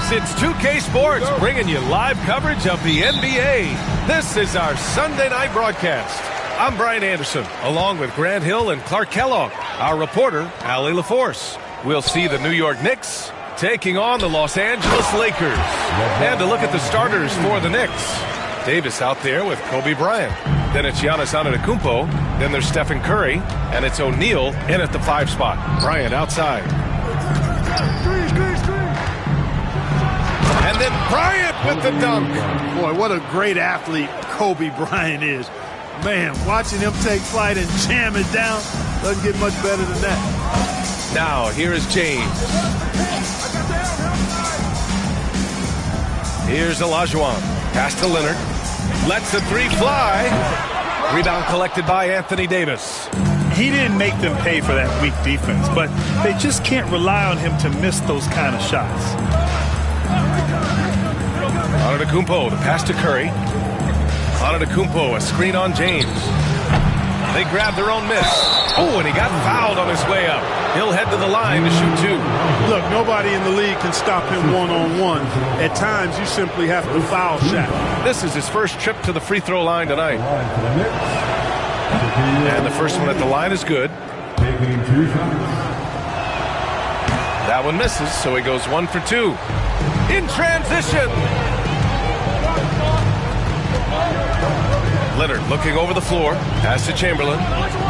It's 2K Sports bringing you live coverage of the NBA. This is our Sunday night broadcast. I'm Brian Anderson, along with Grant Hill and Clark Kellogg. Our reporter, Allie LaForce. We'll see the New York Knicks taking on the Los Angeles Lakers. And to look at the starters for the Knicks. Davis out there with Kobe Bryant. Then it's Giannis Antetokounmpo. Then there's Stephen Curry. And it's O'Neal in at the 5 spot. Bryant outside. And then Bryant with the dunk. Boy, what a great athlete Kobe Bryant is. Man, watching him take flight and jam it down doesn't get much better than that. Now, here is James. Here's Olajuwon. Pass to Leonard. Lets the 3 fly. Rebound collected by Anthony Davis. He didn't make them pay for that weak defense, but they just can't rely on him to miss those kind of shots. Antetokounmpo, the pass to Curry. Antetokounmpo, a screen on James. They grab their own miss. Oh, and he got fouled on his way up. He'll head to the line to shoot 2. Look, nobody in the league can stop him one-on-one. At times, you simply have to foul Shaq. This is his first trip to the free throw line tonight. And the first one at the line is good. That one misses, so he goes 1 for 2. In transition. Leonard looking over the floor. Pass to Chamberlain.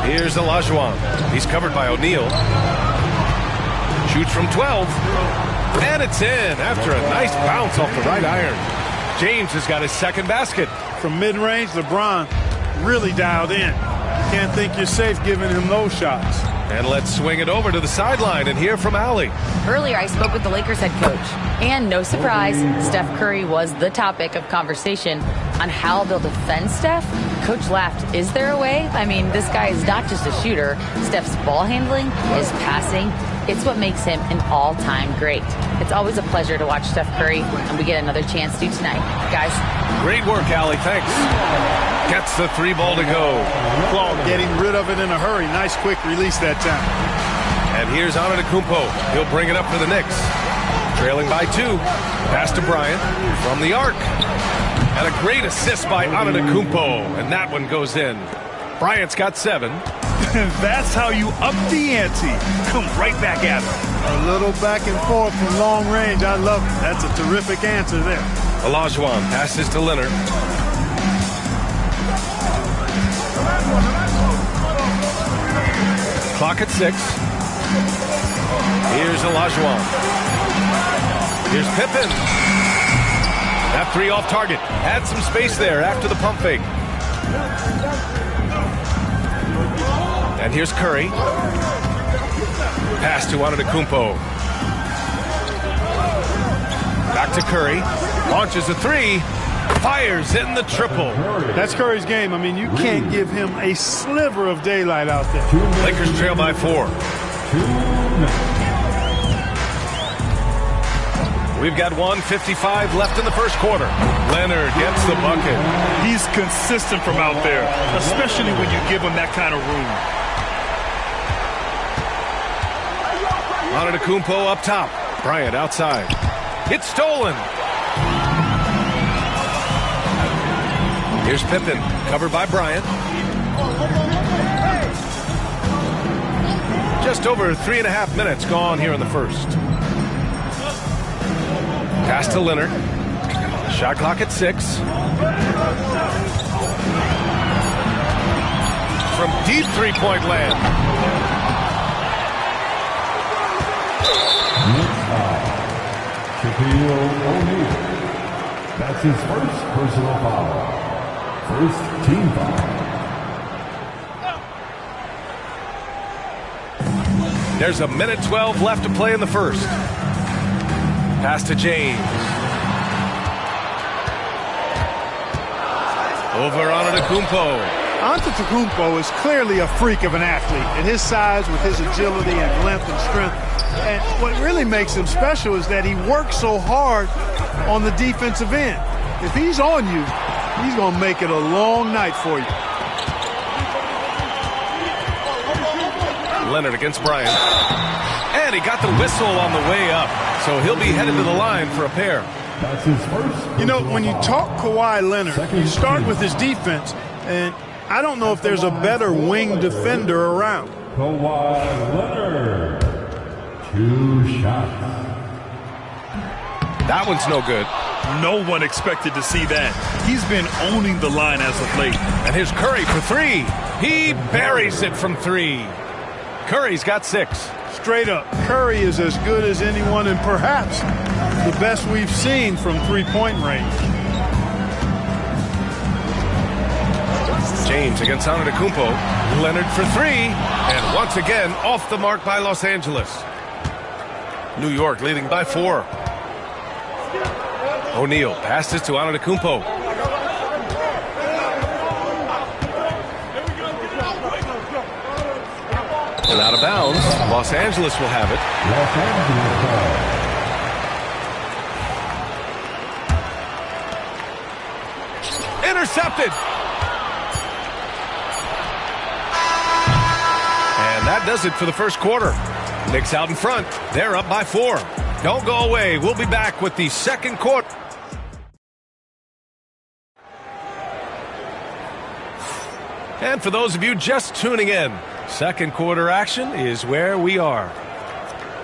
Here's Olajuwon. He's covered by O'Neal. Shoots from 12. And it's in after a nice bounce off the right iron. James has got his second basket. From mid-range, LeBron really dialed in. Can't think you're safe giving him those shots. And let's swing it over to the sideline and hear from Allie. Earlier, I spoke with the Lakers head coach. And no surprise, Steph Curry was the topic of conversation on how they'll defend Steph. Coach laughed. Is there a way? I mean, this guy is not just a shooter. Steph's ball handling, his passing, it's what makes him an all-time great. It's always a pleasure to watch Steph Curry, and we get another chance to tonight. Guys. Great work, Allie. Thanks. Gets the 3 ball to go. Claude getting rid of it in a hurry. Nice quick release that time. And here's Antetokounmpo. He'll bring it up for the Knicks. Trailing by 2. Pass to Bryant from the arc. And a great assist by Antetokounmpo. And that one goes in. Bryant's got 7. That's how you up the ante. Come right back at him. A little back and forth from long range. I love it. That's a terrific answer there. Olajuwon passes to Leonard. Clock at 6. Here's Olajuwon. Here's Pippen. That 3 off target. Had some space there after the pump fake. And here's Curry. Pass to Antetokounmpo. Back to Curry. Launches a 3. Fires in the triple. That's Curry's game. I mean, you can't give him a sliver of daylight out there. Lakers trail by 4. We've got 1:55 left in the first quarter. Leonard gets the bucket. He's consistent from out there, especially when you give him that kind of room. Antetokounmpo up top. Bryant outside. It's stolen. Here's Pippen Covered by Bryant. Just over 3.5 minutes gone here in the first. Pass to Leonard. Shot clock at 6. From deep three-point land. Shaquille O'Neal. That's his first personal foul. First team foul. There's a minute 12 left to play in the first. Pass to James. Over Antetokounmpo. Antetokounmpo is clearly a freak of an athlete at his size with his agility and length and strength. And what really makes him special is that he works so hard on the defensive end. If he's on you, he's going to make it a long night for you. Leonard against Bryant. And he got the whistle on the way up. So he'll be headed to the line for a pair. That's his first. You know, when you talk Kawhi Leonard, you start with his defense, and I don't know if there's a better wing defender around. Kawhi Leonard. 2 shots. That one's no good. No one expected to see that. He's been owning the line as of late. And here's Curry for 3. He buries it from 3. Curry's got 6. Straight up, Curry is as good as anyone and perhaps the best we've seen from three-point range. James against Antetokounmpo. Leonard for 3. And once again, off the mark by Los Angeles. New York leading by 4. O'Neal passes to Antetokounmpo. And out of bounds, Los Angeles will have it. Los Angeles ball. Intercepted. And that does it for the first quarter. Knicks out in front. They're up by 4. Don't go away. We'll be back with the second quarter. And for those of you just tuning in, second quarter action is where we are.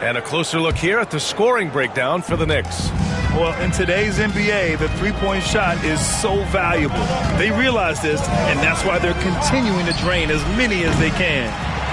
And a closer look here at the scoring breakdown for the Knicks. Well, in today's NBA, the three-point shot is so valuable. They realize this, and that's why they're continuing to drain as many as they can.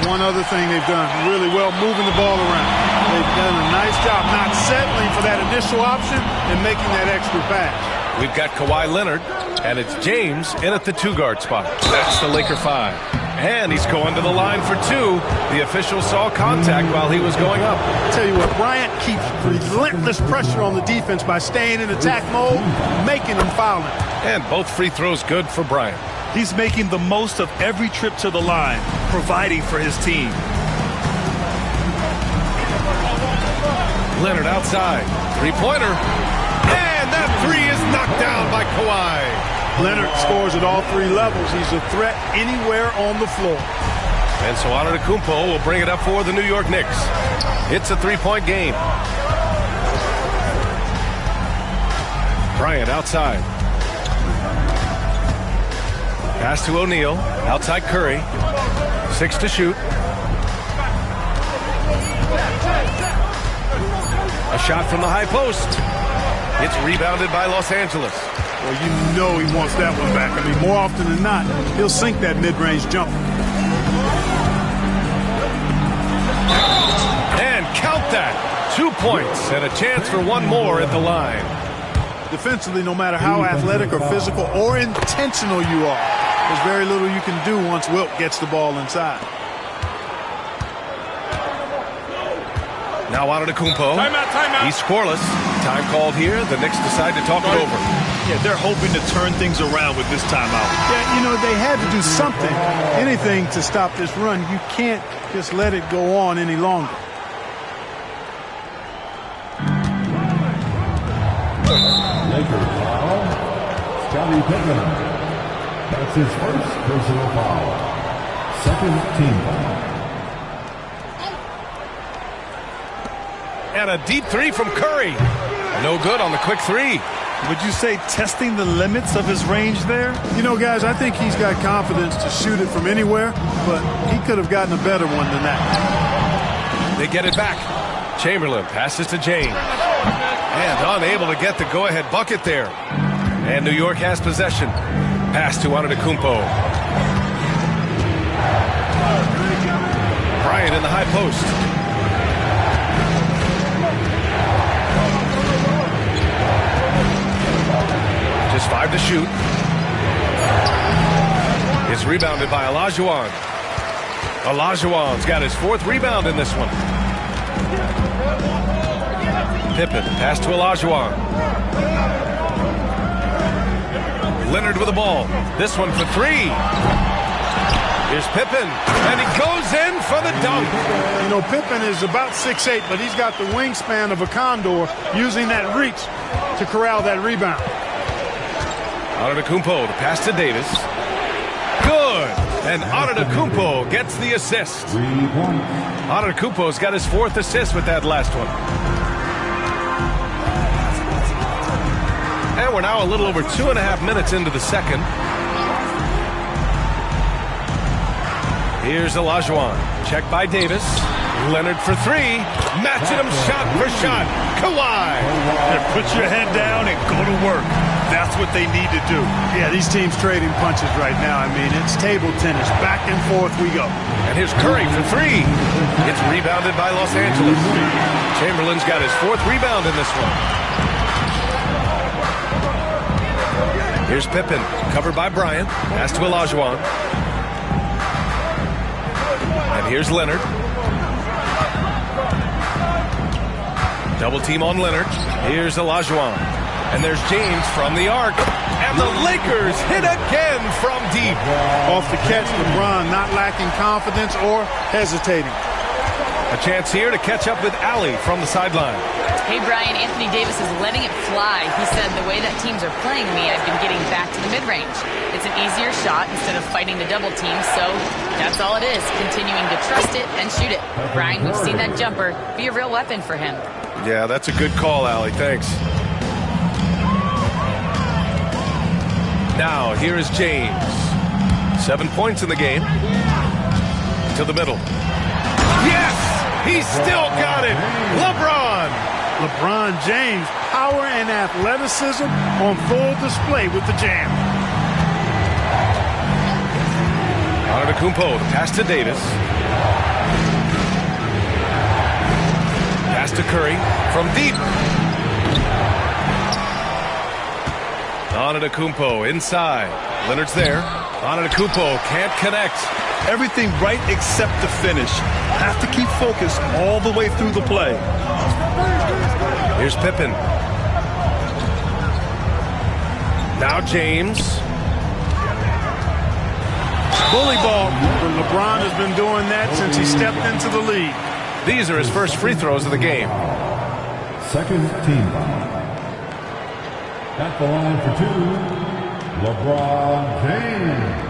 One other thing they've done really well, moving the ball around. They've done a nice job not settling for that initial option and making that extra pass. We've got Kawhi Leonard, and it's James in at the 2-guard spot. That's the Laker 5. And he's going to the line for 2. The official saw contact while he was going up. I'll tell you what, Bryant keeps relentless pressure on the defense by staying in attack mode, making them foul him. And both free throws good for Bryant. He's making the most of every trip to the line, providing for his team. Leonard outside. Three-pointer. And that 3 is knocked down by Kawhi. Leonard scores at all 3 levels. He's a threat anywhere on the floor. And so Antetokounmpo will bring it up for the New York Knicks. It's a 3-point game. Bryant outside. Pass to O'Neal. Outside Curry. 6 to shoot. A shot from the high post. It's rebounded by Los Angeles. Well, you know he wants that one back. I mean, more often than not, he'll sink that mid-range jumper. And count that. 2 points and a chance for one more at the line. Defensively, no matter how athletic or physical or intentional you are, there's very little you can do once Wilt gets the ball inside. Now Antetokounmpo. Timeout. He's scoreless. Time called here. The Knicks decide to talk it over. Yeah, they're hoping to turn things around with this timeout. Yeah, you know, they had to do something, anything to stop this run. You can't just let it go on any longer. Lakers foul. Scottie Pippen. That's his first personal foul. Second team foul. And a deep 3 from Curry. No good on the quick 3. Would you say testing the limits of his range there? You know, guys, I think he's got confidence to shoot it from anywhere, but he could have gotten a better one than that. They get it back. Chamberlain passes to James. And unable to get the go-ahead bucket there. And New York has possession. Pass to Antetokounmpo. Bryant in the high post. Just 5 to shoot. It's rebounded by Olajuwon. Olajuwon's got his 4th rebound in this one. Pippen, pass to Olajuwon. Leonard with the ball. This one for 3. Here's Pippen, and he goes in for the dunk. You know, Pippen is about 6'8", but he's got the wingspan of a condor, using that reach to corral that rebound. Antetokounmpo, the pass to Davis. Good. And Antetokounmpo gets the assist. Antetokounmpo's got his 4th assist with that last one. And we're now a little over 2.5 minutes into the second. Here's Olajuwon. Check by Davis. Leonard for 3. Matching him shot for shot. Kawhi. Put your head down and go to work. That's what they need to do. Yeah, these teams trading punches right now. I mean, it's table tennis. Back and forth we go. And here's Curry for 3. It's rebounded by Los Angeles. Chamberlain's got his 4th rebound in this one. Here's Pippen, covered by Bryant. Pass to Olajuwon. And here's Leonard. Double team on Leonard. Here's Olajuwon. And there's James from the arc. And the Lakers hit again from deep. Off the catch, LeBron not lacking confidence or hesitating. A chance here to catch up with Allie from the sideline. Hey, Brian, Anthony Davis is letting it fly. He said, the way that teams are playing me, I've been getting back to the mid-range. It's an easier shot instead of fighting the double team, so that's all it is, continuing to trust it and shoot it. Brian, we've seen that jumper be a real weapon for him. Yeah, that's a good call, Allie. Thanks. Now, here is James. 7 points in the game. To the middle. Yes! He's still got it! LeBron James, power and athleticism on full display with the jam. Antetokounmpo, the pass to Davis. Pass to Curry from deep. Antetokounmpo inside. Leonard's there. Antetokounmpo can't connect. Everything right except the finish. Have to keep focused all the way through the play. Here's Pippen. Now James. Bully ball. LeBron has been doing that since he stepped into the league. These are his first free throws of the game. Second team foul. At the line for 2, LeBron James.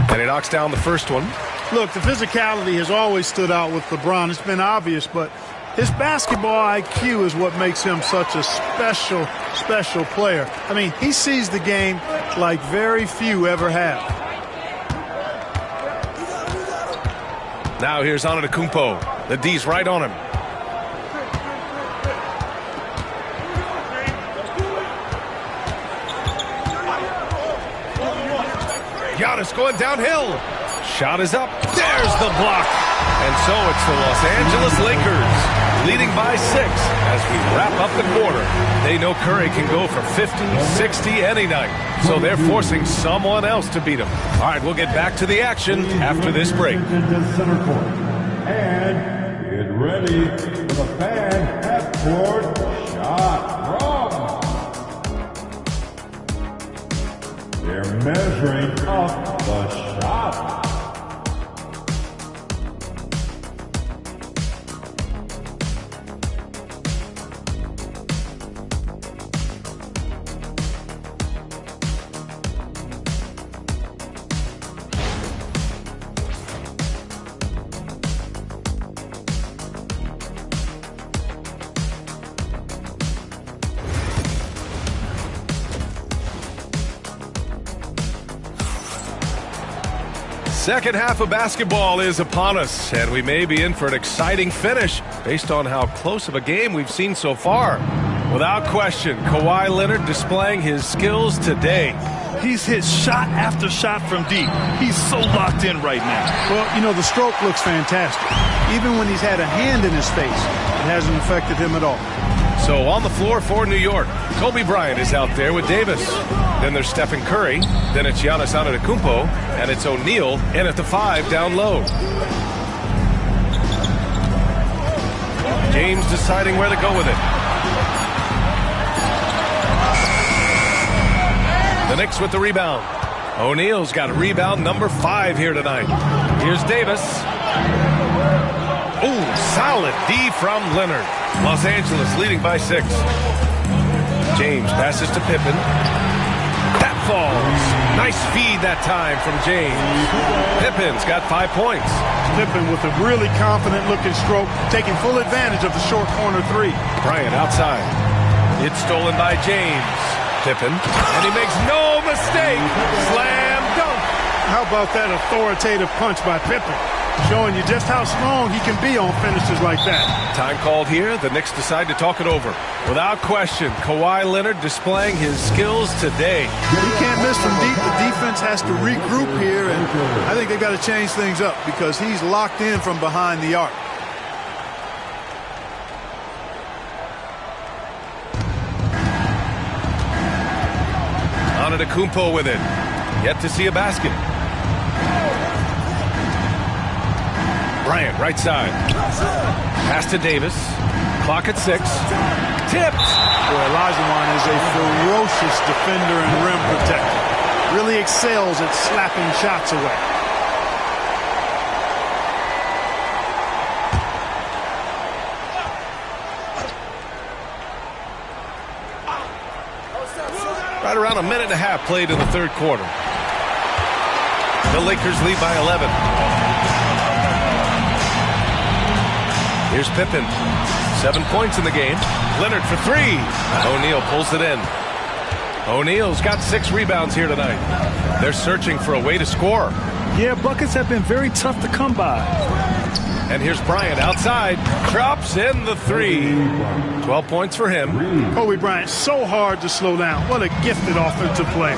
And he knocks down the first one. Look, the physicality has always stood out with LeBron. It's been obvious, but his basketball IQ is what makes him such a special, special player. I mean, he sees the game like very few ever have. Now here's Antetokounmpo. The D's right on him. Giannis going downhill. Shot is up. There's the block. And so it's the Los Angeles Lakers leading by 6 as we wrap up the quarter. They know Curry can go for 50, 60 any night. So they're forcing someone else to beat him. All right, we'll get back to the action after this break. And get ready for the fan half-court shot from. They're measuring up the shot. Second half of basketball is upon us, and we may be in for an exciting finish based on how close of a game we've seen so far. Without question, Kawhi Leonard displaying his skills today. He's hit shot after shot from deep. He's so locked in right now. Well, you know, the stroke looks fantastic. Even when he's had a hand in his face, it hasn't affected him at all. So on the floor for New York, Kobe Bryant is out there with Davis. Then there's Stephen Curry. Then it's Giannis Antetokounmpo. And it's O'Neal in at the 5 down low. James deciding where to go with it. The Knicks with the rebound. O'Neal's got rebound number 5 here tonight. Here's Davis. Ooh, solid D from Leonard. Los Angeles leading by 6. James passes to Pippen. That falls. Nice feed that time from James. Pippen's got 5 points. Pippen with a really confident-looking stroke, taking full advantage of the short corner 3. Bryant outside. It's stolen by James. Pippen, and he makes no mistake. Slam dunk. How about that authoritative punch by Pippen? Showing you just how strong he can be on finishes like that. Time called here. The Knicks decide to talk it over. Without question, Kawhi Leonard displaying his skills today. He can't miss from deep. The defense has to regroup here, and I think they've got to change things up because he's locked in from behind the arc. Antetokounmpo with it. Yet to see a basket. Bryant, right side. Pass to Davis. Clock at 6. Tipped. Boy, Olajuwon is a ferocious defender and rim protector. Really excels at slapping shots away. Right around a minute and a half played in the third quarter. The Lakers lead by 11. Here's Pippen. 7 points in the game. Leonard for 3. O'Neal pulls it in. O'Neal's got 6 rebounds here tonight. They're searching for a way to score. Yeah, buckets have been very tough to come by. And here's Bryant outside. Drops in the 3. 12 points for him. Kobe Bryant, so hard to slow down. What a gifted offensive player.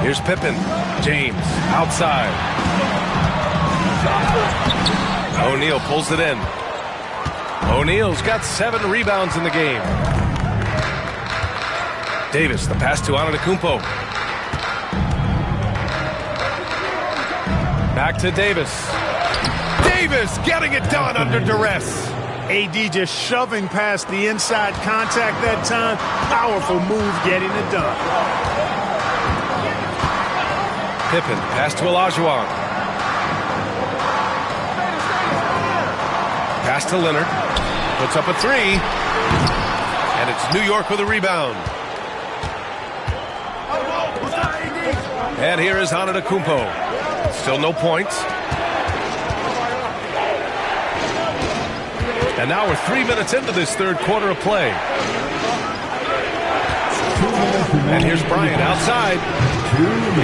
Here's Pippen. James outside. O'Neal pulls it in. O'Neal's got 7 rebounds in the game. Davis, the pass to Antetokounmpo. Back to Davis. Davis getting it done under duress. AD just shoving past the inside contact that time. Powerful move getting it done. Pippen, pass to Olajuwon. Pass to Leonard. Puts up a 3. And it's New York with a rebound. And here is Antetokounmpo. Still no points. And now we're 3 minutes into this third quarter of play. And here's Bryant outside.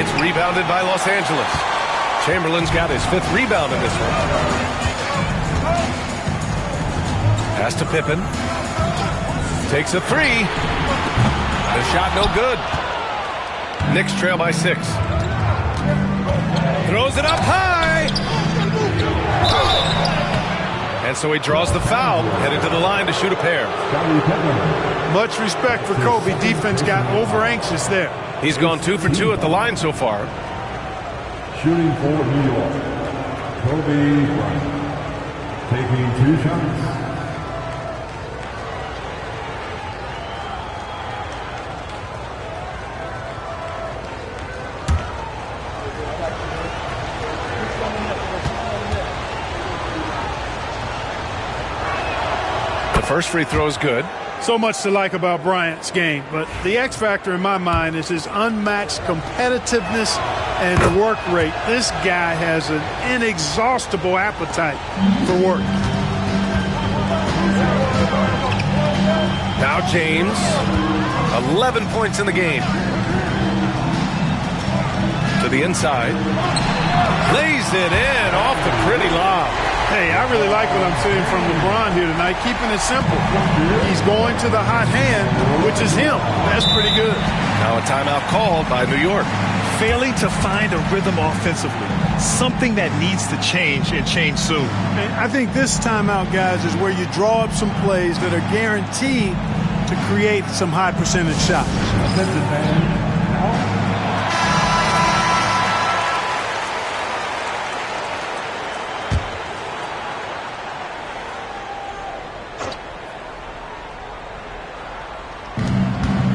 It's rebounded by Los Angeles. Chamberlain's got his 5th rebound in this one. Pass to Pippen. Takes a 3. The shot no good. Knicks trail by 6. Throws it up high. And so he draws the foul, headed to the line to shoot a pair. Much respect for Kobe. Defense got over anxious there. He's gone 2 for 2 at the line so far. Shooting for New York, Kobe Bryant, taking 2 shots. First free throw is good. So much to like about Bryant's game, but the X factor in my mind is his unmatched competitiveness and work rate. This guy has an inexhaustible appetite for work. Now James, 11 points in the game. the inside. Lays it in off the pretty lob. Hey, I really like what I'm seeing from LeBron here tonight, keeping it simple. He's going to the hot hand, which is him. That's pretty good. Now a timeout called by New York. Failing to find a rhythm offensively, something that needs to change and change soon. And I think this timeout, guys, is where you draw up some plays that are guaranteed to create some high percentage shots.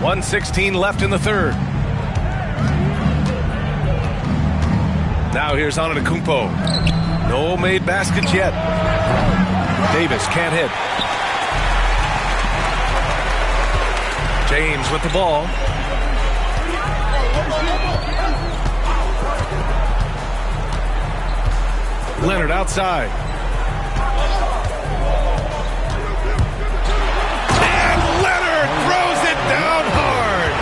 .116 left in the third. Now here's Antetokounmpo. No made baskets yet. Davis can't hit. James with the ball. Leonard outside. And Leonard throws it down hard.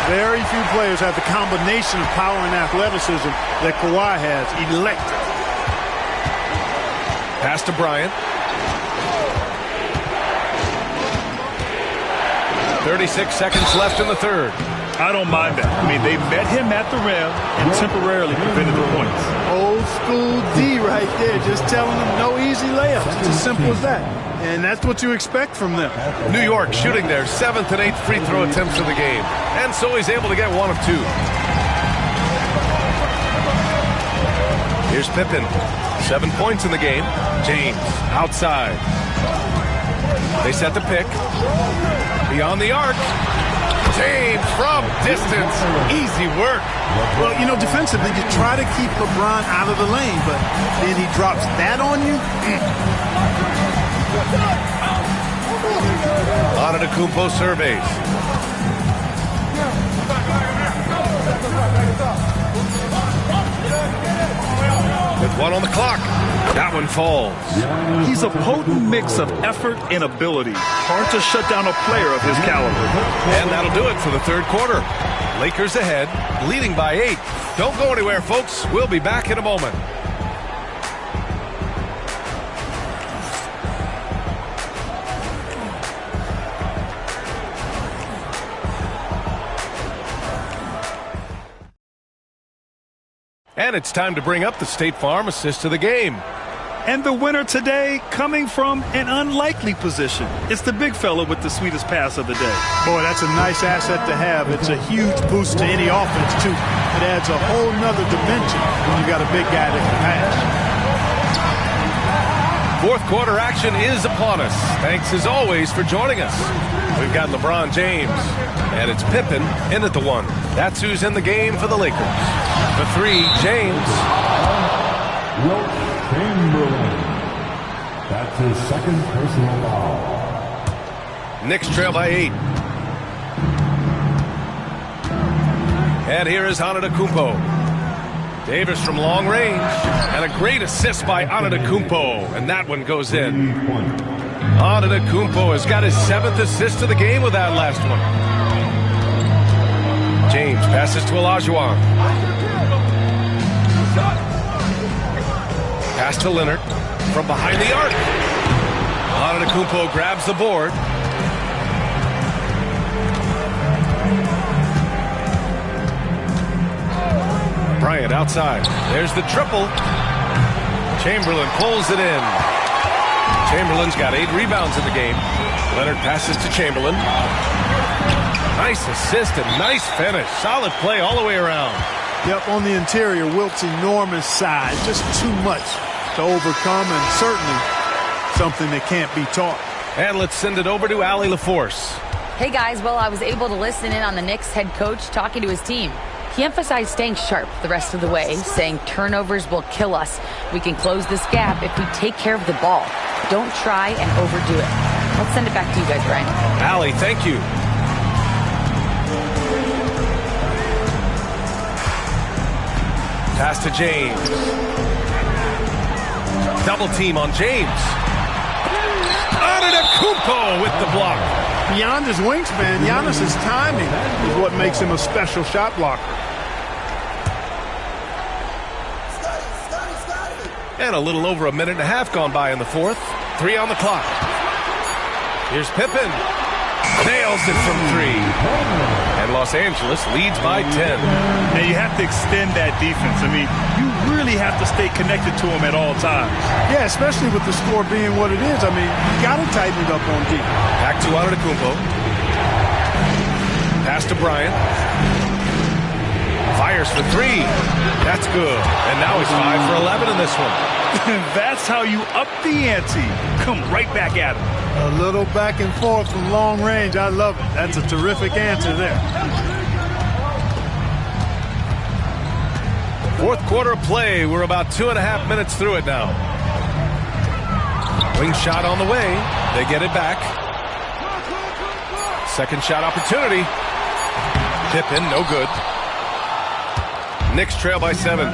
Very few players have the combination of power and athleticism that Kawhi has. Electric. Pass to Bryant. 36 seconds left in the third. I don't mind that. I mean, they met him at the rim and temporarily prevented the points. Old school D right there, just telling them no easy layups. It's as simple as that. And that's what you expect from them. New York shooting their 7th and 8th free throw attempts of the game. And so he's able to get 1 of 2. Here's Pippen. 7 points in the game. James outside. They set the pick. Beyond the arc. James from distance. Easy work. Well, you know, defensively, you try to keep LeBron out of the lane, but then he drops that on you. Antetokounmpo surveys. With 1 on the clock. That one falls. He's a potent mix of effort and ability. Hard to shut down a player of his caliber. And that'll do it for the third quarter. Lakers ahead, leading by 8. Don't go anywhere, folks. We'll be back in a moment. And it's time to bring up the State Farm assist of the game. And the winner today coming from an unlikely position. It's the big fella with the sweetest pass of the day. Boy, that's a nice asset to have. It's a huge boost to any offense, too. It adds a whole nother dimension when you got a big guy that can pass. Fourth quarter action is upon us. Thanks as always for joining us. We've got LeBron James, and it's Pippen in at the 1. That's who's in the game for the Lakers. The 3, James. Chamberlain. That's his second personal foul. Knicks trail by 8. And here is Antetokounmpo. Davis from long range. And a great assist by Antetokounmpo. And that one goes in. Antetokounmpo has got his 7th assist of the game with that last one. James passes to Olajuwon. Pass to Leonard from behind the arc. Antetokounmpo grabs the board. Bryant outside. There's the triple. Chamberlain pulls it in. Chamberlain's got 8 rebounds in the game. Leonard passes to Chamberlain. Nice assist and nice finish. Solid play all the way around. Yep, on the interior, Wilt's enormous size. Just too much to overcome, and certainly something that can't be taught. And let's send it over to Allie LaForce. Hey, guys. Well, I was able to listen in on the Knicks head coach talking to his team. He emphasized staying sharp the rest of the way, saying turnovers will kill us. We can close this gap if we take care of the ball. Don't try and overdo it. Let's send it back to you guys, Brian. Allie, thank you. Pass to James. Double team on James. Antetokounmpo with the block. Beyond his wingspan, Giannis's timing is what makes him a special shot blocker. And a little over a minute and a half gone by in the fourth. 3 on the clock. Here's Pippen. Nails it from 3. And Los Angeles leads by 10. And you have to extend that defense. I mean, you really have to stay connected to them at all times. Yeah, especially with the score being what it is. I mean, you got to tighten it up on defense. Back to Antetokounmpo. Pass to Bryant. Fires for 3. That's good. And now he's 5 for 11 in this one. That's how you up the ante. Come right back at him. A little back and forth from long range. I love it. That's a terrific answer there. Fourth quarter of play. We're about 2.5 minutes through it now. Wing shot on the way. They get it back. Second shot opportunity. Pippen, no good. Knicks trail by 7.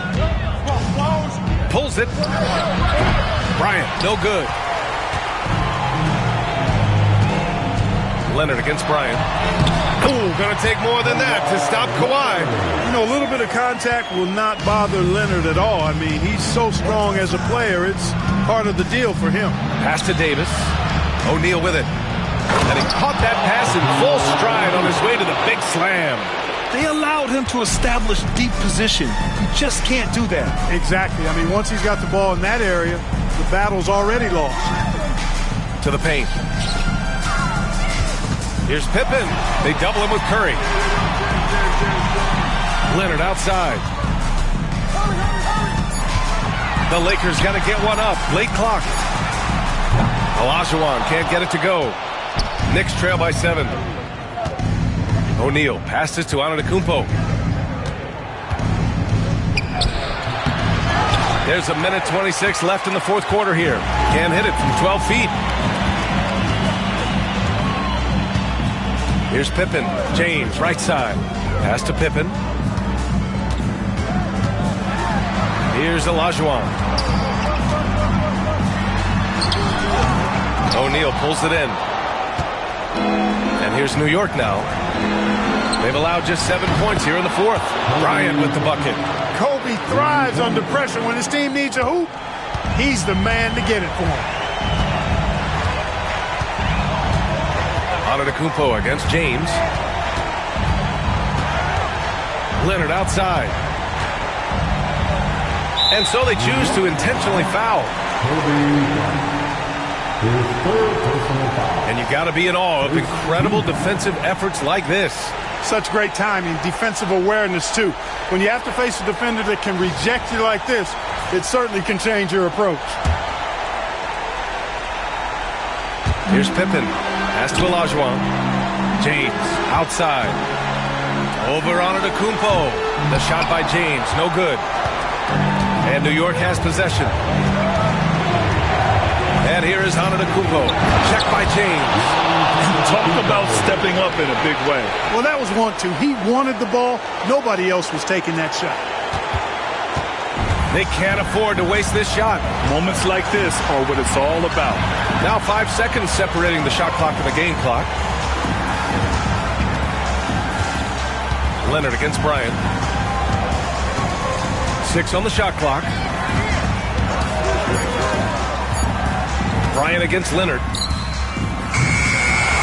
Pulls it. Bryant, no good. Leonard against Bryant. Ooh, gonna take more than that to stop Kawhi. You know, a little bit of contact will not bother Leonard at all. I mean, he's so strong as a player. It's part of the deal for him. Pass to Davis. O'Neal with it. And he caught that pass in full stride on his way to the big slam. They allowed him to establish deep position. You just can't do that. Exactly. I mean, once he's got the ball in that area, the battle's already lost. To the paint. Here's Pippen. They double him with Curry. Leonard outside. The Lakers got to get one up. Late clock. Olajuwon can't get it to go. Knicks trail by 7. O'Neal passes to Antetokounmpo. There's a minute 26 left in the fourth quarter here. Can't hit it from 12 feet. Here's Pippen. James, right side. Pass to Pippen. Here's Olajuwon. O'Neal pulls it in. And here's New York now. They've allowed just 7 points here in the fourth. Bryant with the bucket. Kobe thrives under pressure. When his team needs a hoop, he's the man to get it for him. Antetokounmpo against James. Leonard outside. And so they choose to intentionally foul. And you got to be in awe of incredible defensive efforts like this. Such great timing, defensive awareness too. When you have to face a defender that can reject you like this, it certainly can change your approach. Here's Pippen. Pass to Olajuwon. James outside. Over Antetokounmpo. The shot by James, no good. And New York has possession. And here is Antetokounmpo. Checked by James. Talk about stepping up in a big way. Well, that was 1-2. He wanted the ball. Nobody else was taking that shot. They can't afford to waste this shot. Moments like this are what it's all about. Now 5 seconds separating the shot clock and the game clock. Leonard against Bryant. 6 on the shot clock. Bryant against Leonard.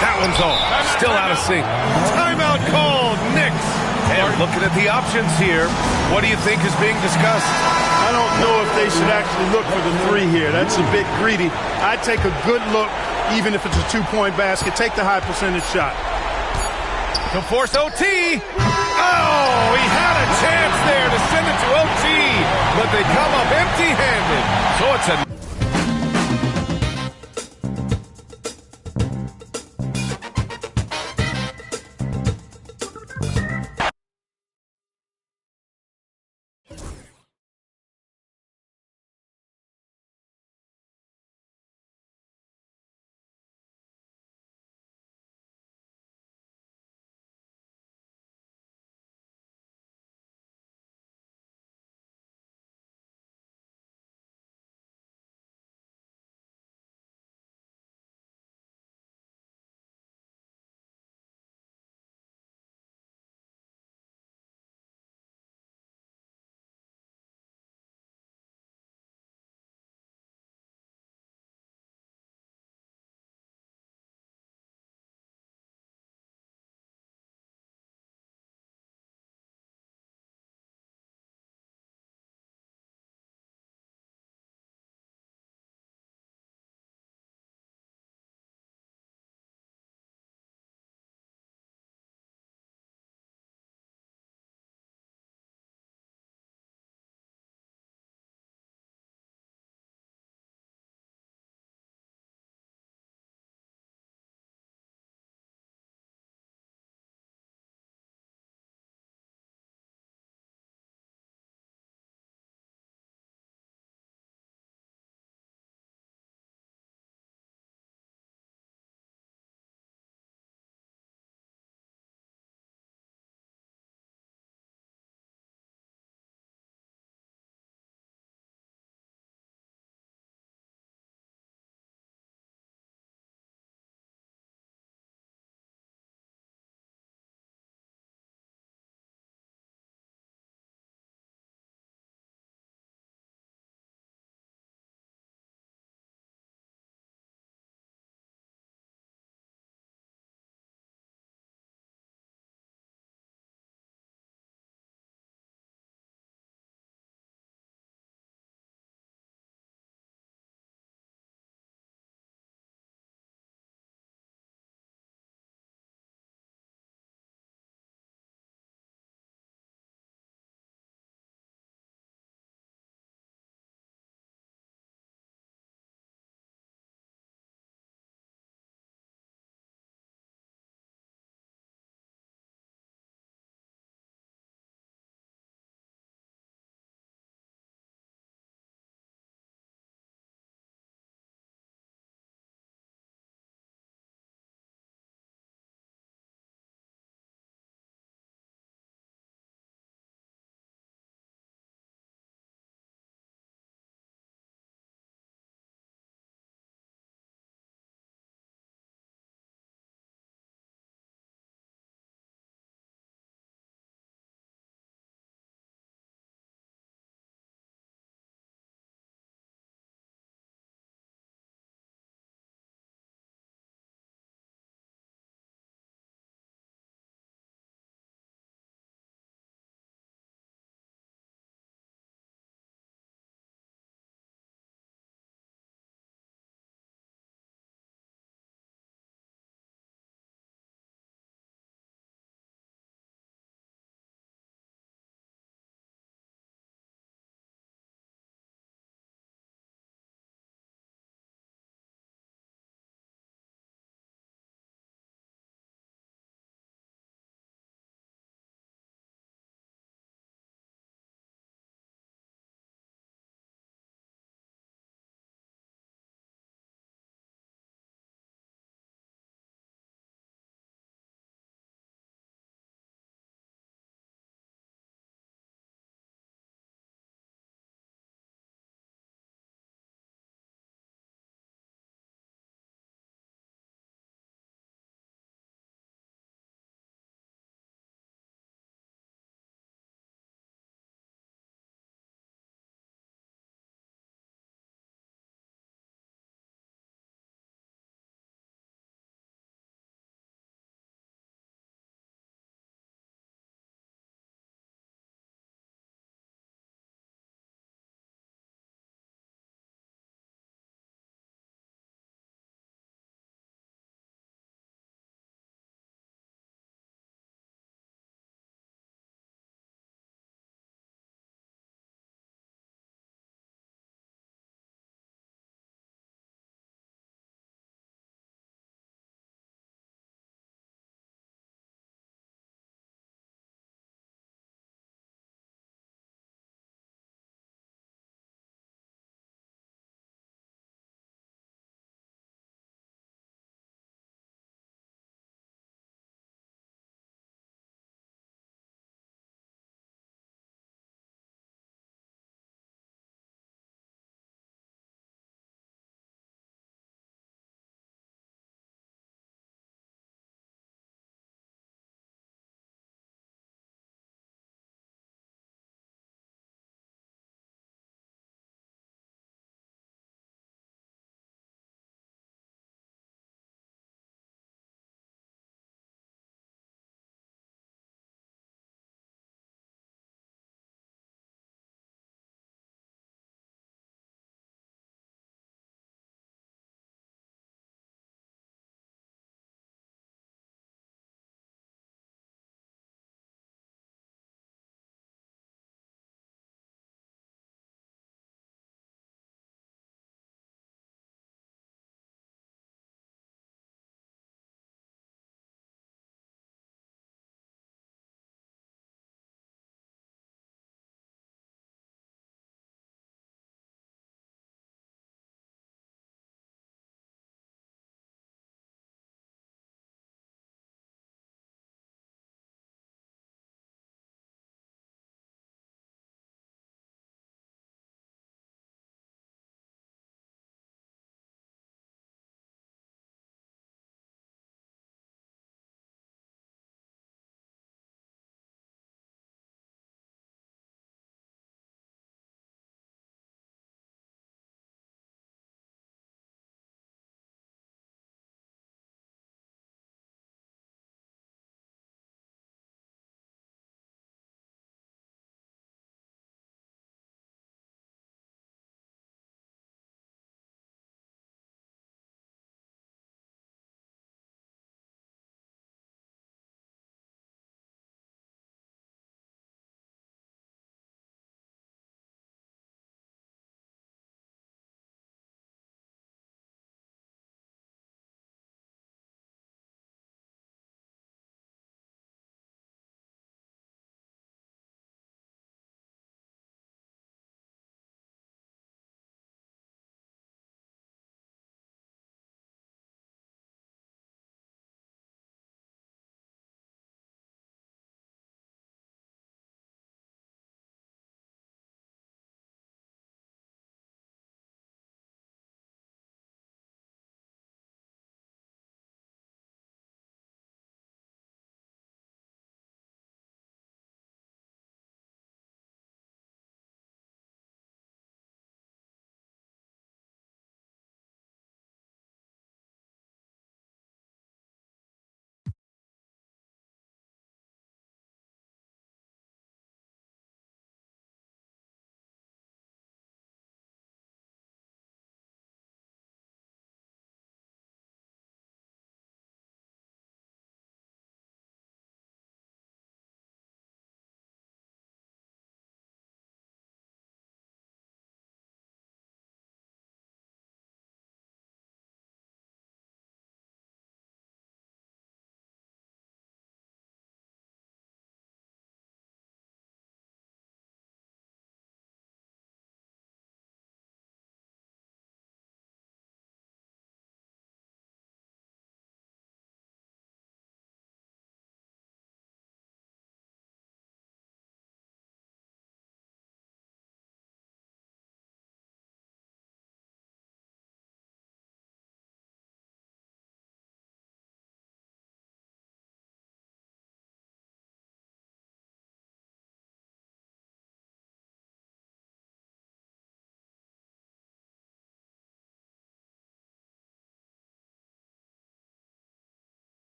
That one's off. Still out of sync. Timeout called. Knicks. And looking at the options here, what do you think is being discussed? I don't know if they should actually look for the 3 here. That's a bit greedy. I'd take a good look, even if it's a 2-point basket. Take the high percentage shot. He'll force OT. Oh, he had a chance there to send it to OT, but they come up empty-handed. So it's a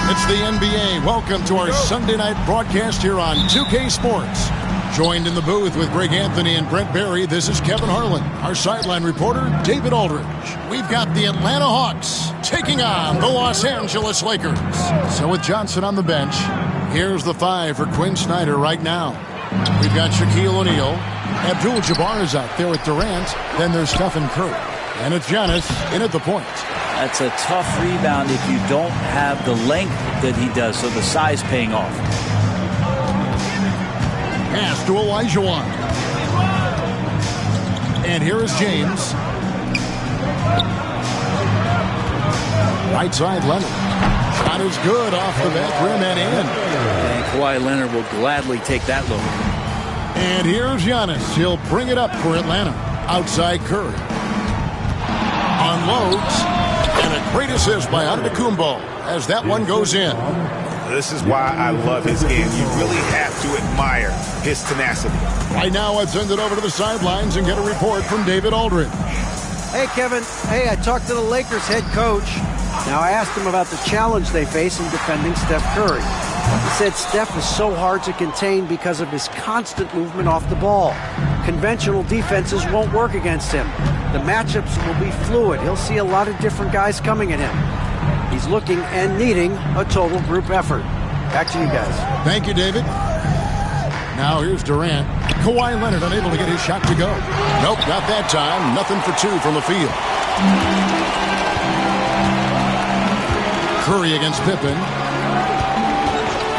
It's the NBA. Welcome to our Sunday night broadcast here on 2K Sports. Joined in the booth with Greg Anthony and Brent Barry, this is Kevin Harlan. Our sideline reporter, David Aldridge. We've got the Atlanta Hawks taking on the Los Angeles Lakers. So with Johnson on the bench, here's the five for Quinn Snyder right now. We've got Shaquille O'Neal. Abdul-Jabbar is out there with Durant. Then there's Stephen Curry. And it's Giannis in at the point. That's a tough rebound if you don't have the length that he does, so the size paying off. Pass to Olajuwon. And here is James. Right side, Leonard. Shot is good off the back rim and in. And Kawhi Leonard will gladly take that look. And here's Giannis. He'll bring it up for Atlanta. Outside Curry. Unloads. And a great assist by Antetokounmpo as that one goes in. This is why I love his game. You really have to admire his tenacity. Right now, let's send it over to the sidelines and get a report from David Aldridge. Hey, Kevin. Hey, I talked to the Lakers head coach. Now, I asked him about the challenge they face in defending Steph Curry. He said Steph is so hard to contain because of his constant movement off the ball. Conventional defenses won't work against him. The matchups will be fluid. He'll see a lot of different guys coming at him. He's looking and needing a total group effort. Back to you guys. Thank you, David. Now here's Durant. Kawhi Leonard unable to get his shot to go. Nope, not that time. Nothing for two from the field. Curry against Pippen.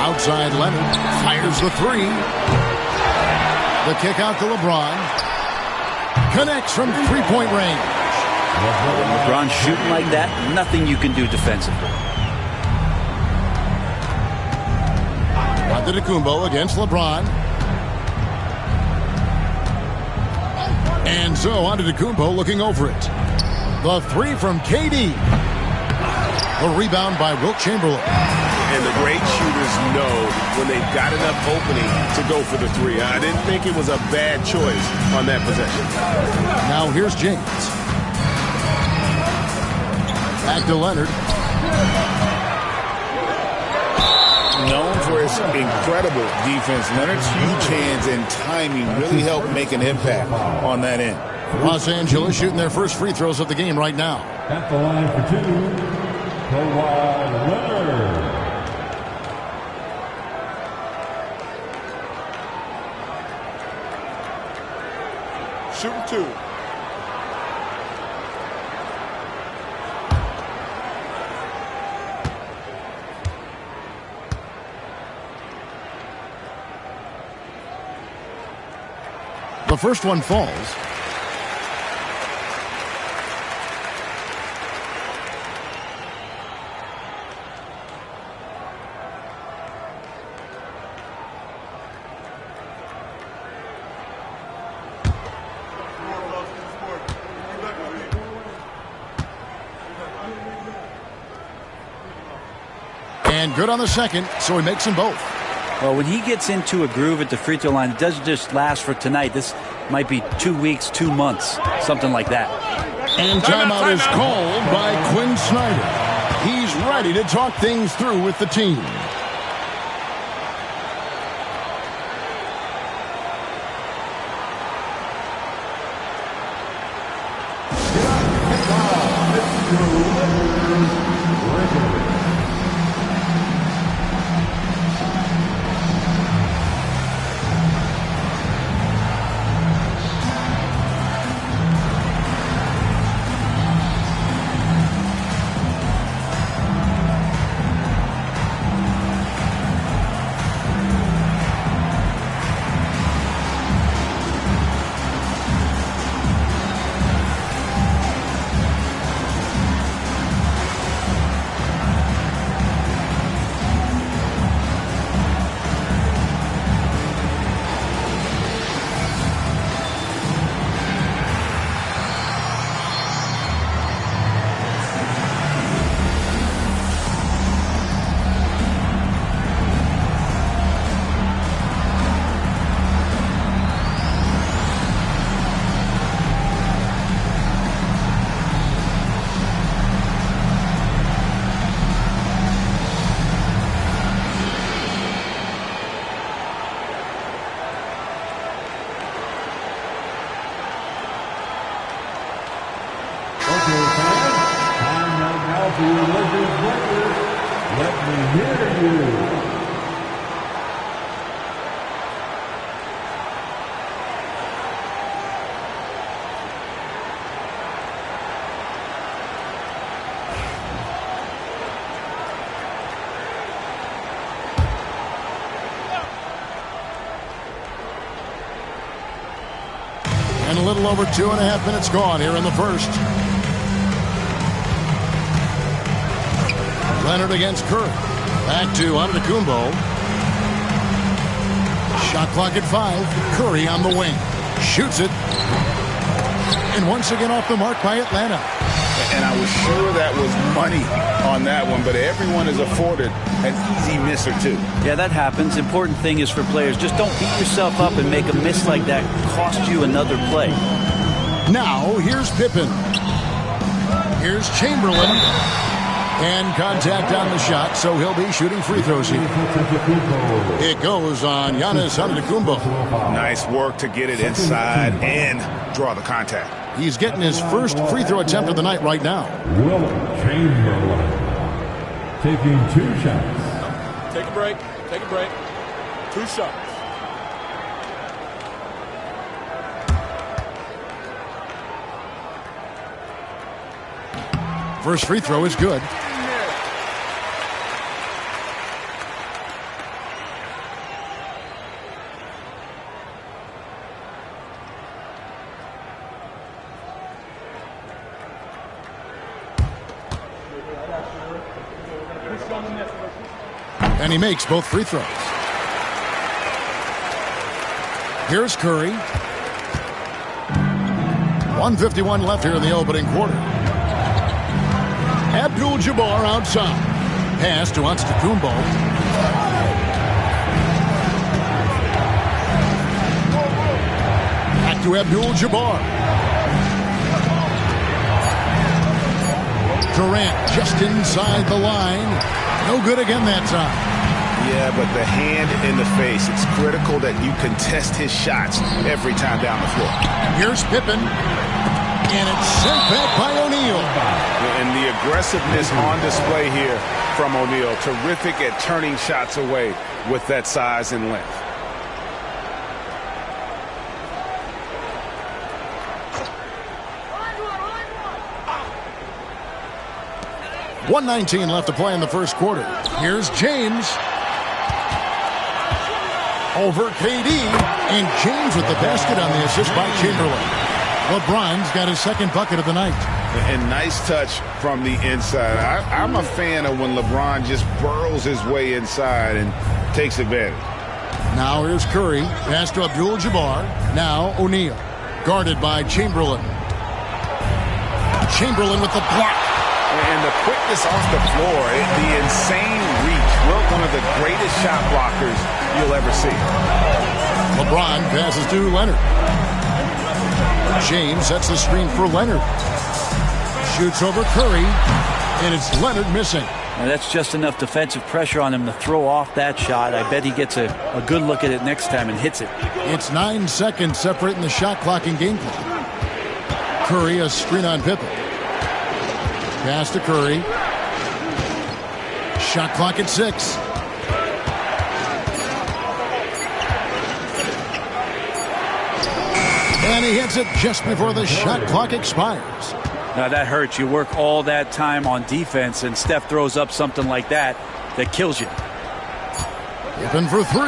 Outside Leonard. Fires the three. The kick out to LeBron. Connects from three-point range. When LeBron's shooting like that, nothing you can do defensively. Antetokounmpo against LeBron. And so Antetokounmpo looking over it. The three from KD. The rebound by Wilt Chamberlain. And the great shooters know when they've got enough opening to go for the three. I didn't think it was a bad choice on that possession. Now here's James. Back to Leonard. Known for his incredible defense, Leonard's huge hands and timing really helped make an impact on that end. Los Angeles shooting their first free throws of the game right now. At the line for two, Kawhi Leonard. Shooting two. The first one falls. And good on the second, so he makes them both. Well, when he gets into a groove at the free throw line, it doesn't just last for tonight. This might be 2 weeks, 2 months, something like that. And timeout is called by Quinn Snyder. He's ready to talk things through with the team. And a little over 2.5 minutes gone here in the first. Leonard against Curry. Back to Antetokounmpo. Shot clock at 5. Curry on the wing. Shoots it. And once again off the mark by Atlanta. And I was sure that was money on that one, but everyone is afforded an easy miss or two. Yeah, that happens. Important thing is for players, just don't beat yourself up and make a miss like that cost you another play. Now, here's Pippen. Here's Chamberlain. And contact on the shot, so he'll be shooting free throws here. It goes on Giannis Antetokounmpo. Nice work to get it inside and draw the contact. He's getting his first free throw attempt of the night right now. Will Chamberlain taking 2 shots. Take a break. Take a break. 2 shots. First free throw is good. And he makes both free throws. Here's Curry. 1:51 left here in the opening quarter. Abdul-Jabbar outside. Pass to Antetokounmpo. Back to Abdul-Jabbar. Durant just inside the line. No good again that time. Yeah, but the hand in the face, it's critical that you contest his shots every time down the floor. Here's Pippen, and it's sent back by O'Neal. And the aggressiveness on display here from O'Neal. Terrific at turning shots away with that size and length. .119 left to play in the first quarter. Here's James. Over KD. And James with the basket on the assist by Chamberlain. LeBron's got his second bucket of the night. And nice touch from the inside. I'm a fan of when LeBron just burrows his way inside and takes advantage. Now here's Curry. Pass to Abdul-Jabbar. Now O'Neal. Guarded by Chamberlain. Chamberlain with the block. And the quickness off the floor, the insane reach. One of the greatest shot blockers you'll ever see. LeBron passes to Leonard. James sets the screen for Leonard. Shoots over Curry, and it's Leonard missing. Now that's just enough defensive pressure on him to throw off that shot. I bet he gets a good look at it next time and hits it. It's 9 seconds separating the shot clock and game clock. Curry, a screen on Pippen. Pass to Curry. Shot clock at 6. And he hits it just before the shot clock expires. Now that hurts. You work all that time on defense, and Steph throws up something like that kills you. Pippen for 3.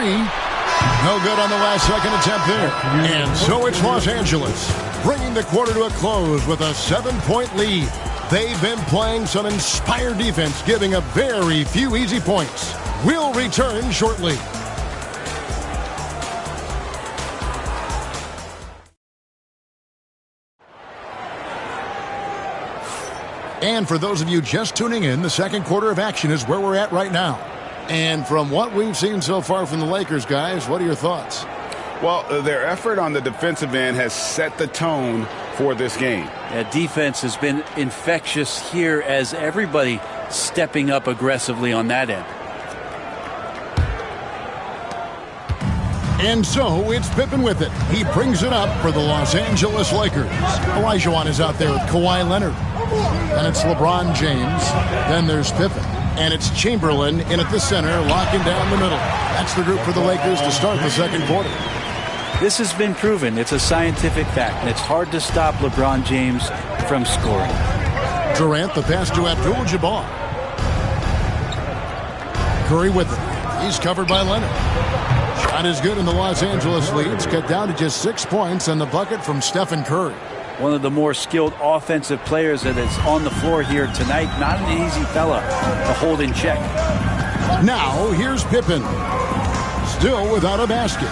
No good on the last second attempt there. And so it's Los Angeles, bringing the quarter to a close with a 7-point lead. They've been playing some inspired defense, giving up very few easy points. We'll return shortly. And for those of you just tuning in, the second quarter of action is where we're at right now. And from what we've seen so far from the Lakers, guys, what are your thoughts? Well, their effort on the defensive end has set the tone for this game. Yeah, defense has been infectious here as everybody stepping up aggressively on that end. And so it's Pippen with it. He brings it up for the Los Angeles Lakers. Olajuwon is out there with Kawhi Leonard. And it's LeBron James. Then there's Pippen. And it's Chamberlain in at the center, locking down the middle. That's the group for the Lakers to start the second quarter. This has been proven. It's a scientific fact. And it's hard to stop LeBron James from scoring. Durant, the pass to Abdul-Jabbar. Curry with it. He's covered by Leonard. Shot is good, and the Los Angeles leads cut down to just 6 points, and the bucket from Stephen Curry. One of the more skilled offensive players that is on the floor here tonight. Not an easy fella to hold in check. Now, here's Pippen. Still without a basket.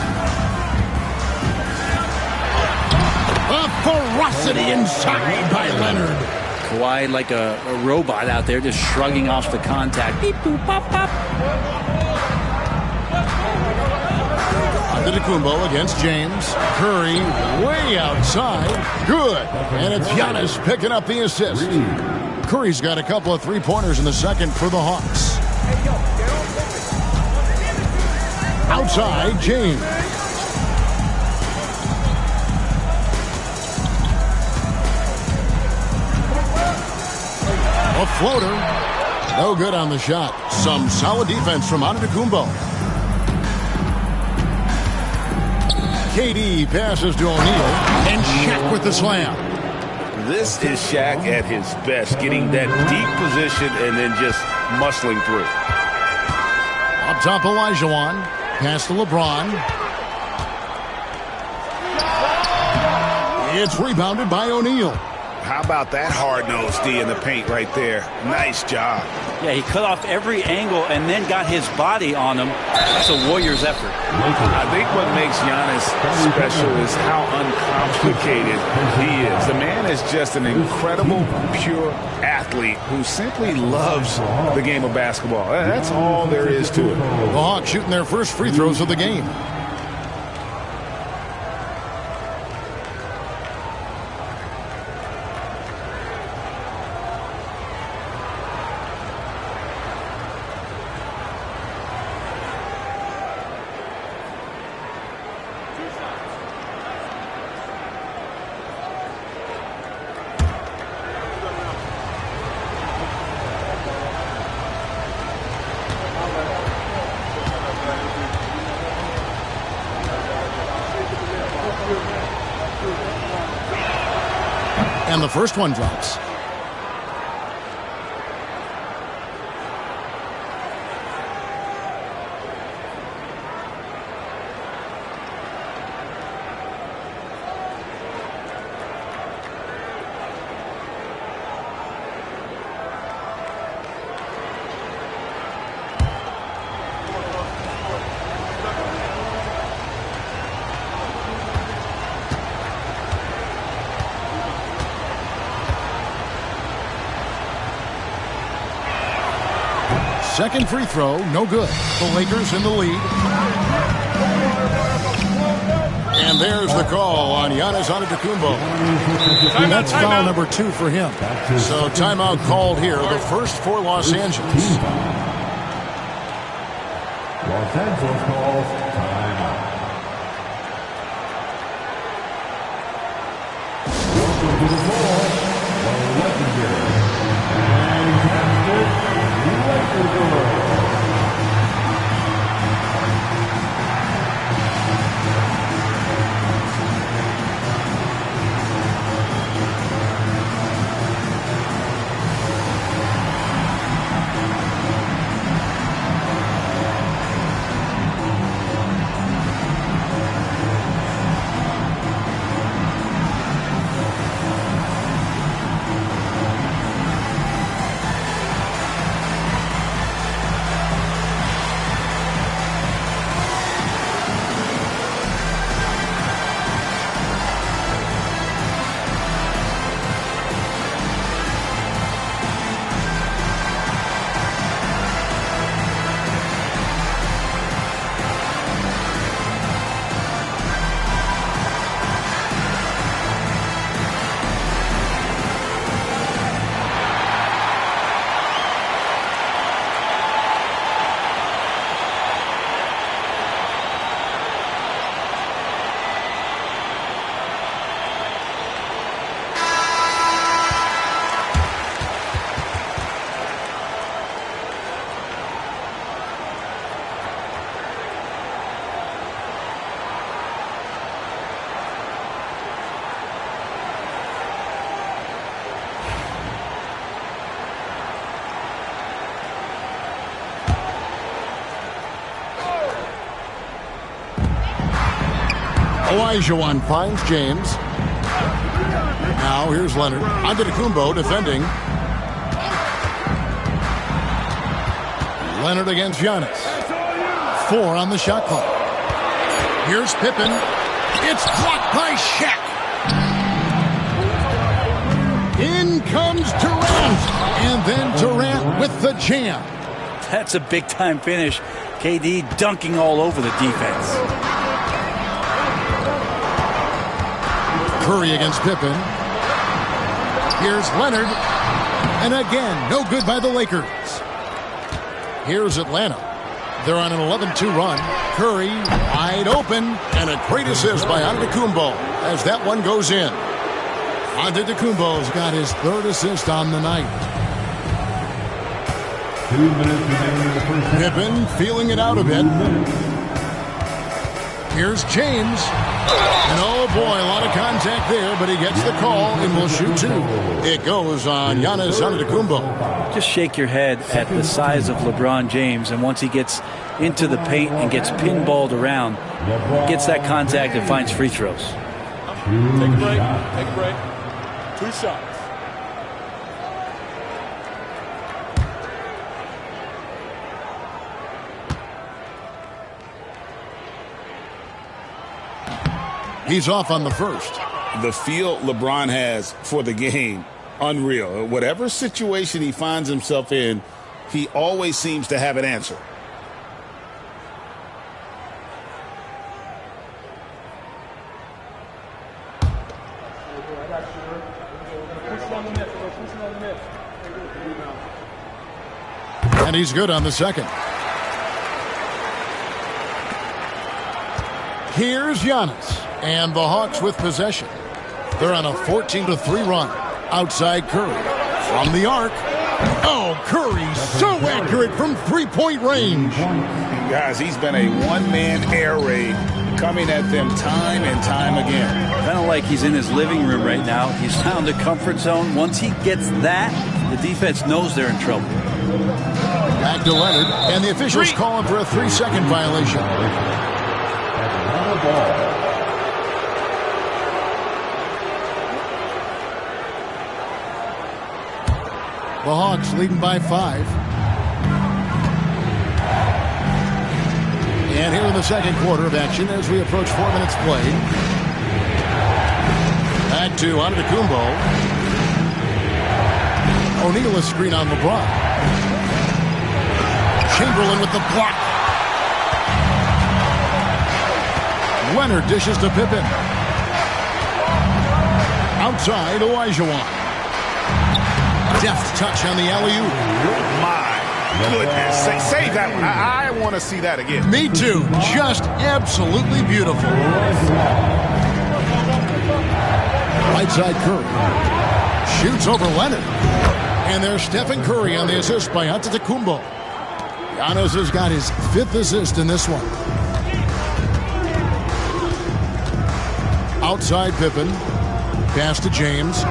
A ferocity inside by Leonard. Kawhi like a robot out there just shrugging off the contact. Beep, boop, pop, pop. Antetokounmpo against James. Curry way outside. Good. And it's Giannis picking up the assist. Curry's got a couple of three-pointers in the second for the Hawks. Outside, James. A floater. No good on the shot. Some solid defense from Antetokounmpo. KD passes to O'Neal, and Shaq with the slam. This is Shaq at his best, getting that deep position and then just muscling through. Up top, Olajuwon. Pass to LeBron. It's rebounded by O'Neal. How about that hard-nosed D in the paint right there? Nice job. Yeah, he cut off every angle and then got his body on him. That's a Warriors effort. I think what makes Giannis special is how uncomplicated he is. The man is just an incredible, pure athlete who simply loves the game of basketball. That's all there is to it. The Hawks shooting their first free throws of the game. And the first one drops. Second free throw, no good. The Lakers in the lead. And there's the call on Giannis Antetokounmpo. That's foul number 2 for him. So timeout called here, the first for Los Angeles. Los Angeles calls timeout. Welcome to the floor, the legendary fantastic Lakers. Olajuwon finds James. Now here's Leonard. Antetokounmpo defending. Leonard against Giannis. 4 on the shot clock. Here's Pippen. It's blocked by Shaq. In comes Durant. And then Durant with the jam. That's a big-time finish. KD dunking all over the defense. Curry against Pippen. Here's Leonard. And again, no good by the Lakers. Here's Atlanta. They're on an 11-2 run. Curry wide open. And a great assist by Antetokounmpo as that one goes in. Antetokounmpo's got his 3rd assist on the night. 2 minutes remaining in the first half. Pippen feeling it out a bit. Here's James. And oh boy, a lot of contact there, but he gets the call and will shoot 2. It goes on Giannis Antetokounmpo. Just shake your head at the size of LeBron James, and once he gets into the paint and gets pinballed around, gets that contact and finds free throws. Take a break. Take a break. 2 shots. He's off on the first. The feel LeBron has for the game, unreal. Whatever situation he finds himself in, he always seems to have an answer. And he's good on the second. Here's Giannis. And the Hawks with possession. They're on a 14-3 run. Outside Curry. From the arc. Oh, Curry so accurate from 3-point range. Guys, he's been a one-man air raid coming at them time and time again. Kind of like he's in his living room right now. He's found the comfort zone. Once he gets that, the defense knows they're in trouble. Back to Leonard, and the officials call him for a 3-second violation. The Hawks leading by 5. And here in the second quarter of action as we approach 4 minutes played. Back to Antetokounmpo. O'Neal a screen on LeBron. Chamberlain with the block. Leonard dishes to Pippen. Outside, Olajuwon. Deft touch on the alley-oop. My goodness. Save that one. I want to see that again. Me too. Just absolutely beautiful. Right side Curry. Shoots over Leonard. And there's Stephen Curry on the assist by Antetokounmpo. Giannis has got his 5th assist in this one. Outside Pippen. Pass to James.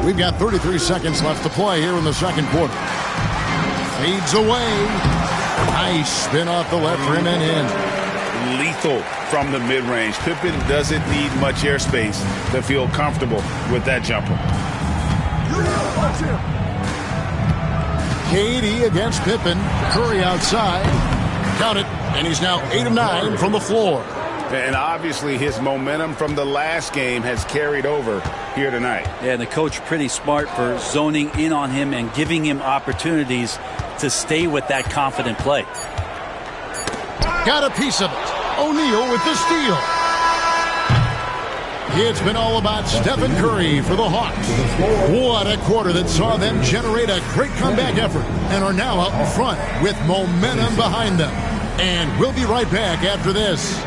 We've got 33 seconds left to play here in the second quarter. Fades away. Nice spin off the left rim and in. Lethal from the mid-range. Pippen doesn't need much airspace to feel comfortable with that jumper. KD against Pippen. Curry outside. Count it. And he's now 8 of 9 from the floor. And obviously his momentum from the last game has carried over here tonight. Yeah, and the coach pretty smart for zoning in on him and giving him opportunities to stay with that confident play. Got a piece of it. O'Neal with the steal. It's been all about Stephen Curry for the Hawks. What a quarter that saw them generate a great comeback effort and are now out in front with momentum behind them. And we'll be right back after this.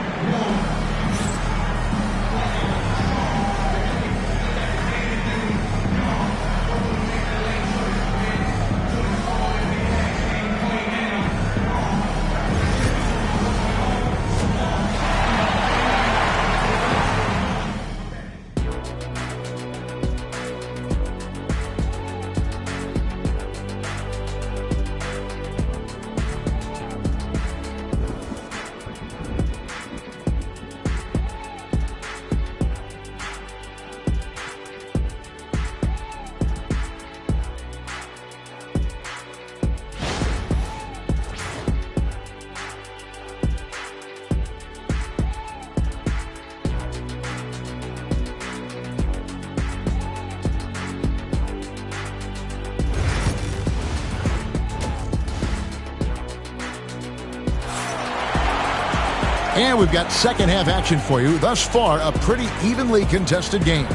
And we've got second half action for you. Thus far, a pretty evenly contested game.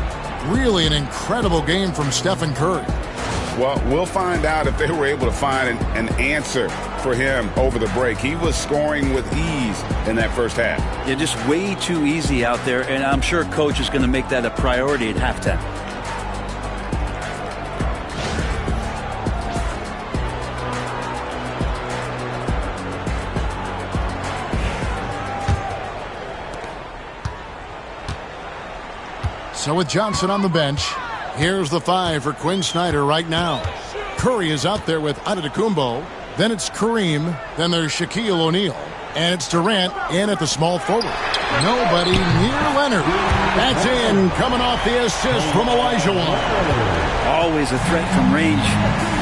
Really an incredible game from Stephen Curry. Well, we'll find out if they were able to find an answer for him over the break. He was scoring with ease in that first half. Yeah, just way too easy out there, and I'm sure coach is going to make that a priority at halftime. So with Johnson on the bench, here's the 5 for Quinn Snyder right now. Curry is out there with Antetokounmpo. Then it's Kareem. Then there's Shaquille O'Neal. And it's Durant in at the small forward. Nobody near Leonard. That's in, coming off the assist from Olajuwon. Always a threat from range.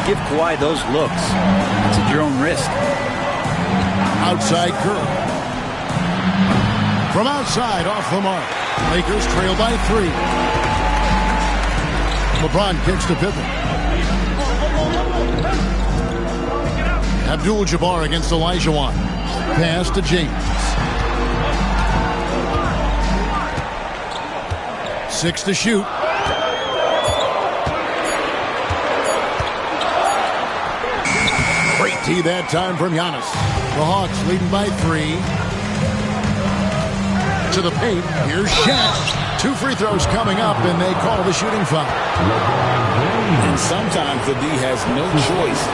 Give Kawhi those looks. It's at your own risk. Outside Curry. From outside, off the mark. Lakers trail by 3. LeBron kicks to Pippen. Abdul-Jabbar against Olajuwon. Pass to James. 6 to shoot. Great tee that time from Giannis. The Hawks leading by 3. To the paint. Here's Shaq. 2 free throws coming up, and they call the shooting foul. And sometimes the D has no choice.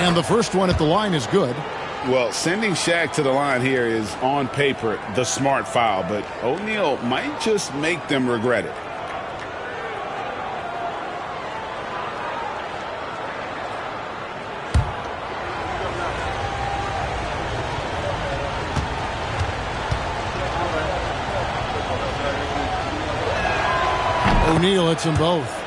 And the first one at the line is good. Well, sending Shaq to the line here is, on paper, the smart foul, but O'Neal might just make them regret it. O'Neal hits them both.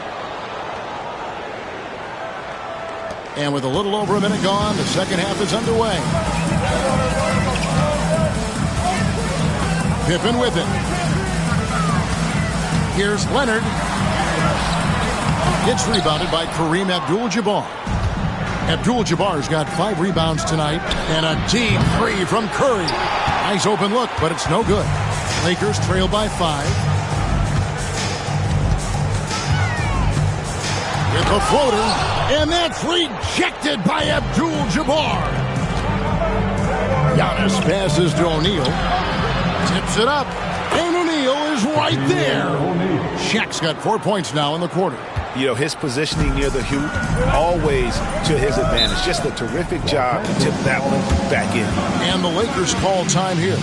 And with a little over a minute gone, the second half is underway. Pippen with it. Here's Leonard. It's rebounded by Kareem Abdul-Jabbar. Abdul-Jabbar's got 5 rebounds tonight. And a deep 3 from Curry. Nice open look, but it's no good. Lakers trail by 5. With the floater, and that's rejected by Abdul-Jabbar. Giannis passes to O'Neal, tips it up, and O'Neal is right there. Shaq's got 4 points now in the quarter. You know, his positioning near the hoop, always to his advantage. Just a terrific job to tip that one back in. And the Lakers call time here.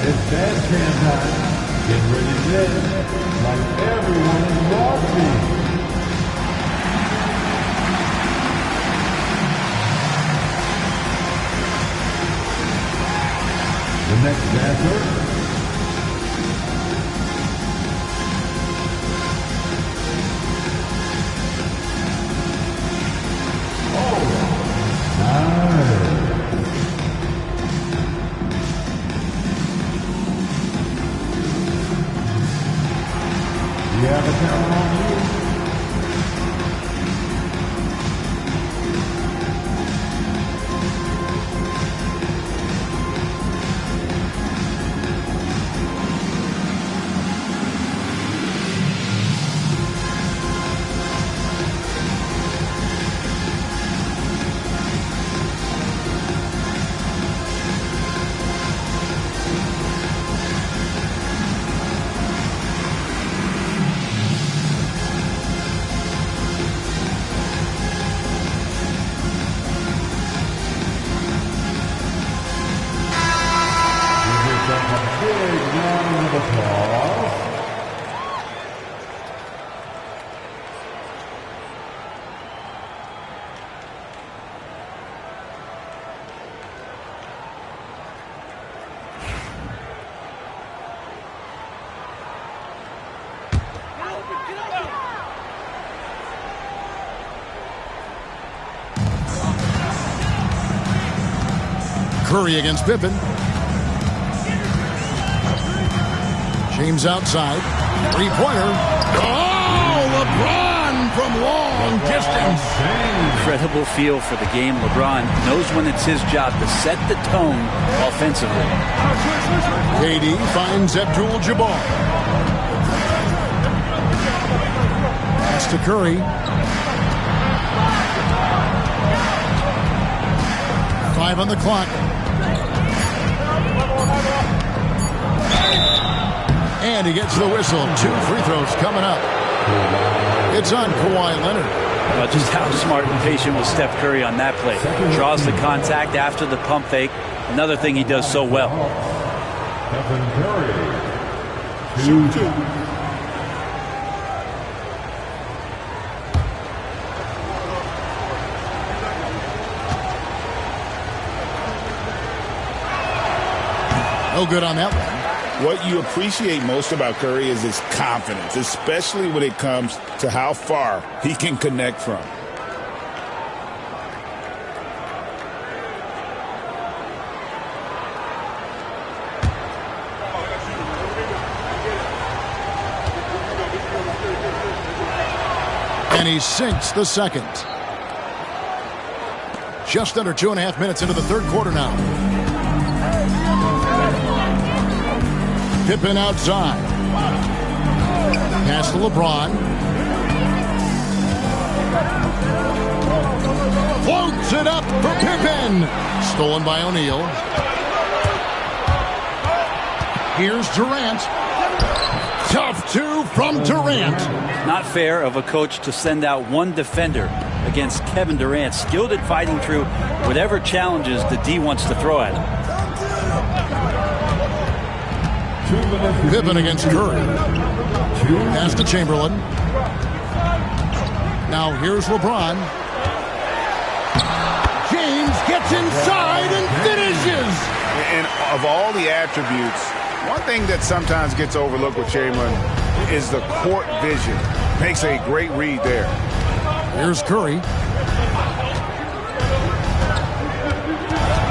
It's dance jam time. Get ready to dance like everyone is watching. The next dancer. Oh, nice. You have a camera on you. Curry against Pippen. James outside. Three-pointer. Oh, LeBron from long distance. Incredible feel for the game. LeBron knows when it's his job to set the tone offensively. KD finds Abdul-Jabbar. Pass to Curry. 5 on the clock. And he gets the whistle. 2 free throws coming up. It's on Kawhi Leonard. Just how smart and patient was Steph Curry on that play. Draws the contact after the pump fake. Another thing he does so well. Stephen Curry. 2-2. No good on that one. What you appreciate most about Curry is his confidence, especially when it comes to how far he can connect from. And he sinks the second. Just under 2.5 minutes into the third quarter now. Pippen outside. Pass to LeBron. Floats it up for Pippen. Stolen by O'Neal. Here's Durant. Tough two from Durant. Not fair of a coach to send out one defender against Kevin Durant, skilled at fighting through whatever challenges the D wants to throw at him. Pippen against Curry. Pass to Chamberlain. Now here's LeBron. James gets inside and finishes. And of all the attributes, one thing that sometimes gets overlooked with Chamberlain is the court vision. Makes a great read there. Here's Curry.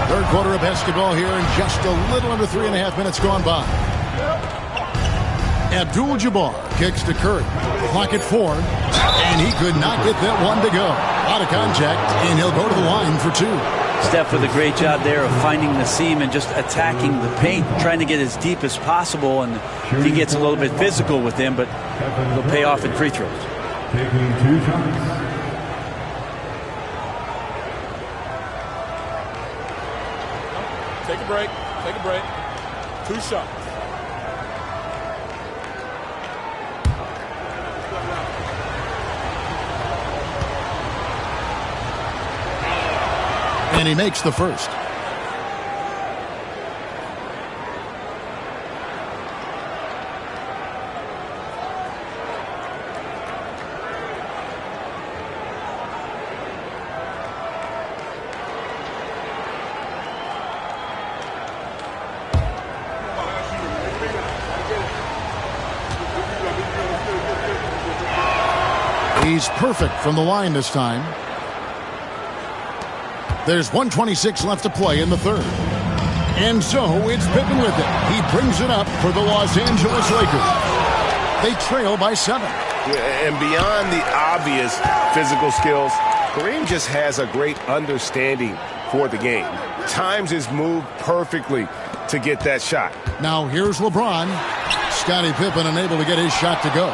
Third quarter of basketball here, and just a little under 3.5 minutes gone by. Abdul-Jabbar kicks to Curry. Clock at 4, and he could not get that one to go. Out of contact, and he'll go to the line for 2. Steph with a great job there of finding the seam and just attacking the paint, trying to get as deep as possible, and he gets a little bit physical with him, but it'll pay off in free throws. Taking 2 shots. Take a break. Take a break. 2 shots. And he makes the first. He's perfect from the line this time. There's 1:26 left to play in the third. And so it's Pippen with it. He brings it up for the Los Angeles Lakers. They trail by 7. And beyond the obvious physical skills, Kareem just has a great understanding for the game. Times his move perfectly to get that shot. Now here's LeBron. Scottie Pippen unable to get his shot to go.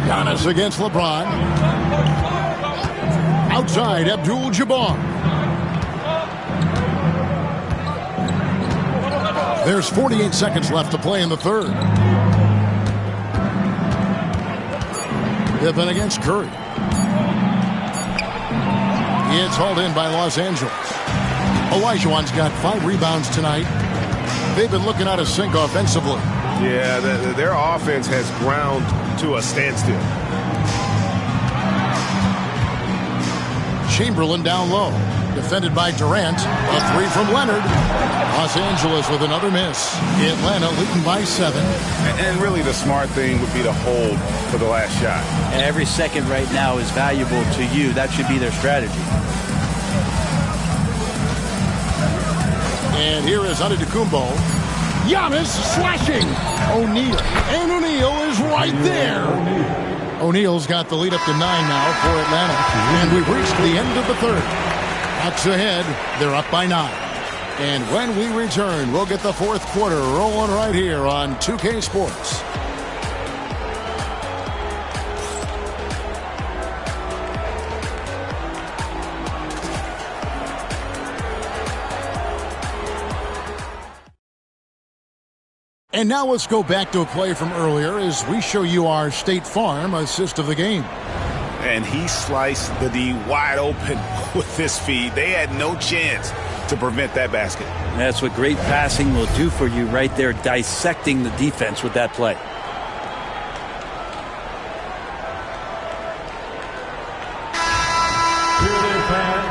Giannis against LeBron. Outside, Abdul-Jabbar. There's 48 seconds left to play in the third. Pippen against Curry. It's hauled in by Los Angeles. Olajuwon's got 5 rebounds tonight. They've been looking out of sync offensively. Yeah, their offense has ground to a standstill. Chamberlain down low. Defended by Durant. A 3 from Leonard. Los Angeles with another miss. Atlanta leading by 7. And really the smart thing would be to hold for the last shot. Every second right now is valuable to you. That should be their strategy. And here is Antetokounmpo. Giannis slashing. O'Neal. And O'Neal is right there. O'Neal's got the lead up to 9 now for Atlanta. And we've reached the end of the third. Bucks ahead. They're up by 9. And when we return, we'll get the fourth quarter rolling right here on 2K Sports. And now let's go back to a play from earlier as we show you our State Farm assist of the game. And he sliced the D wide open with this feed. They had no chance to prevent that basket. That's what great passing will do for you right there, dissecting the defense with that play.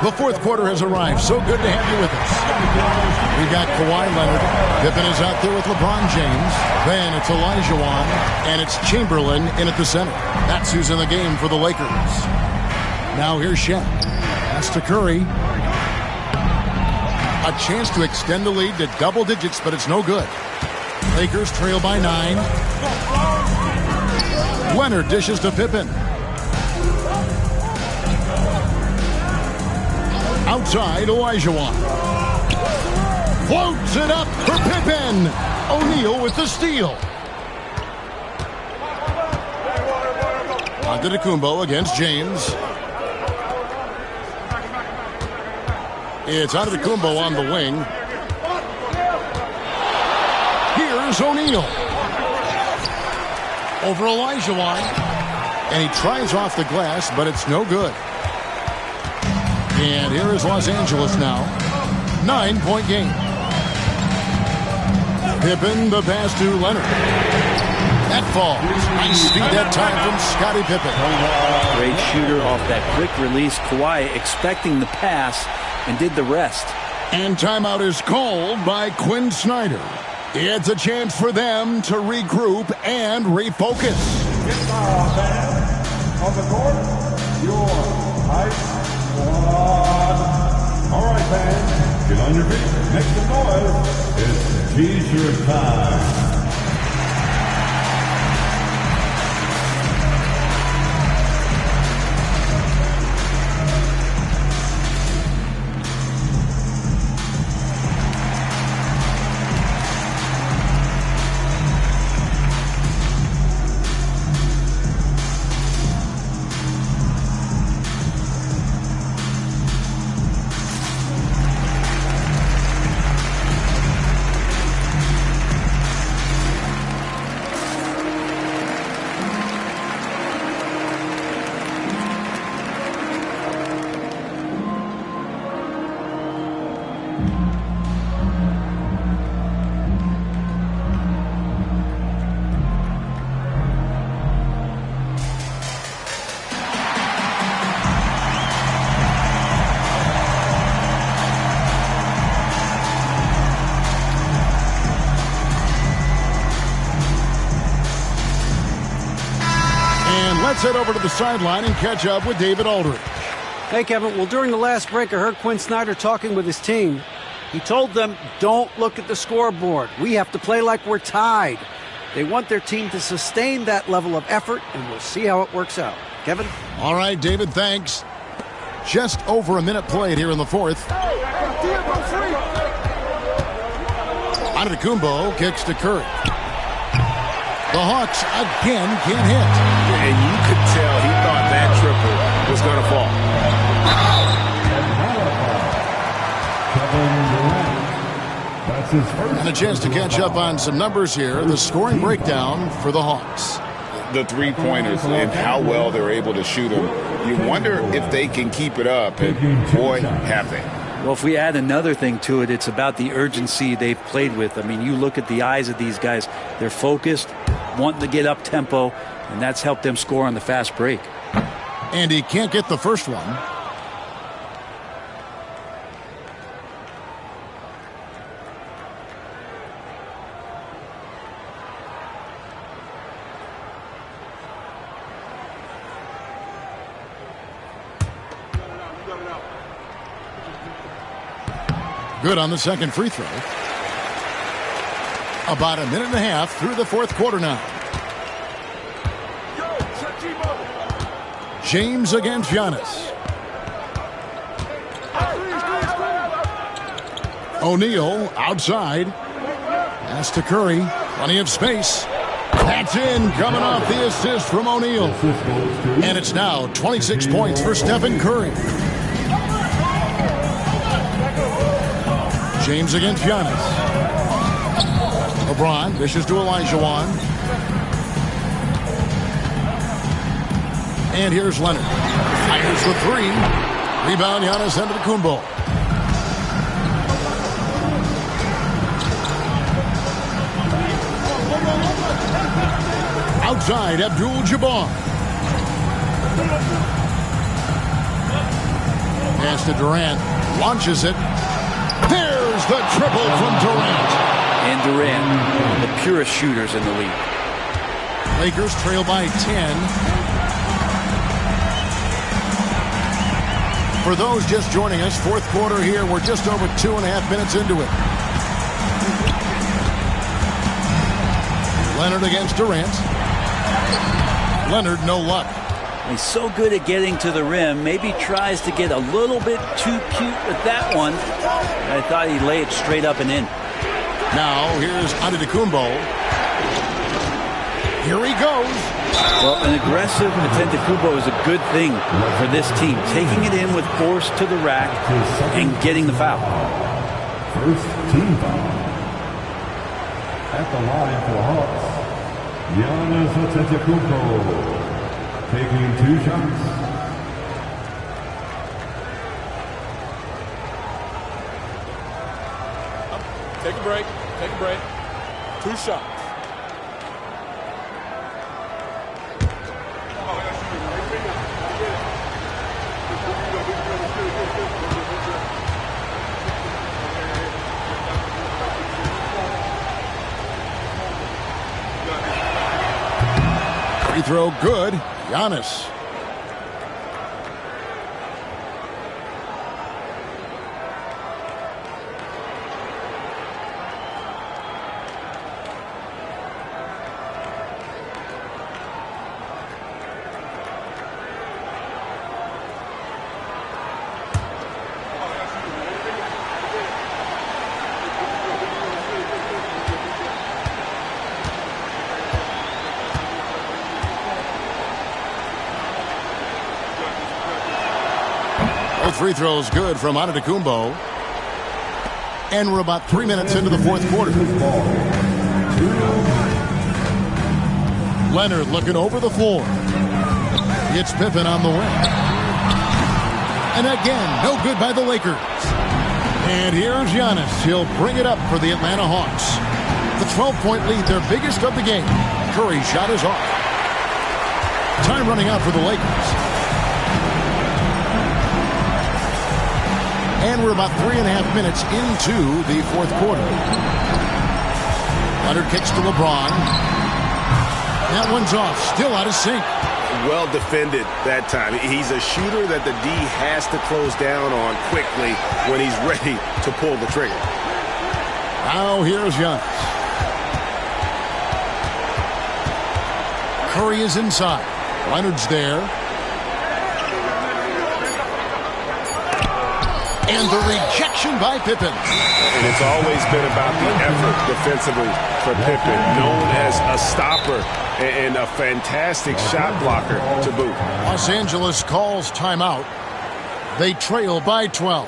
The fourth quarter has arrived. So good to have you with us. We got Kawhi Leonard. Pippen is out there with LeBron James. Then it's Olajuwon. And it's Chamberlain in at the center. That's who's in the game for the Lakers. Now here's Shaq. Pass to Curry. A chance to extend the lead to double digits, but it's no good. Lakers trail by 9. Leonard dishes to Pippen. Outside, Olajuwon. Floats it up for Pippen. O'Neal with the steal. Antetokounmpo against James. It's Antetokounmpo on the wing. Here's O'Neal. Over Olajuwon. And he tries off the glass, but it's no good. And here is Los Angeles now. 9-point game. Pippen, the pass to Leonard. That falls. Nice speed that time from Scottie Pippen. Great shooter off that quick release. Kawhi expecting the pass and did the rest. And timeout is called by Quinn Snyder. It's a chance for them to regroup and refocus. On the court, your height squad. All right, fans, get on your feet, make some noise. It's T-shirt time. Let's head over to the sideline and catch up with David Aldridge. Hey, Kevin. Well, during the last break, I heard Quinn Snyder talking with his team. He told them, don't look at the scoreboard. We have to play like we're tied. They want their team to sustain that level of effort, and we'll see how it works out. Kevin? All right, David, thanks. Just over a minute played here in the fourth. Antetokounmpo kicks to Curry. The Hawks again can't hit. And you could tell he thought that triple was going to fall. And a chance to catch up on some numbers here. The scoring breakdown for the Hawks. The three-pointers and how well they're able to shoot them. You wonder if they can keep it up, and boy, have they. Well, if we add another thing to it, it's about the urgency they've played with. I mean, you look at the eyes of these guys. They're focused, wanting to get up tempo, and that's helped them score on the fast break. And he can't get the first one. Good on the second free throw. About a minute and a half through the fourth quarter now. James against Giannis. O'Neal outside. Pass to Curry. Plenty of space. That's in, coming off the assist from O'Neal. And it's now 26 points for Stephen Curry. James against Giannis. LeBron dishes to Olajuwon. And here's Leonard. Fires the three. Rebound, Giannis Antetokounmpo. Outside, Abdul-Jabbar. Pass to Durant. Launches it. There's the triple from Durant. And Durant, one of the purest shooters in the league. Lakers trail by 10. For those just joining us, fourth quarter here. We're just over 2.5 minutes into it. Leonard against Durant. Leonard, no luck. He's so good at getting to the rim. Maybe tries to get a little bit too cute with that one. I thought he'd lay it straight up and in. Now, here's Antetokounmpo. Here he goes. Well, an aggressive Antetokounmpo is a good thing for this team. Taking it in with force to the rack and getting the foul. First team foul. At the line for the Hawks, Giannis Antetokounmpo, taking 2 shots. Take a break. Take a break. 2 shots. Free throw good. Giannis. Both free throws good from Antetokounmpo. And we're about 3 minutes into the fourth quarter. Leonard looking over the floor. It's Pippen on the wing. And again, no good by the Lakers. And here's Giannis. He'll bring it up for the Atlanta Hawks. The 12-point lead, their biggest of the game. Curry's shot is off. Time running out for the Lakers. And we're about 3.5 minutes into the fourth quarter. Leonard kicks to LeBron. That one's off. Still out of sync. Well defended that time. He's a shooter that the D has to close down on quickly when he's ready to pull the trigger. Now here's Giannis. Curry is inside. Leonard's there. And the rejection by Pippen. And it's always been about the effort defensively for Pippen, known as a stopper and a fantastic shot blocker to boot. Los Angeles calls timeout. They trail by 12.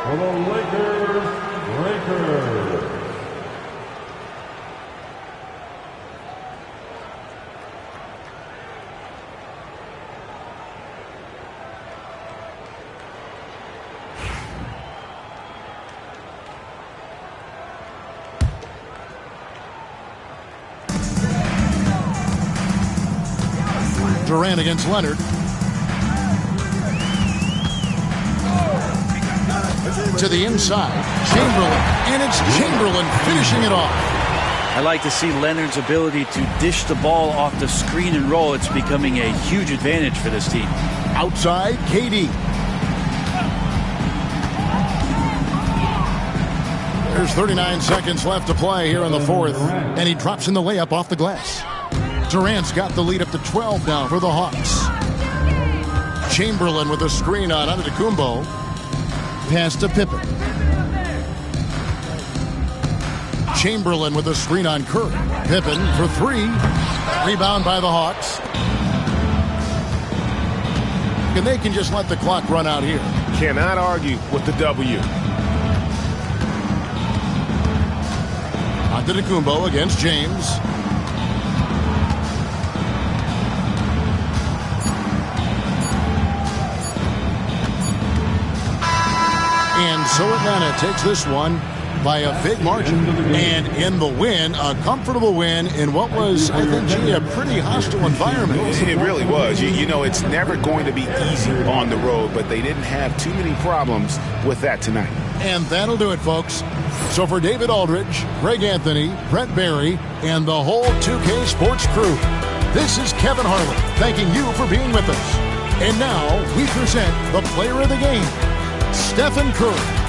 For the Lakers, Breakers. Durant against Leonard. To the inside, Chamberlain, and it's Chamberlain finishing it off. I like to see Leonard's ability to dish the ball off the screen and roll. It's becoming a huge advantage for this team. Outside, KD. There's 39 seconds left to play here in the fourth, and he drops in the layup off the glass. Durant's got the lead up to 12 now for the Hawks. Chamberlain with a screen on Antetokounmpo. Pass to Pippen. Chamberlain with a screen on Curry. Pippen for three. Rebound by the Hawks. and they can just let the clock run out here. Cannot argue with the W. Antetokounmpo against James. And so Atlanta takes this one by a big margin. And in the win, a comfortable win in what was, I think, a pretty hostile environment. It really was. You know, it's never going to be easy on the road, but they didn't have too many problems with that tonight. And that'll do it, folks. So for David Aldridge, Greg Anthony, Brent Barry, and the whole 2K Sports crew, this is Kevin Harlan thanking you for being with us. And now we present the player of the game, Stephen Curry.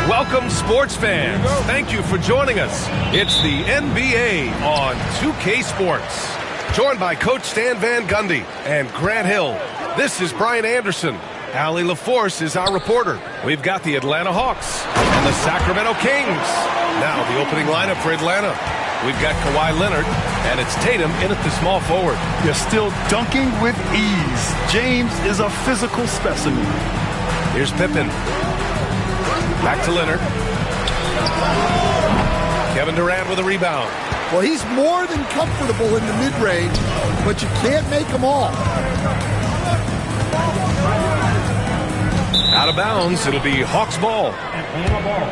Welcome, sports fans. Thank you for joining us. It's the NBA on 2K Sports. Joined by Coach Stan Van Gundy and Grant Hill. This is Brian Anderson. Allie LaForce is our reporter. We've got the Atlanta Hawks and the Sacramento Kings. Now the opening lineup for Atlanta. We've got Kawhi Leonard, and it's Tatum in at the small forward. You're still dunking with ease. James is a physical specimen. Here's Pippen. Back to Leonard. Kevin Durant with a rebound. Well, he's more than comfortable in the mid-range, but you can't make them all. Out of bounds, it'll be Hawks ball. Atlanta ball.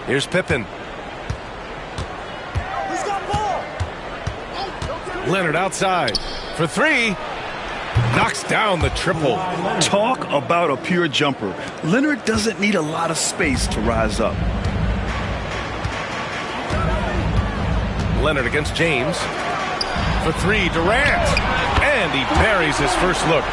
Here's Pippen. Leonard outside for three. Knocks down the triple. Talk about a pure jumper. Leonard doesn't need a lot of space to rise up. Leonard against James. For three, Durant. And he buries his first look.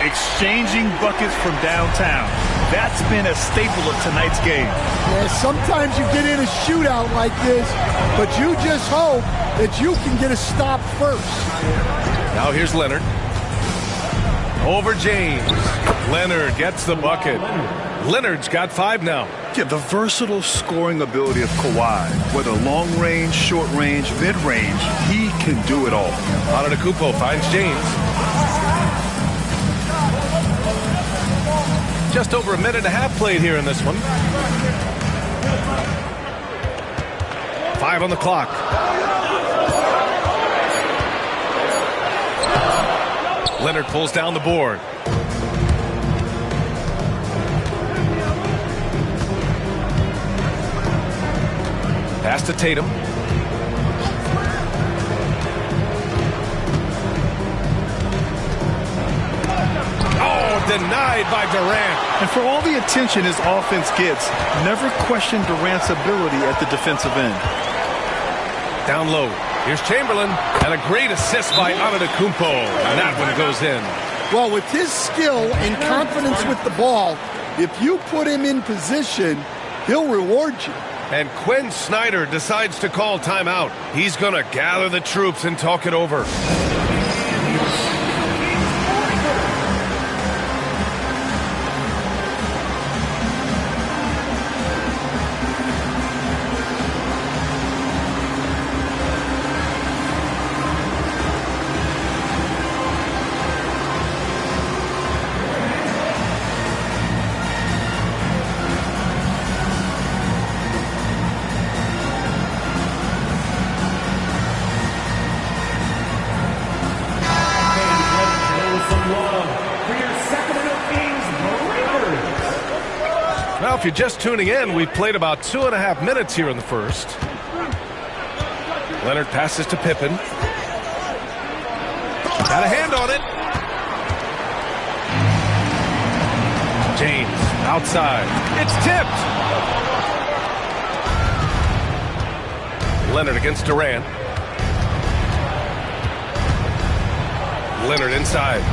Exchanging buckets from downtown. That's been a staple of tonight's game. Yeah, sometimes you get in a shootout like this, but you just hope that you can get a stop first. Now here's Leonard. Over James. Leonard gets the bucket. Leonard's got 5 now. Yeah, the versatile scoring ability of Kawhi, whether long range, short range, mid range, he can do it all. Antetokounmpo finds James. Just over a minute and a half played here in this one. 5 on the clock. Leonard pulls down the board. Pass to Tatum. Denied by Durant. And for all the attention his offense gets, never question Durant's ability at the defensive end. Down low. Here's Chamberlain. And a great assist by Antetokounmpo. And that one goes in. Well, with his skill and confidence with the ball, if you put him in position, he'll reward you. And Quinn Snyder decides to call timeout. He's going to gather the troops and talk it over. Well, if you're just tuning in, we've played about 2.5 minutes here in the first. Leonard passes to Pippen. Got a hand on it. James outside. It's tipped. Leonard against Durant. Leonard inside.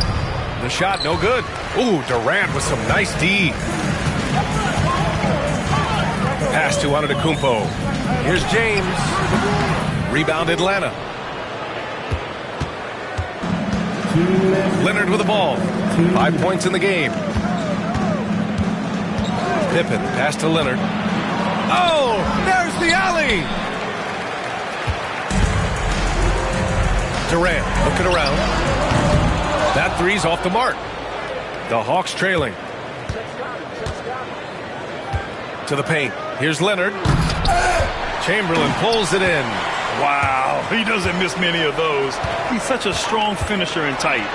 The shot no good. Ooh, Durant with some nice D. Pass to Antetokounmpo. Here's James. Rebound Atlanta. Leonard with the ball. 5 points in the game. Pippen, pass to Leonard. Oh, there's the alley. Durant looking around. That three's off the mark. The Hawks trailing. To the paint. Here's Leonard. Chamberlain pulls it in. Wow, he doesn't miss many of those. He's such a strong finisher and tight.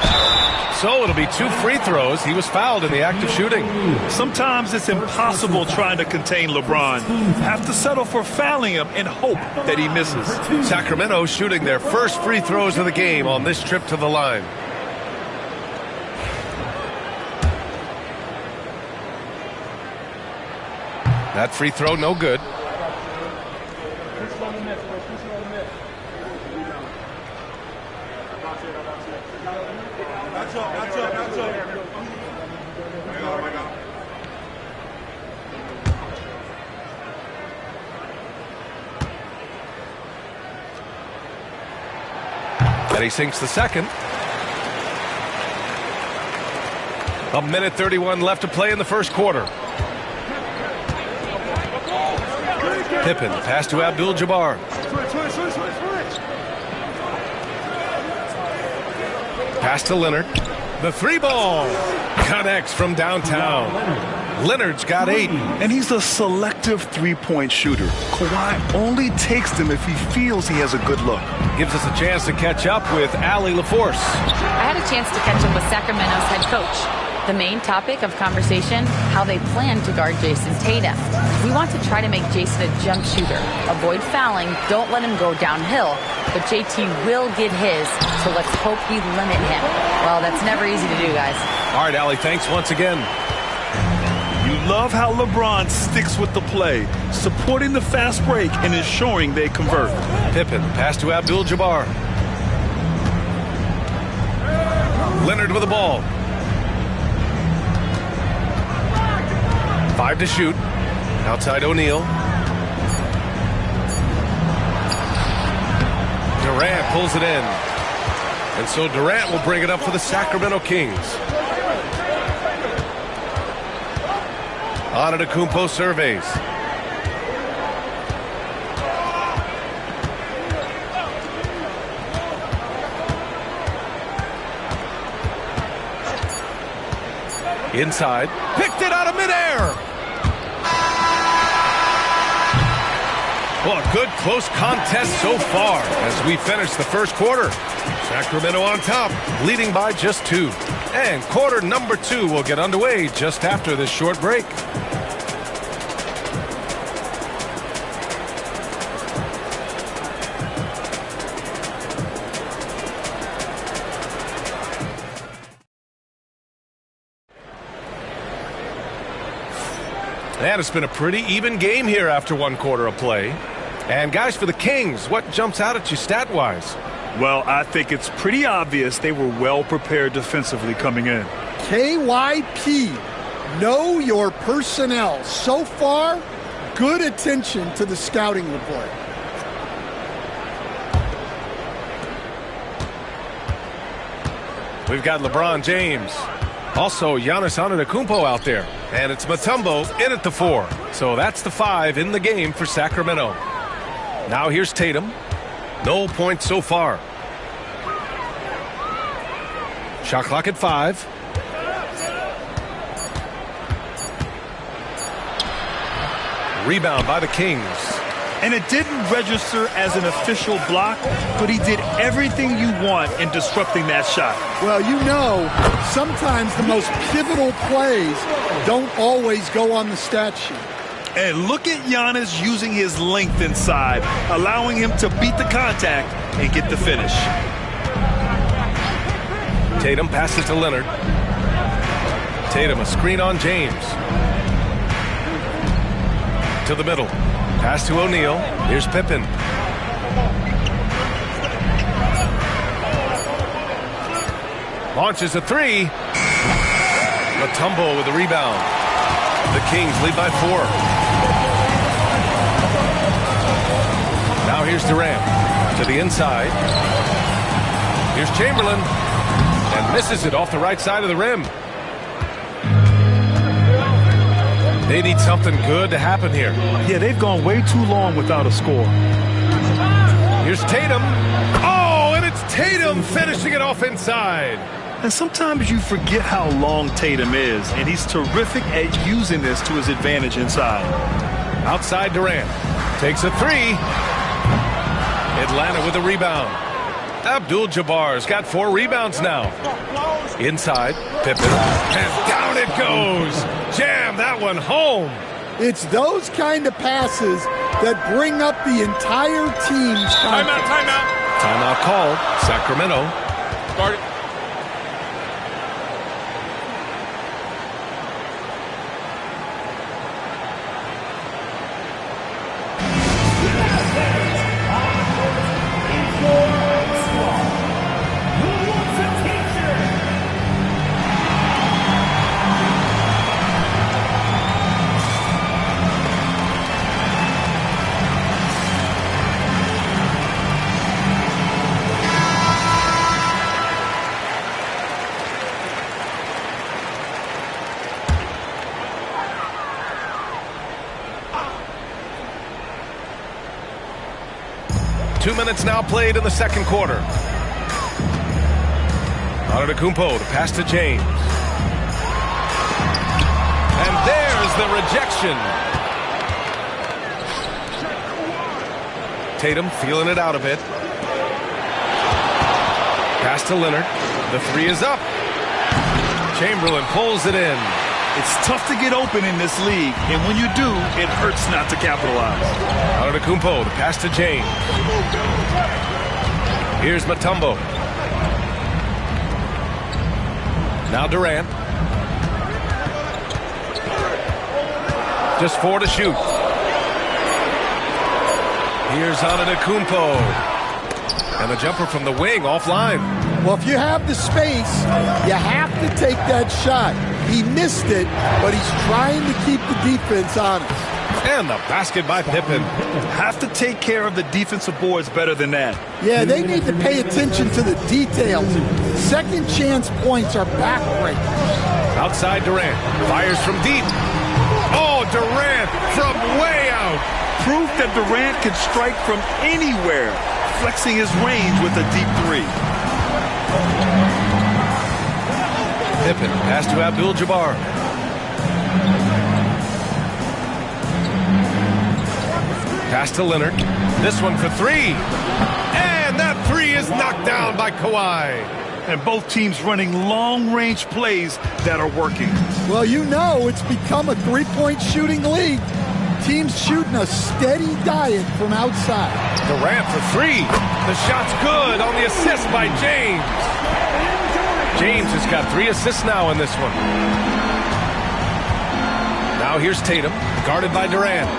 So it'll be 2 free throws. He was fouled in the act of shooting. Sometimes it's impossible trying to contain LeBron. Have to settle for fouling him and hope that he misses. Sacramento shooting their first free throws of the game on this trip to the line. That free throw, no good. And he sinks the second. 1:31 left to play in the first quarter. Pippen, pass to Abdul-Jabbar. Pass to Leonard. The 3-ball connects from downtown. Leonard's got 8. And he's a selective three-point shooter. Kawhi only takes them if he feels he has a good look. Gives us a chance to catch up with Allie LaForce. I had a chance to catch up with Sacramento's head coach. The main topic of conversation, how they plan to guard Jason Tatum. We want to try to make Jason a jump shooter. Avoid fouling, don't let him go downhill. But JT will get his, so let's hope we limit him. Well, that's never easy to do, guys. All right, Allie, thanks once again. You love how LeBron sticks with the play, supporting the fast break and ensuring they convert. Pippen, pass to Abdul-Jabbar. Leonard with the ball. 5 to shoot. Outside O'Neal. Durant pulls it in. And so Durant will bring it up for the Sacramento Kings. Antetokounmpo surveys. Inside. Picked it out of midair. Well, a good close contest so far as we finish the first quarter. Sacramento on top, leading by just 2. And quarter number 2 will get underway just after this short break. And it's been a pretty even game here after 1 quarter of play. And guys, for the Kings, what jumps out at you stat-wise? Well, I think it's pretty obvious they were well prepared defensively coming in. KYP, know your personnel. So far, good attention to the scouting report. We've got LeBron James. Also, Giannis Antetokounmpo out there. And it's Mutombo in at the 4. So that's the 5 in the game for Sacramento. Now here's Tatum. No points so far. Shot clock at 5. Rebound by the Kings. And it didn't register as an official block, but he did everything you want in disrupting that shot. Well, you know, sometimes the most pivotal plays don't always go on the stat sheet. And look at Giannis using his length inside, allowing him to beat the contact and get the finish. Tatum passes to Leonard. Tatum, a screen on James. To the middle. Pass to O'Neal. Here's Pippen. Launches a 3. Mutombo with the rebound. The Kings lead by 4. Now here's Durant to the inside. Here's Chamberlain. And misses it off the right side of the rim. They need something good to happen here. Yeah, they've gone way too long without a score. Here's Tatum. Oh, and it's Tatum finishing it off inside. And sometimes you forget how long Tatum is, and he's terrific at using this to his advantage inside. Outside Durant. Takes a 3. Atlanta with a rebound. Abdul-Jabbar's got 4 rebounds now. Inside, Pippen, and down it goes. Jam that one home. It's those kind of passes that bring up the entire team's confidence. Timeout. Timeout called. Sacramento. Start it. Two minutes now played in the second quarter. Antetokounmpo to pass to James. And there's the rejection. Tatum feeling it out a bit. Pass to Leonard. The 3 is up. Chamberlain pulls it in. It's tough to get open in this league, and when you do, it hurts not to capitalize. Antetokounmpo to pass to James. Here's Mutombo. Now Durant. Just 4 to shoot. Here's Antetokounmpo. And the jumper from the wing offline. Well, if you have the space, you have to take that shot. He missed it, but he's trying to keep the defense honest. And the basket by Pippen. Have to take care of the defensive boards better than that. Yeah, they need to pay attention to the details. Second chance points are backbreaking. Outside Durant. Fires from deep. Oh, Durant from way out. Proof that Durant can strike from anywhere, flexing his range with a deep 3. Pippen, pass to Abdul-Jabbar. Pass to Leonard. This one for 3. And that 3 is knocked down by Kawhi. And both teams running long-range plays that are working. Well, you know it's become a three-point shooting league. Teams shooting a steady diet from outside. Durant for 3. The shot's good on the assist by James. James has got 3 assists now in this one. Now here's Tatum, guarded by Durant.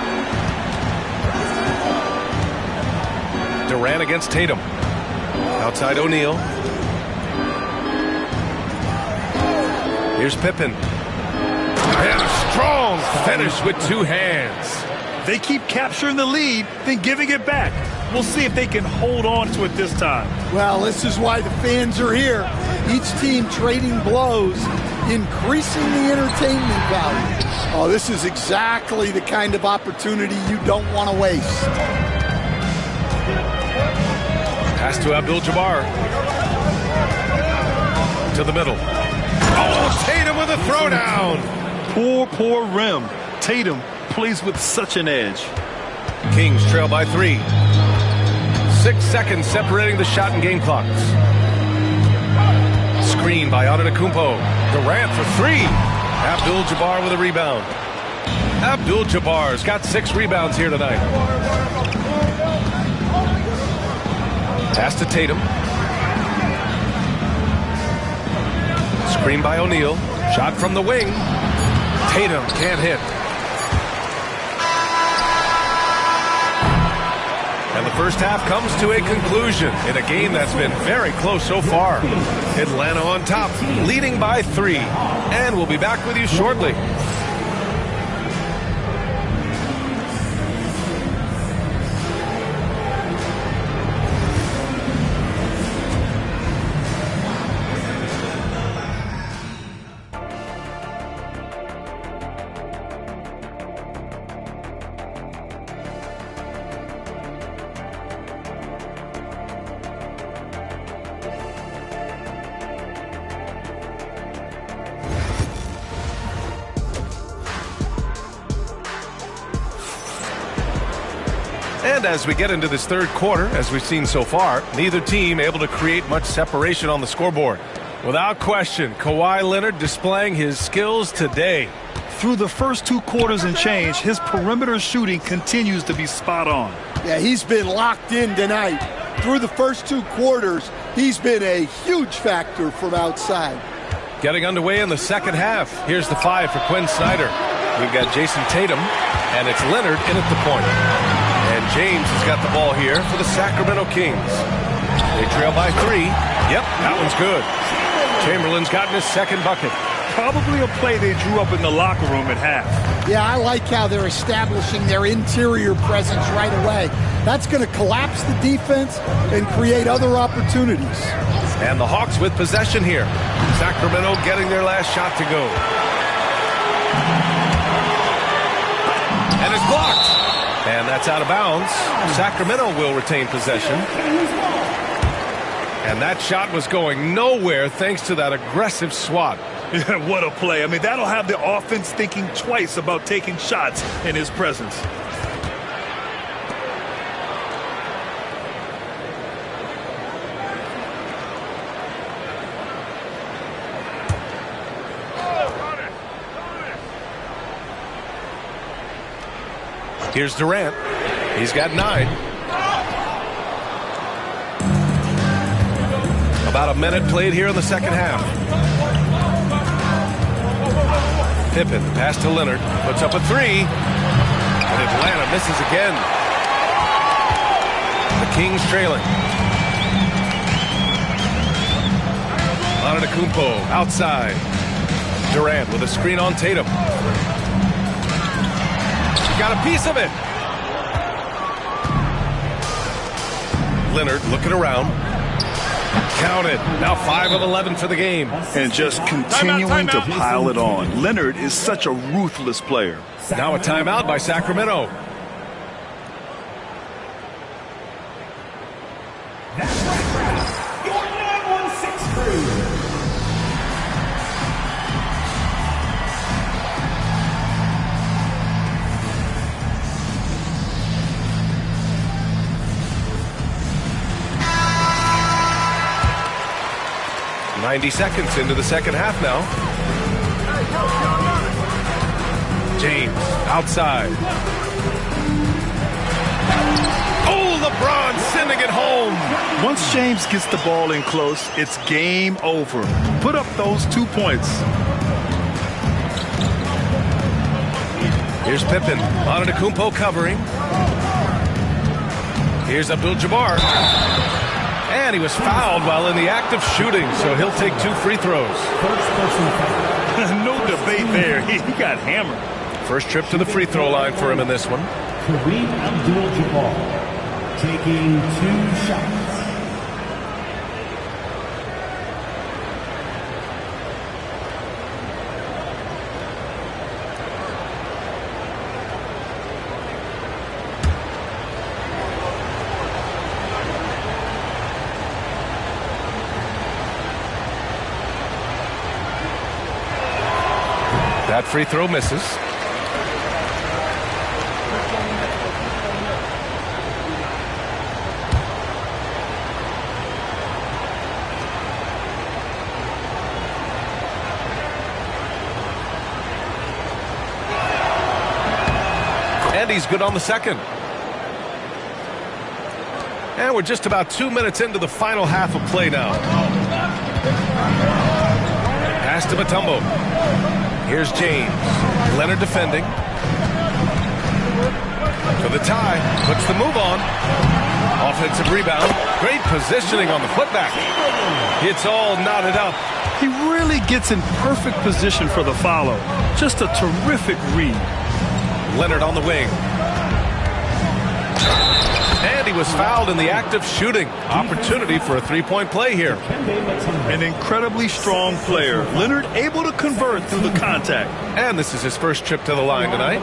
Durant against Tatum. Outside O'Neal. Here's Pippen. And a strong finish with 2 hands. They keep capturing the lead, then giving it back. We'll see if they can hold on to it this time. Well, this is why the fans are here. Each team trading blows, increasing the entertainment value. Oh, this is exactly the kind of opportunity you don't want to waste. Pass to Abdul-Jabbar. To the middle. Oh, Tatum with a throwdown. Poor rim. Tatum plays with such an edge. Kings trail by 3. 6 seconds separating the shot and game clocks. Screen by Antetokounmpo. Durant for 3. Abdul-Jabbar with a rebound. Abdul-Jabbar's got 6 rebounds here tonight. Pass to Tatum. Screen by O'Neal. Shot from the wing. Tatum can't hit. And the first half comes to a conclusion in a game that's been very close so far. Atlanta on top, leading by 3. And we'll be back with you shortly. And as we get into this third quarter, as we've seen so far, neither team able to create much separation on the scoreboard. Without question, Kawhi Leonard displaying his skills today. Through the first 2 quarters and change, his perimeter shooting continues to be spot on. Yeah, he's been locked in tonight. Through the first 2 quarters, he's been a huge factor from outside. Getting underway in the second half. Here's the 5 for Quinn Snyder. We've got Jason Tatum, and it's Leonard in at the point. And James has got the ball here for the Sacramento Kings. They trail by 3. Yep, that one's good. Chamberlain's gotten his second bucket. Probably a play they drew up in the locker room at half. Yeah, I like how they're establishing their interior presence right away. That's going to collapse the defense and create other opportunities. And the Hawks with possession here. Sacramento getting their last shot to go. And it's blocked. And that's out of bounds. Sacramento will retain possession. And that shot was going nowhere thanks to that aggressive swat. What a play. I mean, that'll have the offense thinking twice about taking shots in his presence. Here's Durant. He's got 9. About a minute played here in the second half. Pippen, pass to Leonard, puts up a 3. And Atlanta misses again. The Kings trailing. Antetokounmpo outside. Durant with a screen on Tatum. Got a piece of it. Leonard looking around. Counted. Now 5 of 11 for the game. And just continuing to pile it on. Leonard is such a ruthless player. Now a timeout by Sacramento. That's right. Your 916 crew. .90 seconds into the second half now. James outside. Oh, LeBron sending it home. Once James gets the ball in close, it's game over. Put up those 2 points. Here's Pippen. Antetokounmpo covering. Here's Abdul-Jabbar. And he was fouled while in the act of shooting, so he'll take 2 free throws. No debate there. He got hammered. First trip to the free throw line for him in this one. Kareem Abdul-Jabbar taking 2 shots. That free throw misses. And he's good on the second. And we're just about 2 minutes into the final half of play now. Pass to Mutombo. Here's James. Leonard defending. For the tie. Puts the move on. Offensive rebound. Great positioning on the putback. It's all knotted up. He really gets in perfect position for the follow. Just a terrific read. Leonard on the wing. And he was fouled in the act of shooting. Opportunity for a three-point play here. An incredibly strong player. Leonard able to convert through the contact. And this is his first trip to the line tonight.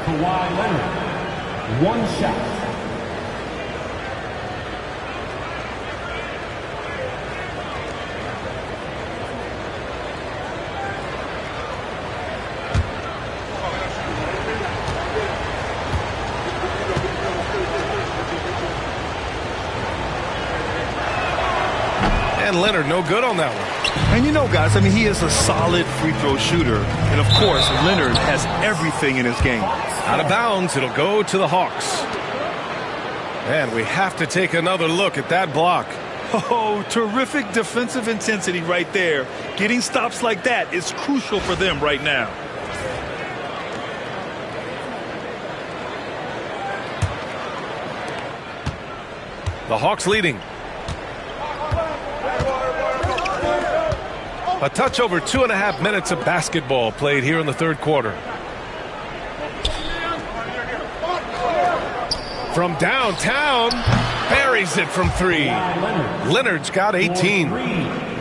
Kawhi Leonard, 1 shot. And Leonard no good on that one. And you know, guys, I mean, he is a solid free throw shooter. And, of course, Leonard has everything in his game. Out of bounds, it'll go to the Hawks. And we have to take another look at that block. Oh, terrific defensive intensity right there. Getting stops like that is crucial for them right now. The Hawks leading. A touch over 2.5 minutes of basketball played here in the third quarter. From downtown, buries it from 3. Leonard's got 18.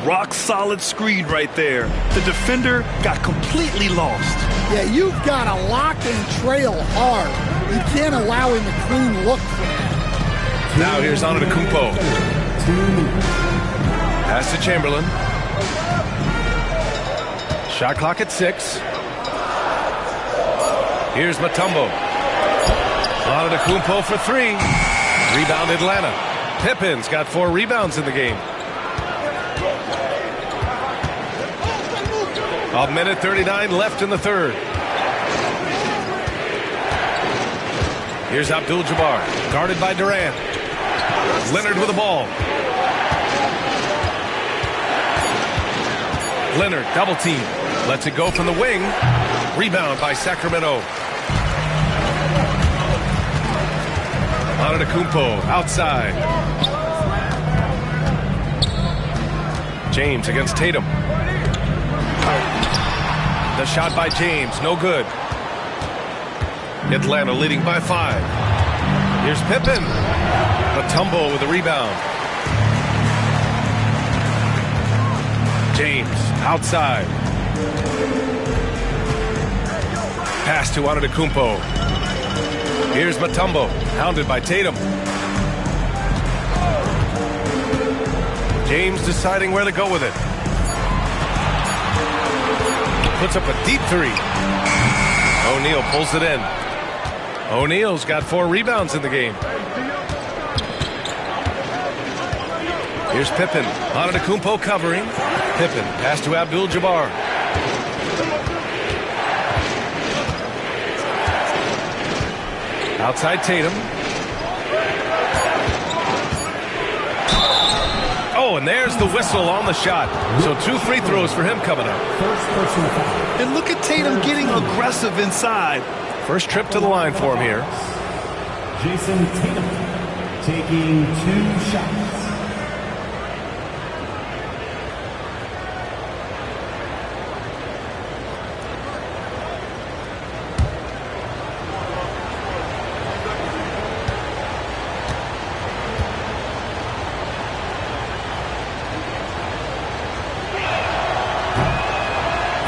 Rock solid screen right there. The defender got completely lost. Yeah, you've got to lock and trail hard. You can't allow him a clean look for that. Now here's Antetokounmpo. Pass to Chamberlain. Shot clock at 6. Here's Mutombo. Antetokounmpo for 3. Rebound Atlanta. Pippen's got 4 rebounds in the game. A minute 39 left in the third. Here's Abdul-Jabbar, guarded by Durant. Leonard with the ball. Leonard double team. Lets it go from the wing. Rebound by Sacramento. Antetokounmpo outside. James against Tatum. The shot by James, no good. Atlanta leading by 5. Here's Pippen. Mutombo with a rebound. James outside. Pass to Antetokounmpo. Here's Mutombo, hounded by Tatum. James deciding where to go with it. Puts up a deep 3. O'Neal pulls it in. O'Neal's got 4 rebounds in the game. Here's Pippen. Antetokounmpo covering. Pippen, pass to Abdul-Jabbar. Outside Tatum. Oh, and there's the whistle on the shot. So 2 free throws for him coming up. And look at Tatum getting aggressive inside. First trip to the line for him here. Jason Tatum taking 2 shots.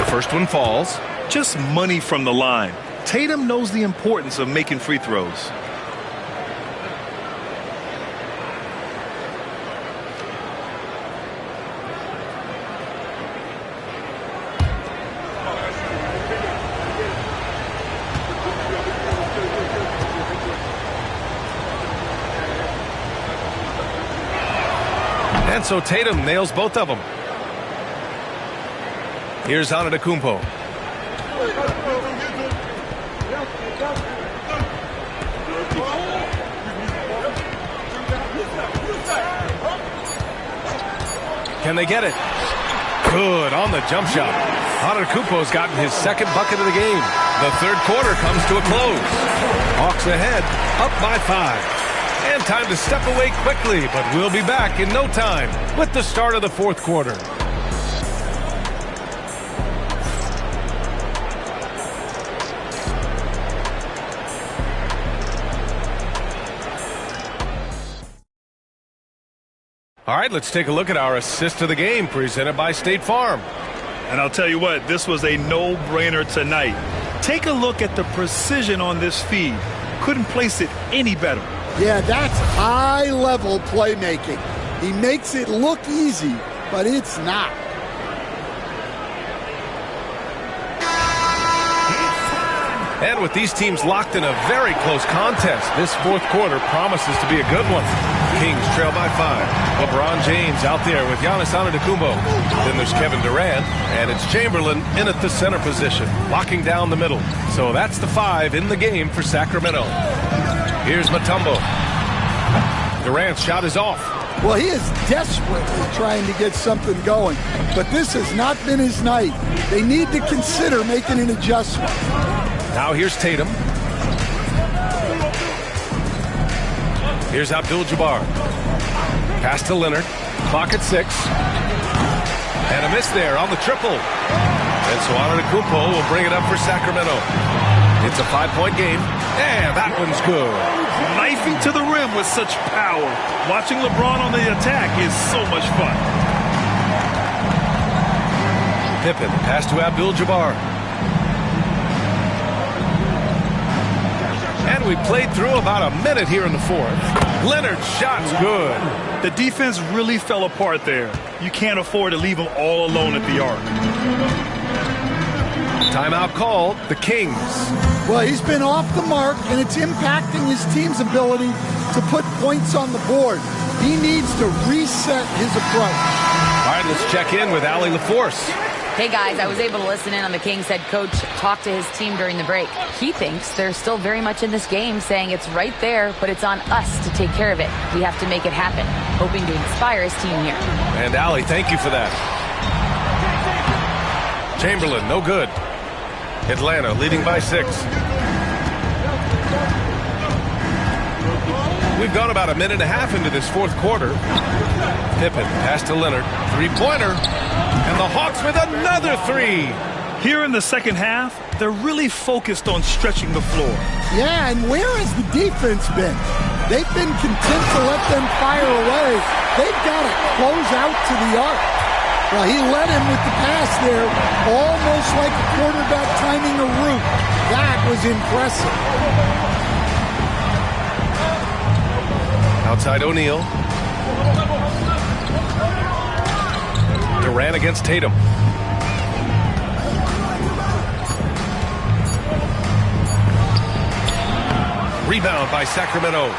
First one falls. Just money from the line. Tatum knows the importance of making free throws. And so Tatum nails both of them. Here's Antetokounmpo. Can they get it? Good on the jump shot. Antetokounmpo's gotten his second bucket of the game. The third quarter comes to a close. Hawks ahead, up by 5. And time to step away quickly, but we'll be back in no time with the start of the fourth quarter. All right, let's take a look at our assist of the game presented by State Farm. And I'll tell you what, this was a no-brainer tonight. Take a look at the precision on this feed. Couldn't place it any better. Yeah, that's high-level playmaking. He makes it look easy, but it's not. And with these teams locked in a very close contest, this fourth quarter promises to be a good one. Kings trail by 5. LeBron James out there with Giannis Antetokounmpo. Then there's Kevin Durant, and it's Chamberlain in at the center position, locking down the middle. So that's the 5 in the game for Sacramento. Here's Mutombo. Durant's shot is off. Well, he is desperately trying to get something going, but this has not been his night. They need to consider making an adjustment. Now here's Tatum. Here's Abdul-Jabbar. Pass to Leonard. Clock at 6. And a miss there on the triple. And so Antetokounmpo will bring it up for Sacramento. It's a 5-point game. And that one's good. Knifing to the rim with such power. Watching LeBron on the attack is so much fun. Pippen, pass to Abdul-Jabbar. And we played through about a minute here in the 4th. Leonard's shot's good. The defense really fell apart there. You can't afford to leave them all alone at the arc. Timeout called, the Kings. Well, he's been off the mark, and it's impacting his team's ability to put points on the board. He needs to reset his approach. All right, let's check in with Allie LaForce. Hey, guys, I was able to listen in on the Kings head coach talk to his team during the break. He thinks they're still very much in this game, saying it's right there, but it's on us to take care of it. We have to make it happen, hoping to inspire his team here. And Allie, thank you for that. Chamberlain, no good. Atlanta leading by 6. We've gone about a minute and a half into this 4th quarter. Pippen, pass to Leonard. 3-pointer. And the Hawks with another 3. Here in the second half, they're really focused on stretching the floor. Yeah, and where has the defense been? They've been content to let them fire away. They've got to close out to the arc. Well, he led him with the pass there, almost like a quarterback timing a route. That was impressive. Outside O'Neal. Durant against Tatum. Rebound by Sacramento.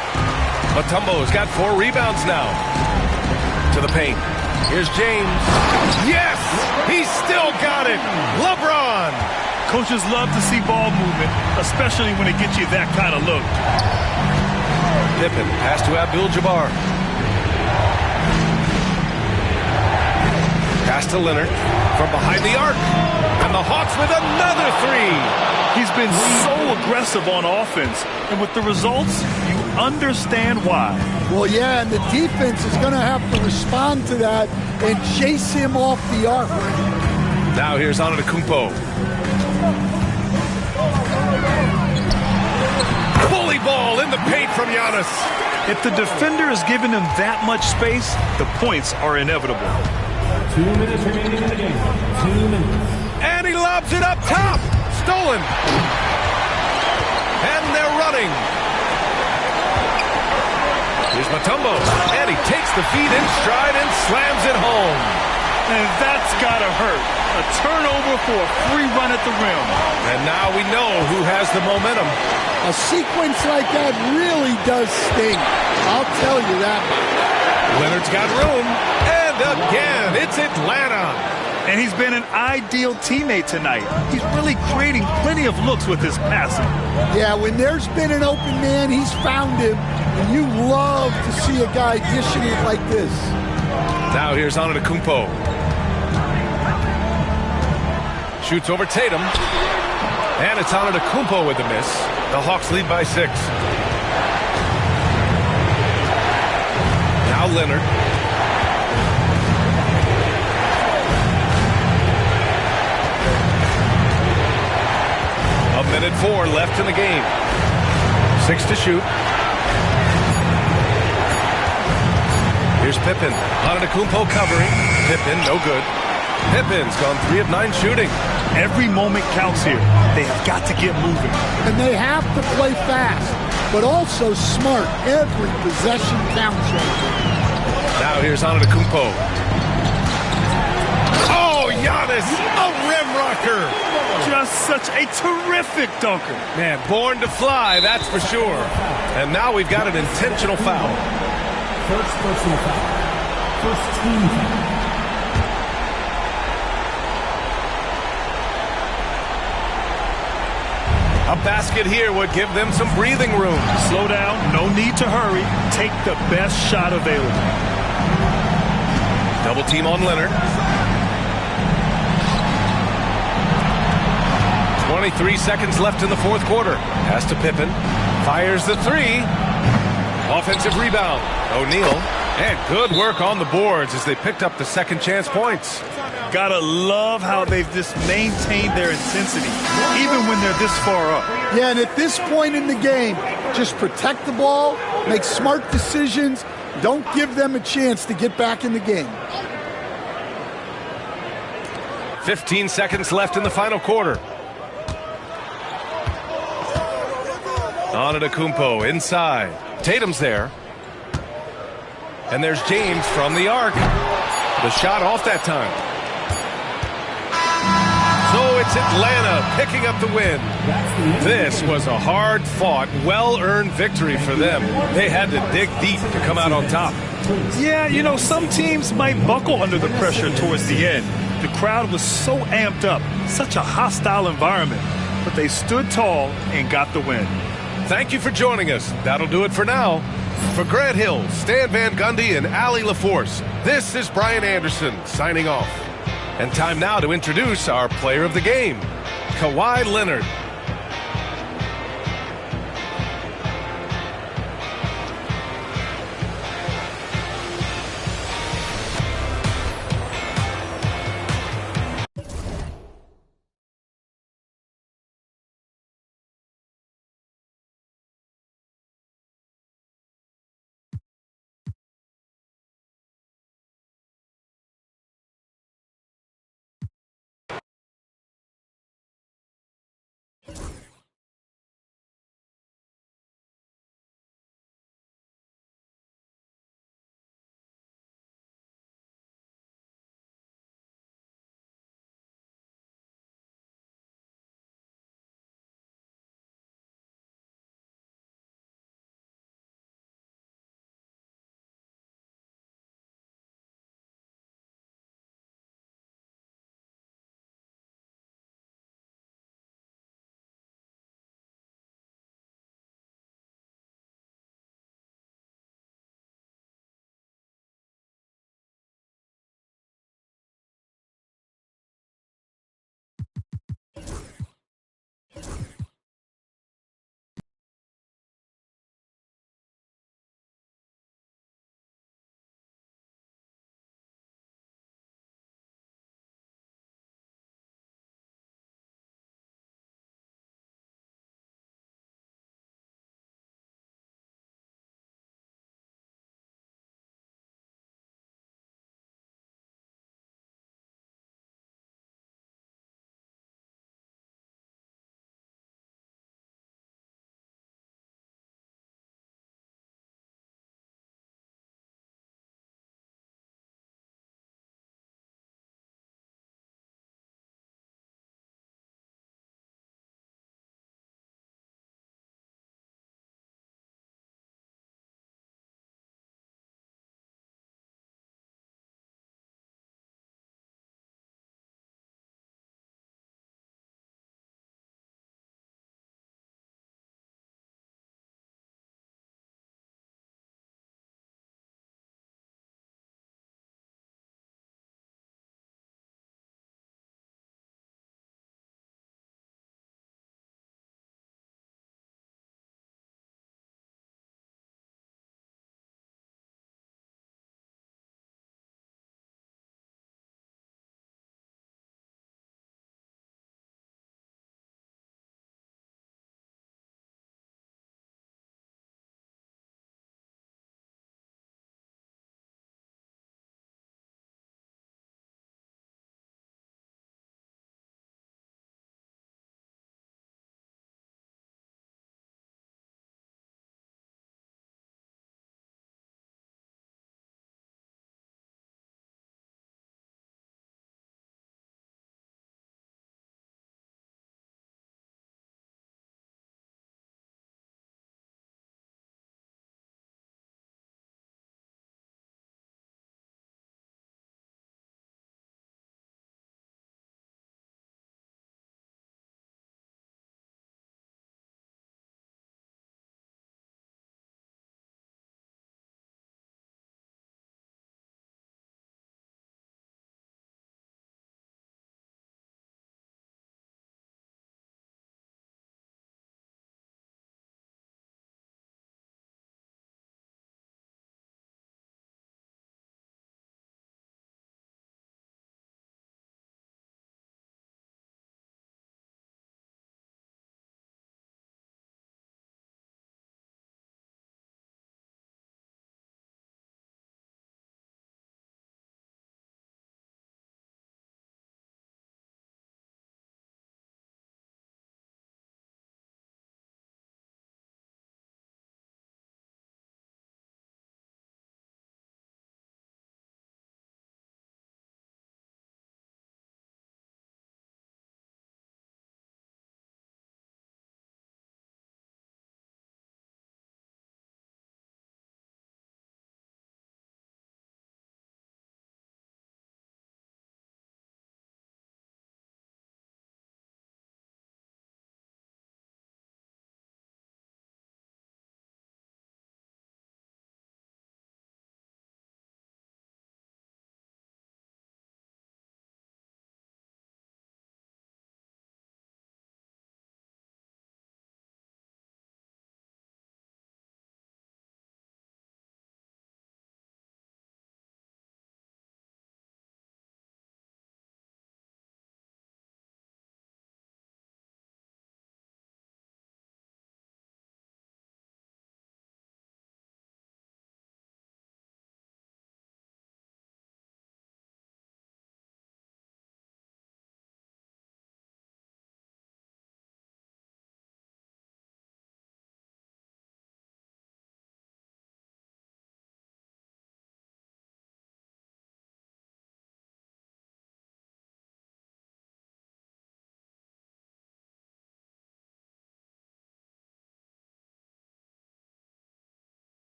Mutombo's got 4 rebounds now. To the paint. Here's James. Yes! He's still got it! LeBron! Coaches love to see ball movement, especially when it gets you that kind of look. Pippen, pass to Abdul-Jabbar. Pass to Leonard from behind the arc. And the Hawks with another 3. He's been so aggressive on offense. And with the results, you understand why. Well, yeah, and the defense is going to have to respond to that and chase him off the arc. Now here's Antetokounmpo. Bully ball in the paint from Giannis. If the defender is giving him that much space, the points are inevitable. 2 minutes remaining in the game. 2 minutes. And he lobs it up top. Stolen. And they're running. Here's Mutombo. And he takes the feed in stride and slams it home. And that's gotta hurt. A turnover for a free run at the rim. And now we know who has the momentum. A sequence like that really does sting. I'll tell you that. Leonard's got room. And again, it's Atlanta. And he's been an ideal teammate tonight. He's really creating plenty of looks with his passing. Yeah, when there's been an open man, he's found him. And you love to see a guy dishing it like this. Now here's Antetokounmpo. Shoots over Tatum. And it's Antetokounmpo with the miss. The Hawks lead by 6. Now Leonard. A minute 4 left in the game. 6 to shoot. Here's Pippen. Antetokounmpo covering. Pippen, no good. Pippen's gone 3 of 9 shooting. Every moment counts here. They have got to get moving. And they have to play fast, but also smart. Every possession counts. Now here's Antetokounmpo. Oh, Giannis, a rim rocker. Just such a terrific dunker. Man, born to fly, that's for sure. And now we've got an intentional foul. First personal foul. First team foul. A basket here would give them some breathing room. Slow down, no need to hurry. Take the best shot available. Double team on Leonard. 23 seconds left in the fourth quarter. Pass to Pippen. Fires the three. Offensive rebound. O'Neal. And good work on the boards as they picked up the second chance points. Gotta love how they've just maintained their intensity, even when they're this far up. Yeah, and at this point in the game, just protect the ball, make smart decisions, don't give them a chance to get back in the game. 15 seconds left in the final quarter. Antetokounmpo inside. Tatum's there. And there's James from the arc. The shot off that time. So it's Atlanta picking up the win. This was a hard-fought, well-earned victory for them. They had to dig deep to come out on top. Yeah, you know, some teams might buckle under the pressure towards the end. The crowd was so amped up, such a hostile environment. But they stood tall and got the win. Thank you for joining us. That'll do it for now. For Grant Hill, Stan Van Gundy, and Allie LaForce, this is Brian Anderson signing off. And time now to introduce our player of the game, Kawhi Leonard.